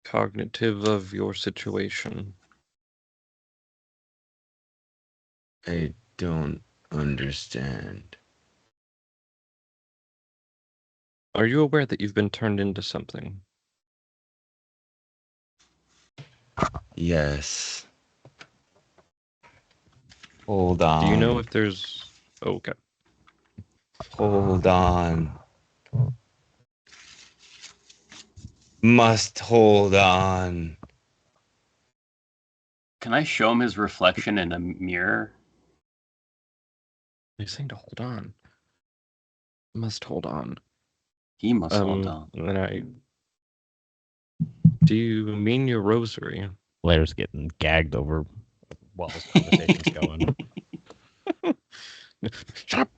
cognitive of your situation? I don't understand. Are you aware that you've been turned into something? Yes. Hold on. Do you know if there's... Oh, okay. Hold on. must hold on. Can I show him his reflection in a mirror? He's saying to hold on. Must hold on. He must hold on. And do you mean your rosary? Blair's getting gagged over while this conversation's going. Shut up.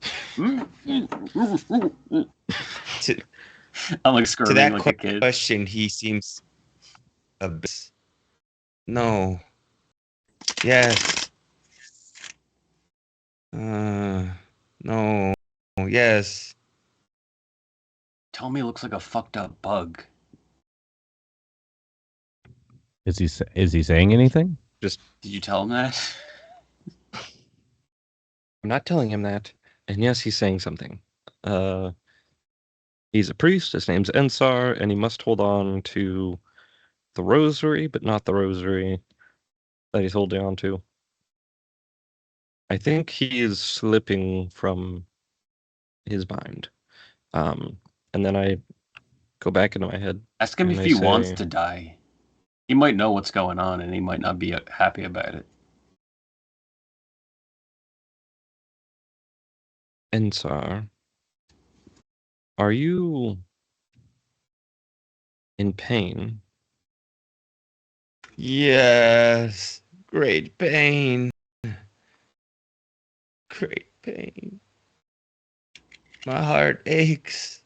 To, I'm like to screaming that like a kid. question, he seems a bit. No. Yes. No. Yes. Tell me it looks like a fucked up bug. Is he saying anything? Did you tell him that? I'm not telling him that. And yes, he's saying something. He's a priest. His name's Ensar, and he must hold on to the rosary, but not the rosary that he's holding on to. I think he is slipping from his mind. And then I go back into my head. Ask him And if I he wants say- to die. He might know what's going on, and he might not be happy about it. Ensar, are you in pain? Yes. Great pain. Great pain. My heart aches.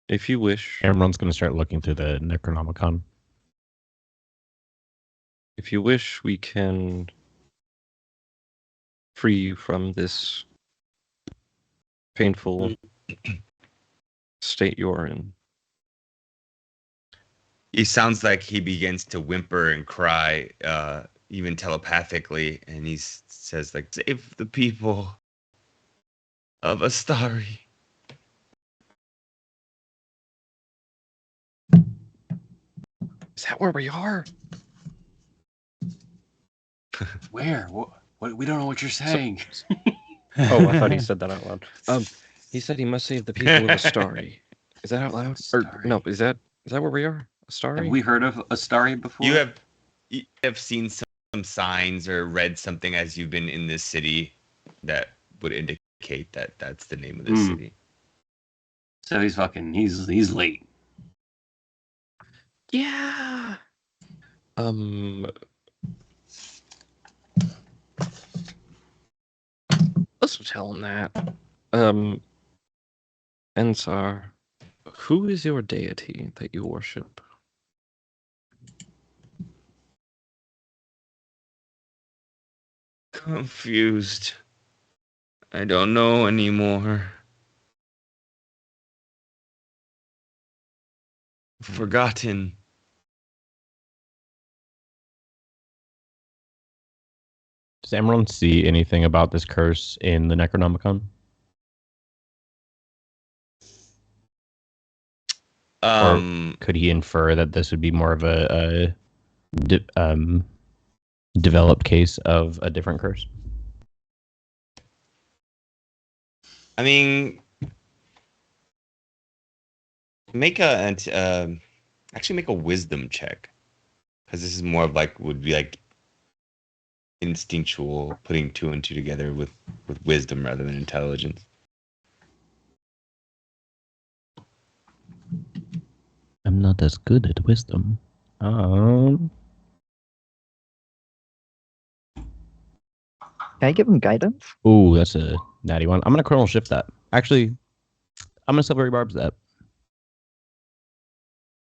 If you wish, Amron's going to start looking through the Necronomicon. if you wish, we can free you from this painful state you're in. He sounds like he begins to whimper and cry, even telepathically, and he says, like, save the people of Astari. Is that where we are? Where? What? We don't know what you're saying. Oh, I thought he said that out loud. He said he must save the people of Astari. Is that out loud? Or Astari. no? Is that where we are? Have Astari? we heard of Astari before? You have seen some signs or read something as you've been in this city that would indicate that that's the name of this Hmm. city. So he's late. Yeah. Let's tell him that. Ensar, who is your deity that you worship? Confused. I don't know anymore. Forgotten. Does Amron see anything about this curse in the Necronomicon? Could he infer that this would be more of a developed case of a different curse? I mean, make actually make a wisdom check, because this is more of like would be like instinctual, putting two and two together with wisdom rather than intelligence. I'm not as good at wisdom. Can I give him guidance? Ooh, that's a natty one. I'm gonna Chronal Shift that. Actually, I'm gonna Silvery Barbs that.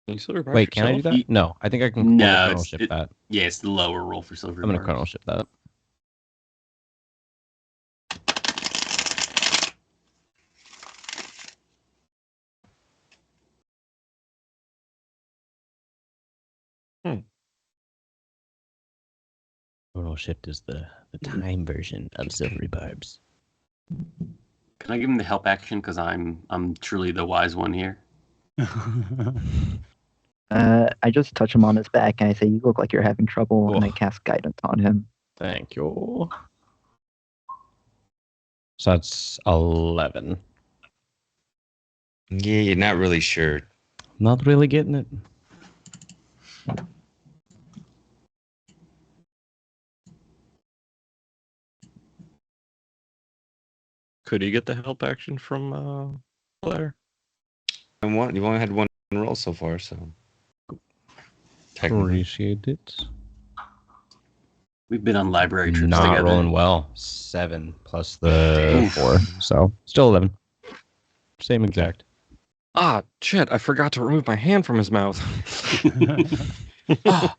Can you silver bar Wait, can I do yourself? that? No, I think I can No, Chronal it's- Shift that. Yeah, it's the lower roll for silver. I'm gonna bars. Chronal Shift that. Chronal Shift is the time version of Silvery Barbs. Can I give him the help action because I'm truly the wise one here? I just touch him on his back and I say, "You look like you're having trouble," and I Oh. cast guidance on him. Thank you. So that's 11. Yeah, you're not really sure. Not really getting it. Could he get the help action from Blair? And one, you've only had one roll so far, so technically. Appreciate it. We've been on library trips Not together. rolling well. 7 plus the 4, so still 11. Same exact. Ah, shit! I forgot to remove my hand from his mouth. Oh,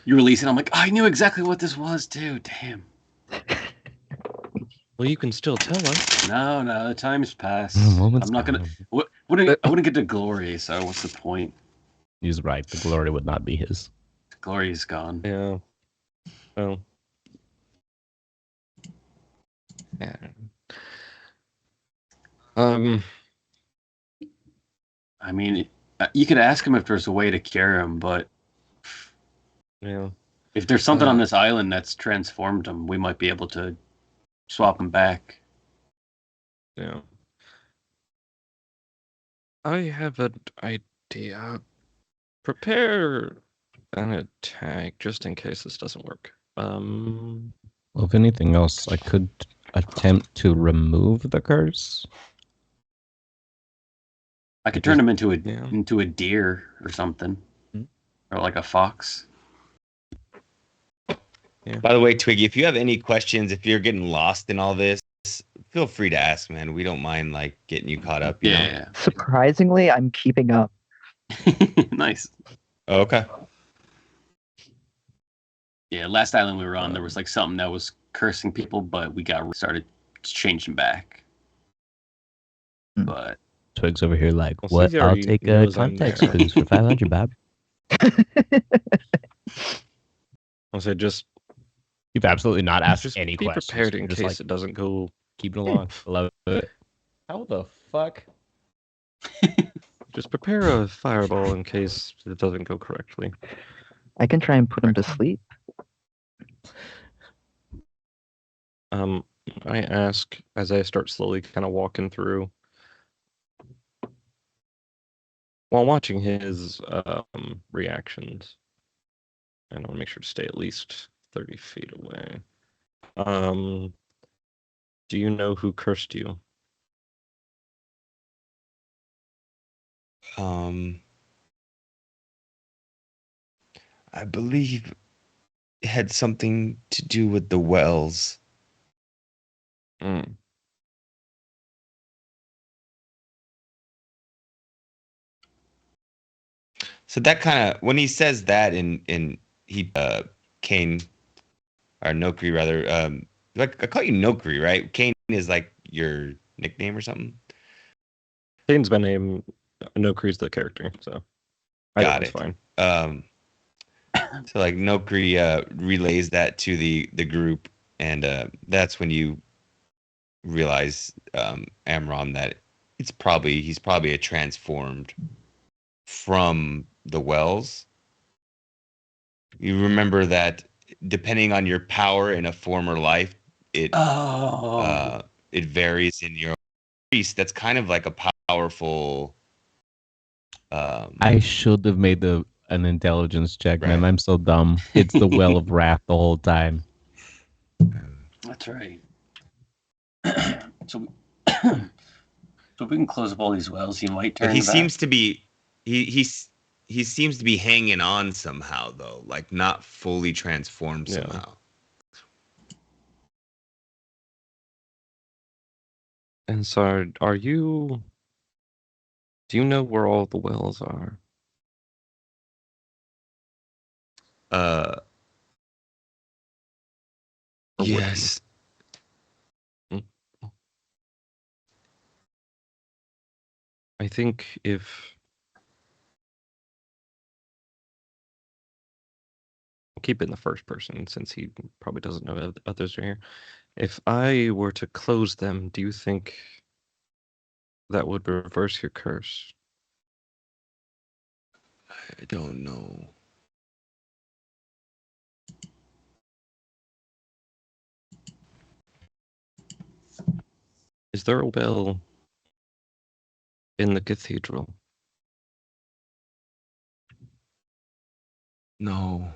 you release it. I'm like, I knew exactly what this was too. Damn. Well, you can still tell us. No, the time's passed. Moment's I'm not gonna. gone. I wouldn't get to glory. So what's the point? He's right. The glory would not be his. Glory is gone. Yeah. Well. Yeah. I mean, you could ask him if there's a way to cure him, but Yeah. if there's something on this island that's transformed him, we might be able to swap him back. Yeah. I have an idea. Prepare an attack just in case this doesn't work. Well, if anything else, I could attempt to remove the curse. I could turn him into Yeah. a deer or something, Hmm. or like a fox. By the way, Twiggy, if you have any questions, if you're getting lost in all this, feel free to ask, man. We don't mind like getting you caught up. You know? Yeah. Surprisingly, I'm keeping up. Nice. Oh, okay. Yeah, last island we were on, there was like something that was cursing people, but we started changing back. Hmm. But Twigs over here, like, Well, what? Susie I'll already take a knows I'm context there. clues for 500, Bob. I'll say just You've absolutely not asked just any be questions. prepared in You're case just like, it doesn't go. keep it along. I love it. How the fuck? Just prepare a fireball in case it doesn't go correctly. I can try and put him to sleep. I ask as I start slowly kind of walking through. While watching his reactions, and I want to make sure to stay at least 30 feet away. Do you know who cursed you? I believe it had something to do with the wells. Mm. So that kind of when he says that in he Kane or Nokri rather like I call you Nokri, right? Kane is like your nickname or something. Kane's my name. Nokri's the character, so Got it's it. fine. So like Nokri relays that to the group, and that's when you realize Amram that he's probably a transformed from the wells. You remember that depending on your power in a former life, it it varies in your priest. That's kind of like a powerful. I should have made an intelligence check, man. Right. I'm so dumb. It's the well of wrath the whole time. that's right. So if we can close up all these wells, he might turn But he back. seems to be he seems to be hanging on somehow though, like not fully transformed Yeah. somehow. And so, are you? Do you know where all the wells are? Uh, Or would you? yes. I think if I'll keep it in the first person since he probably doesn't know that others are here. If I were to close them, do you think that would reverse your curse? I don't know. Is there a well in the cathedral. No.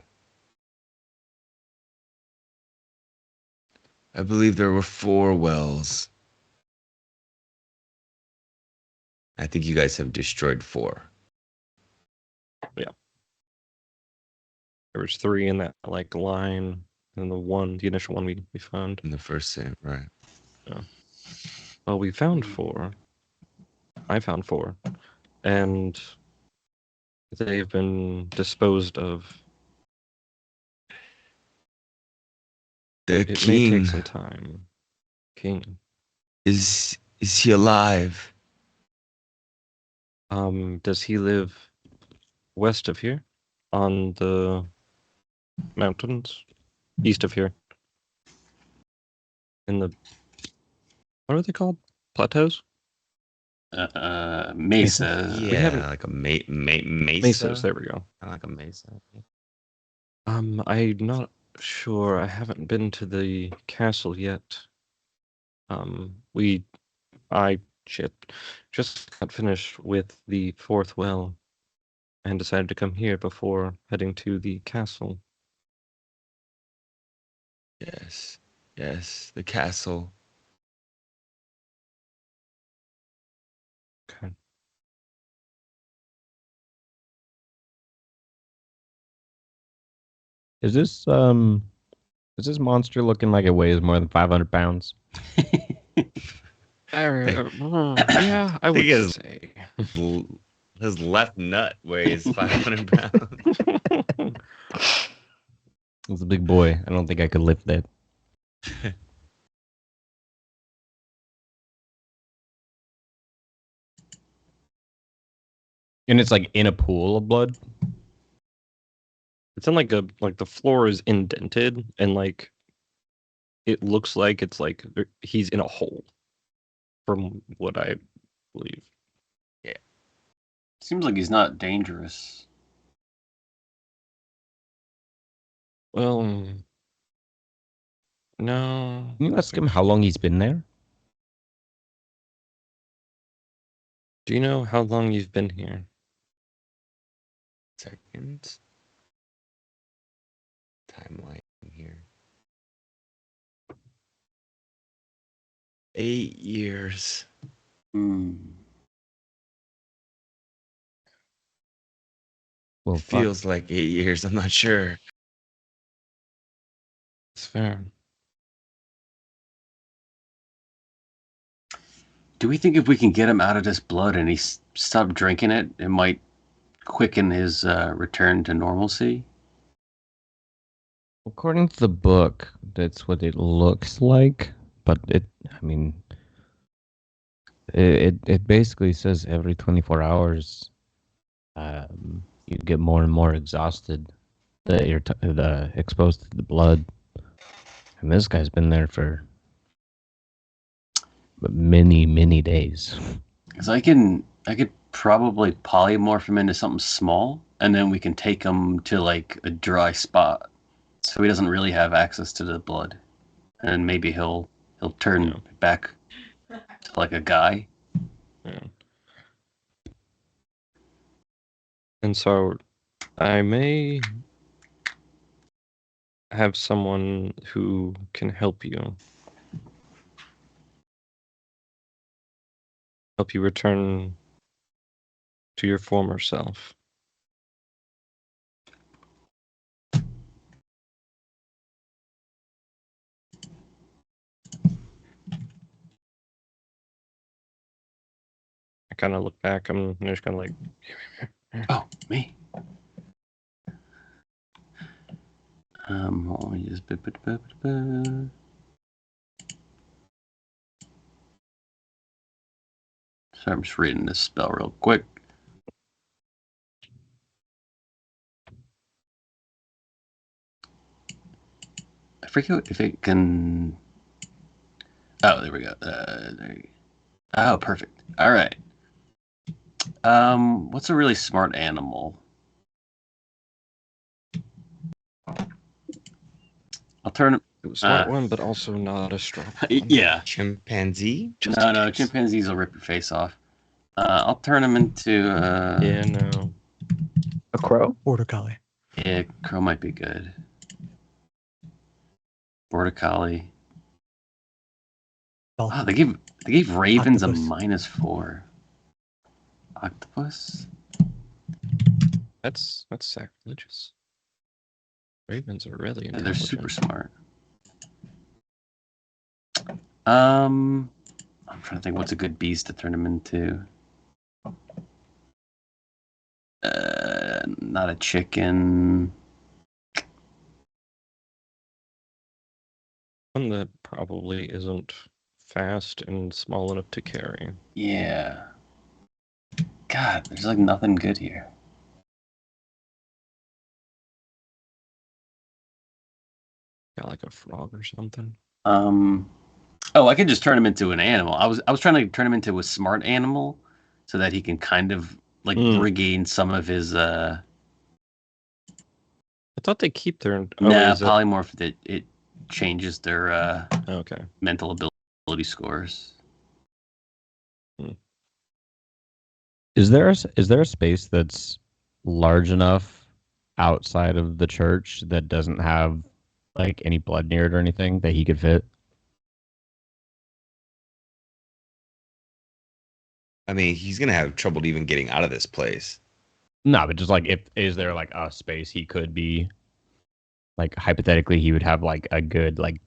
I believe there were 4 wells. I think you guys have destroyed 4. There was 3 in that like line, and the initial one we found. In the first save, right? Well, we found 4. I found 4, and they've been disposed of. The It may king take some time. King. is he alive? Does he live west of here, on the mountains, east of here, in the what are they called? Plateaus? Mesa. Yeah, haven't- like a mesa. Mesas. There we go. Kinda like a mesa. I'm not sure. I haven't been to the castle yet. I just got finished with the 4th well, and decided to come here before heading to the castle. Yes, yes, the castle. Okay. Is this monster looking like it weighs more than 500 pounds? Yeah, I would think it's- say. His left nut weighs 500 pounds. It's a big boy. I don't think I could lift that. And it's like in a pool of blood. It's in like the floor is indented, and like it looks like it's like he's in a hole, from what I believe. Seems like he's not dangerous. Well, no. Can you ask him how long he's been there? Do you know how long you've been here? Seconds. Timeline here. 8 years. Well, It feels like 8 years. I'm not sure. It's fair. Do we think if we can get him out of this blood and he stop drinking it, it might quicken his return to normalcy? according to the book, that's what it looks like. But it basically says every 24 hours, you get more and more exhausted that you're exposed to the blood. And this guy's been there for many, many days. Because I could probably polymorph him into something small, and then we can take him to like a dry spot, so he doesn't really have access to the blood, and maybe he'll turn back to like a guy. Yeah. And so I may have someone who can help you return to your former self. I kind of look back. I'm just kind of like, Oh, me. Hold on, just Sorry, I'm just reading this spell real quick. I forget if it can. Oh, there we go. There you go. Oh, perfect. All right. What's a really smart animal? I'll turn. it was a smart one, but also not a strong one. Yeah. Chimpanzee? Just No, in no, case. chimpanzees will rip your face off. I'll turn him into. Yeah, no. A crow? Border collie. Yeah, crow might be good. Border collie. Oh, Dolphin. they gave ravens Octopus. a -4. Octopus. That's sacrilegious. Ravens are really Yeah, they're intelligent. super smart. I'm trying to think what's a good beast to turn him into. Not a chicken. One that probably isn't fast and small enough to carry. Yeah. God, there's like nothing good here. Got like a frog or something. Oh, I could just turn him into an animal. I was trying to turn him into a smart animal so that he can kind of like regain some of his I thought they keep their polymorph that it changes their okay. mental ability scores. Is there a space that's large enough outside of the church that doesn't have like any blood near it or anything that he could fit? I mean, he's gonna have trouble even getting out of this place. No, but just like is there like a space he could be like hypothetically he would have like a good like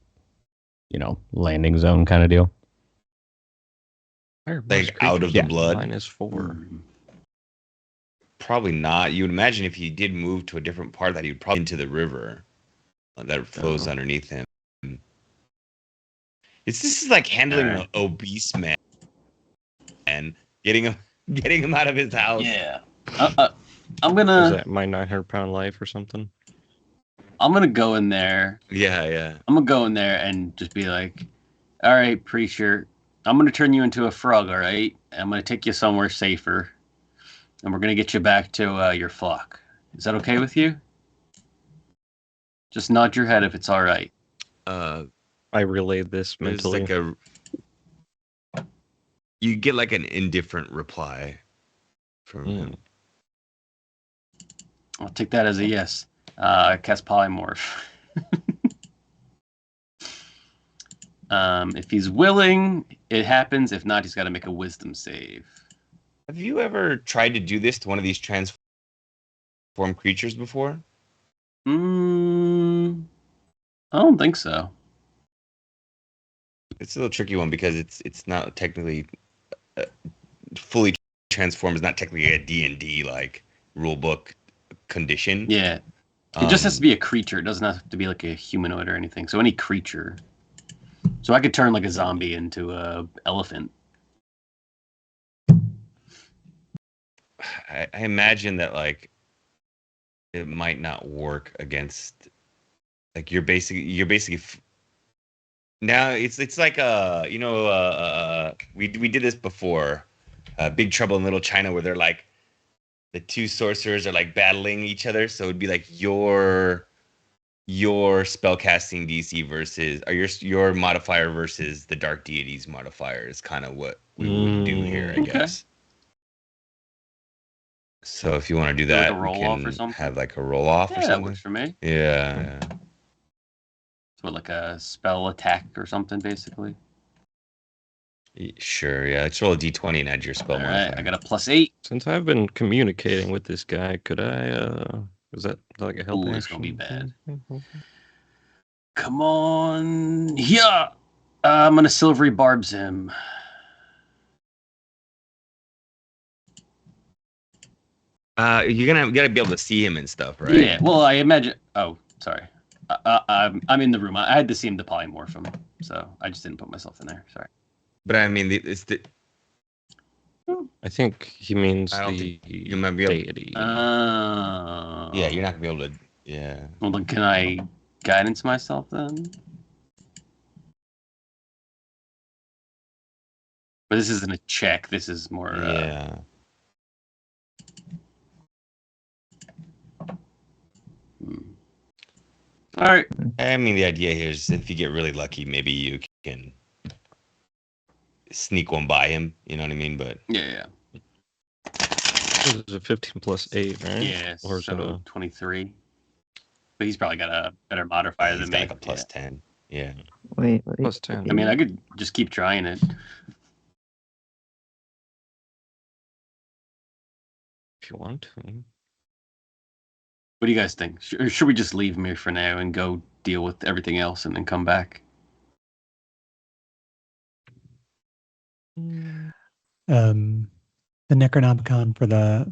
landing zone kind of deal? Like out of the blood? -4. Probably not. You would imagine if he did move to a different part that he would probably into the river that flows underneath him. This is like handling an obese man and getting him out of his house. Yeah. I'm gonna. Is that my 900-pound life or something? I'm gonna go in there. Yeah. I'm gonna go in there and just be like, "All right, preacher, I'm gonna turn you into a frog. All right, I'm gonna take you somewhere safer, and we're gonna get you back to your flock. Is that okay with you? Just nod your head if it's all right." I relayed this mentally. You get like an indifferent reply from him. I'll take that as a yes. Cast polymorph. If he's willing, it happens. If not, he's got to make a wisdom save. Have you ever tried to do this to one of these transformed creatures before? I don't think so. It's a little tricky one because it's not technically fully transformed. It's not technically a D&D like rule book condition. Yeah. It just has to be a creature. It doesn't have to be like a humanoid or anything. So any creature. So I could turn like a zombie into a elephant. I imagine that like it might not work against like you're basically now it's like we did this before, Big Trouble in Little China, where they're like the two sorcerers are like battling each other, so it'd be like your spellcasting DC versus or your modifier versus the dark deity's modifier is kind of what we would do here, I guess. So if you want to do that, like a roll off or something? Have like a roll off or something. That works for me. Yeah. So like a spell attack or something, basically. Sure, yeah. Let's roll a d20 and add your spell modifier. All right, I got a +8. Since I've been communicating with this guy, could I is that like a help action? It's gonna be bad. Come on. Yeah. I'm gonna silvery barbs him. You gotta be able to see him and stuff, right? Yeah. Well, I imagine. Oh, sorry. I'm in the room. I had to see him to polymorph him, so I just didn't put myself in there. Sorry. But I mean, it's the. I think he means I don't the think you might be able. deity. Yeah, you're not gonna be able to. Yeah. Well, then can I guidance myself then? But this isn't a check. This is more. Yeah. All right. I mean, the idea here is if you get really lucky, maybe you can sneak one by him. You know what I mean? But Yeah. Is it 15 plus 8, right? Yeah, Or is it so 23. But he's probably got a better modifier He's than got me. like a plus 10. Yeah. Wait. plus 10? I mean, I could just keep trying it. If you want to. What do you guys think? Or should we just leave him here for now and go deal with everything else and then come back? The Necronomicon for the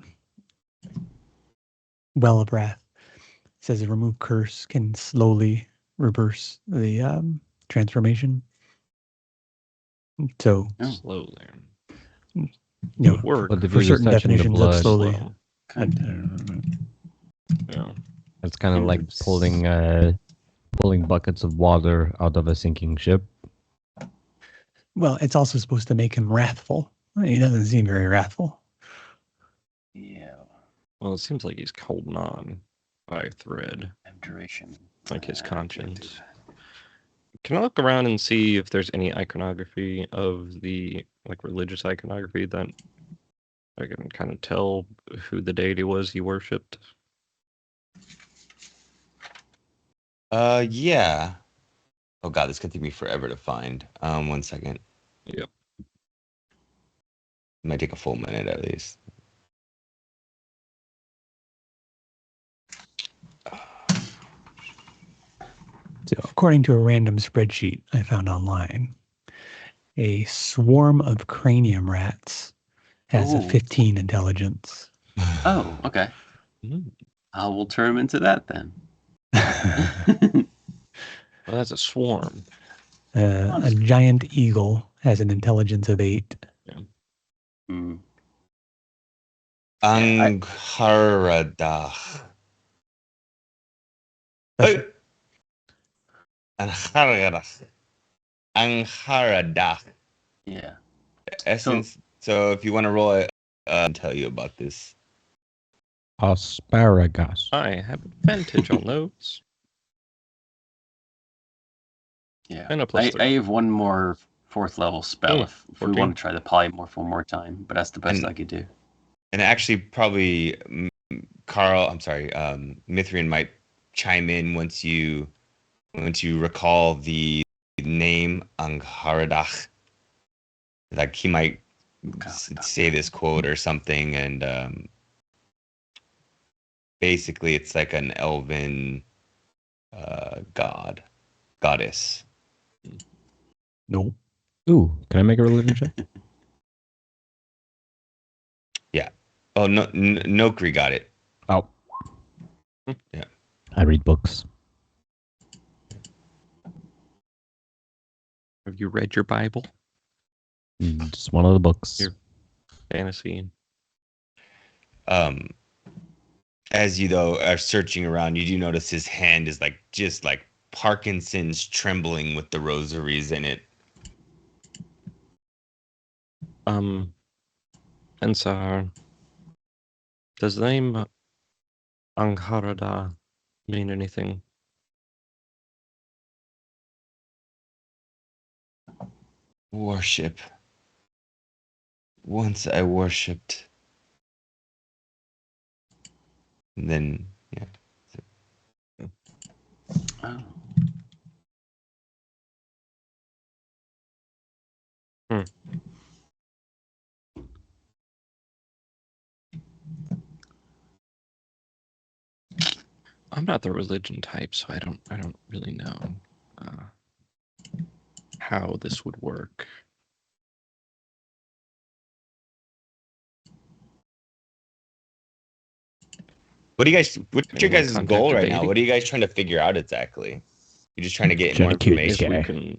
Well of Wrath says a remove curse can slowly reverse the transformation. So, Oh. Slowly. you know, Would work. But if for you're certain just touching the definitions of blood, slowly. Slow. I don't know. Yeah. it's kind of like Hindrance. pulling buckets of water out of a sinking ship. Well, it's also supposed to make him wrathful. He doesn't seem very wrathful. Yeah. Well, it seems like he's holding on by a thread, Abjuration. like his conscience. Can I look around and see if there's any iconography of the religious iconography that I can kind of tell who the deity was he worshipped? Yeah. Oh god, this could take me forever to find. 1 second. Yep. It might take a full minute at least. So, according to a random spreadsheet I found online, a swarm of cranium rats has a Ooh. 15 intelligence. Oh, okay. Mm. I will turn him into that then. Well, that's a swarm. A giant eagle has an intelligence of 8. Hmm. Angharadach. That's- Angharadach. Yeah. Essence. So if you want to roll it, I'll tell you about this. Asparagus. I have advantage on those. Yeah. And a plus I 3. have one more 4th level spell if we 14. want to try the polymorph one more time, but that's the best And- I could do. And actually, probably Mithrin might chime in once you recall the name Angharadach. Like he might say this quote or something, and basically it's like an elven goddess. Nope. Ooh, can I make a religion check? Oh no, Nokri got it. Oh. Yeah. I read books. Have you read your Bible? Just one of the books. Here. Fantasy. As you though are searching around, you do notice his hand is just like Parkinson's, trembling with the rosaries in it. And Sahar, does the name Angharada mean anything? Worship. Once I worshipped. And then, yeah. Oh. I'm not the religion type, so I don't really know how this would work. What's your Anyone guys' contact goal the right now? deity? What are you guys trying to figure out exactly? You're just trying to get Trying more to kill If this information. guy.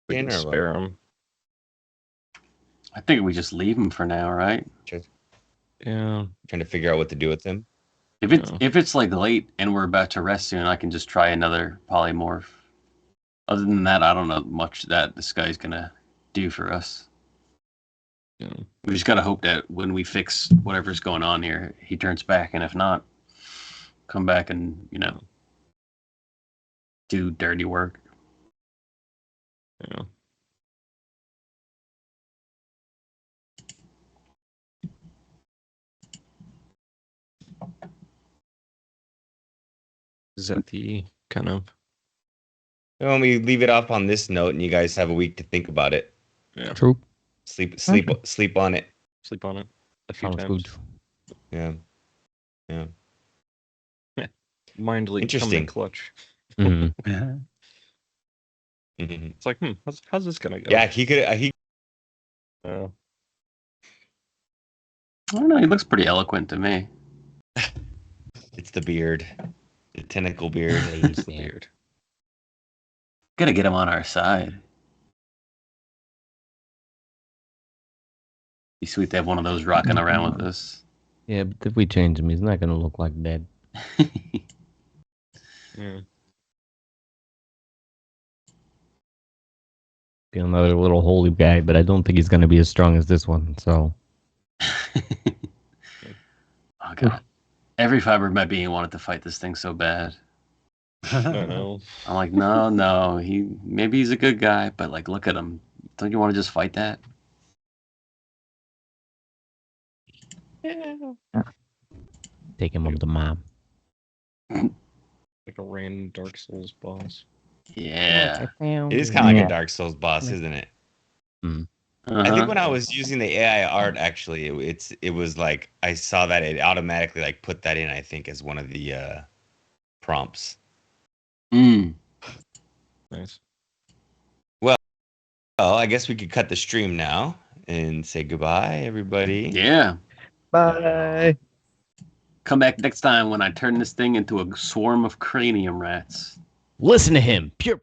we can Dinner, what? spare him. I think we just leave him for now, right? Yeah. Trying to figure out what to do with him. If it's like late and we're about to rest soon, I can just try another polymorph. Other than that, I don't know much that this guy's gonna do for us. Yeah. We just gotta hope that when we fix whatever's going on here, he turns back, and if not, come back and do dirty work. Yeah. Is that the kind of Well, we leave it off on this note, and you guys have a week to think about it. True. Sleep on it. sleep on it a few Sounds times? good. Yeah. Mindly come Interesting. in clutch. Mhm. Mhm. It's like, how's this gonna go? Yeah, he could. Uh, I don't know. He looks pretty eloquent to me. It's the beard, the tentacle beard. it's the beard. Gotta get him on our side. Be sweet to have one of those rocking around with us. Yeah, but if we change him, he's not gonna look like dead. Yeah. Be another little holy guy, but I don't think he's gonna be as strong as this one. So Oh god. Every fiber of my being wanted to fight this thing so bad. I don't know. I'm like, no, maybe he's a good guy, but like look at him. Don't you want to just fight that? Yeah. take him up to mom. Like a random Dark Souls boss. Yeah. It is kind of like Yeah. a Dark Souls boss, isn't it? I Uh-huh. think when I was using the AI art, actually, it was like I saw that it automatically like put that in. I think as one of the prompts. Mm. Nice. Well, I guess we could cut the stream now and say goodbye, everybody. Yeah. Bye. Come back next time when I turn this thing into a swarm of cranium rats. Listen to him. Pure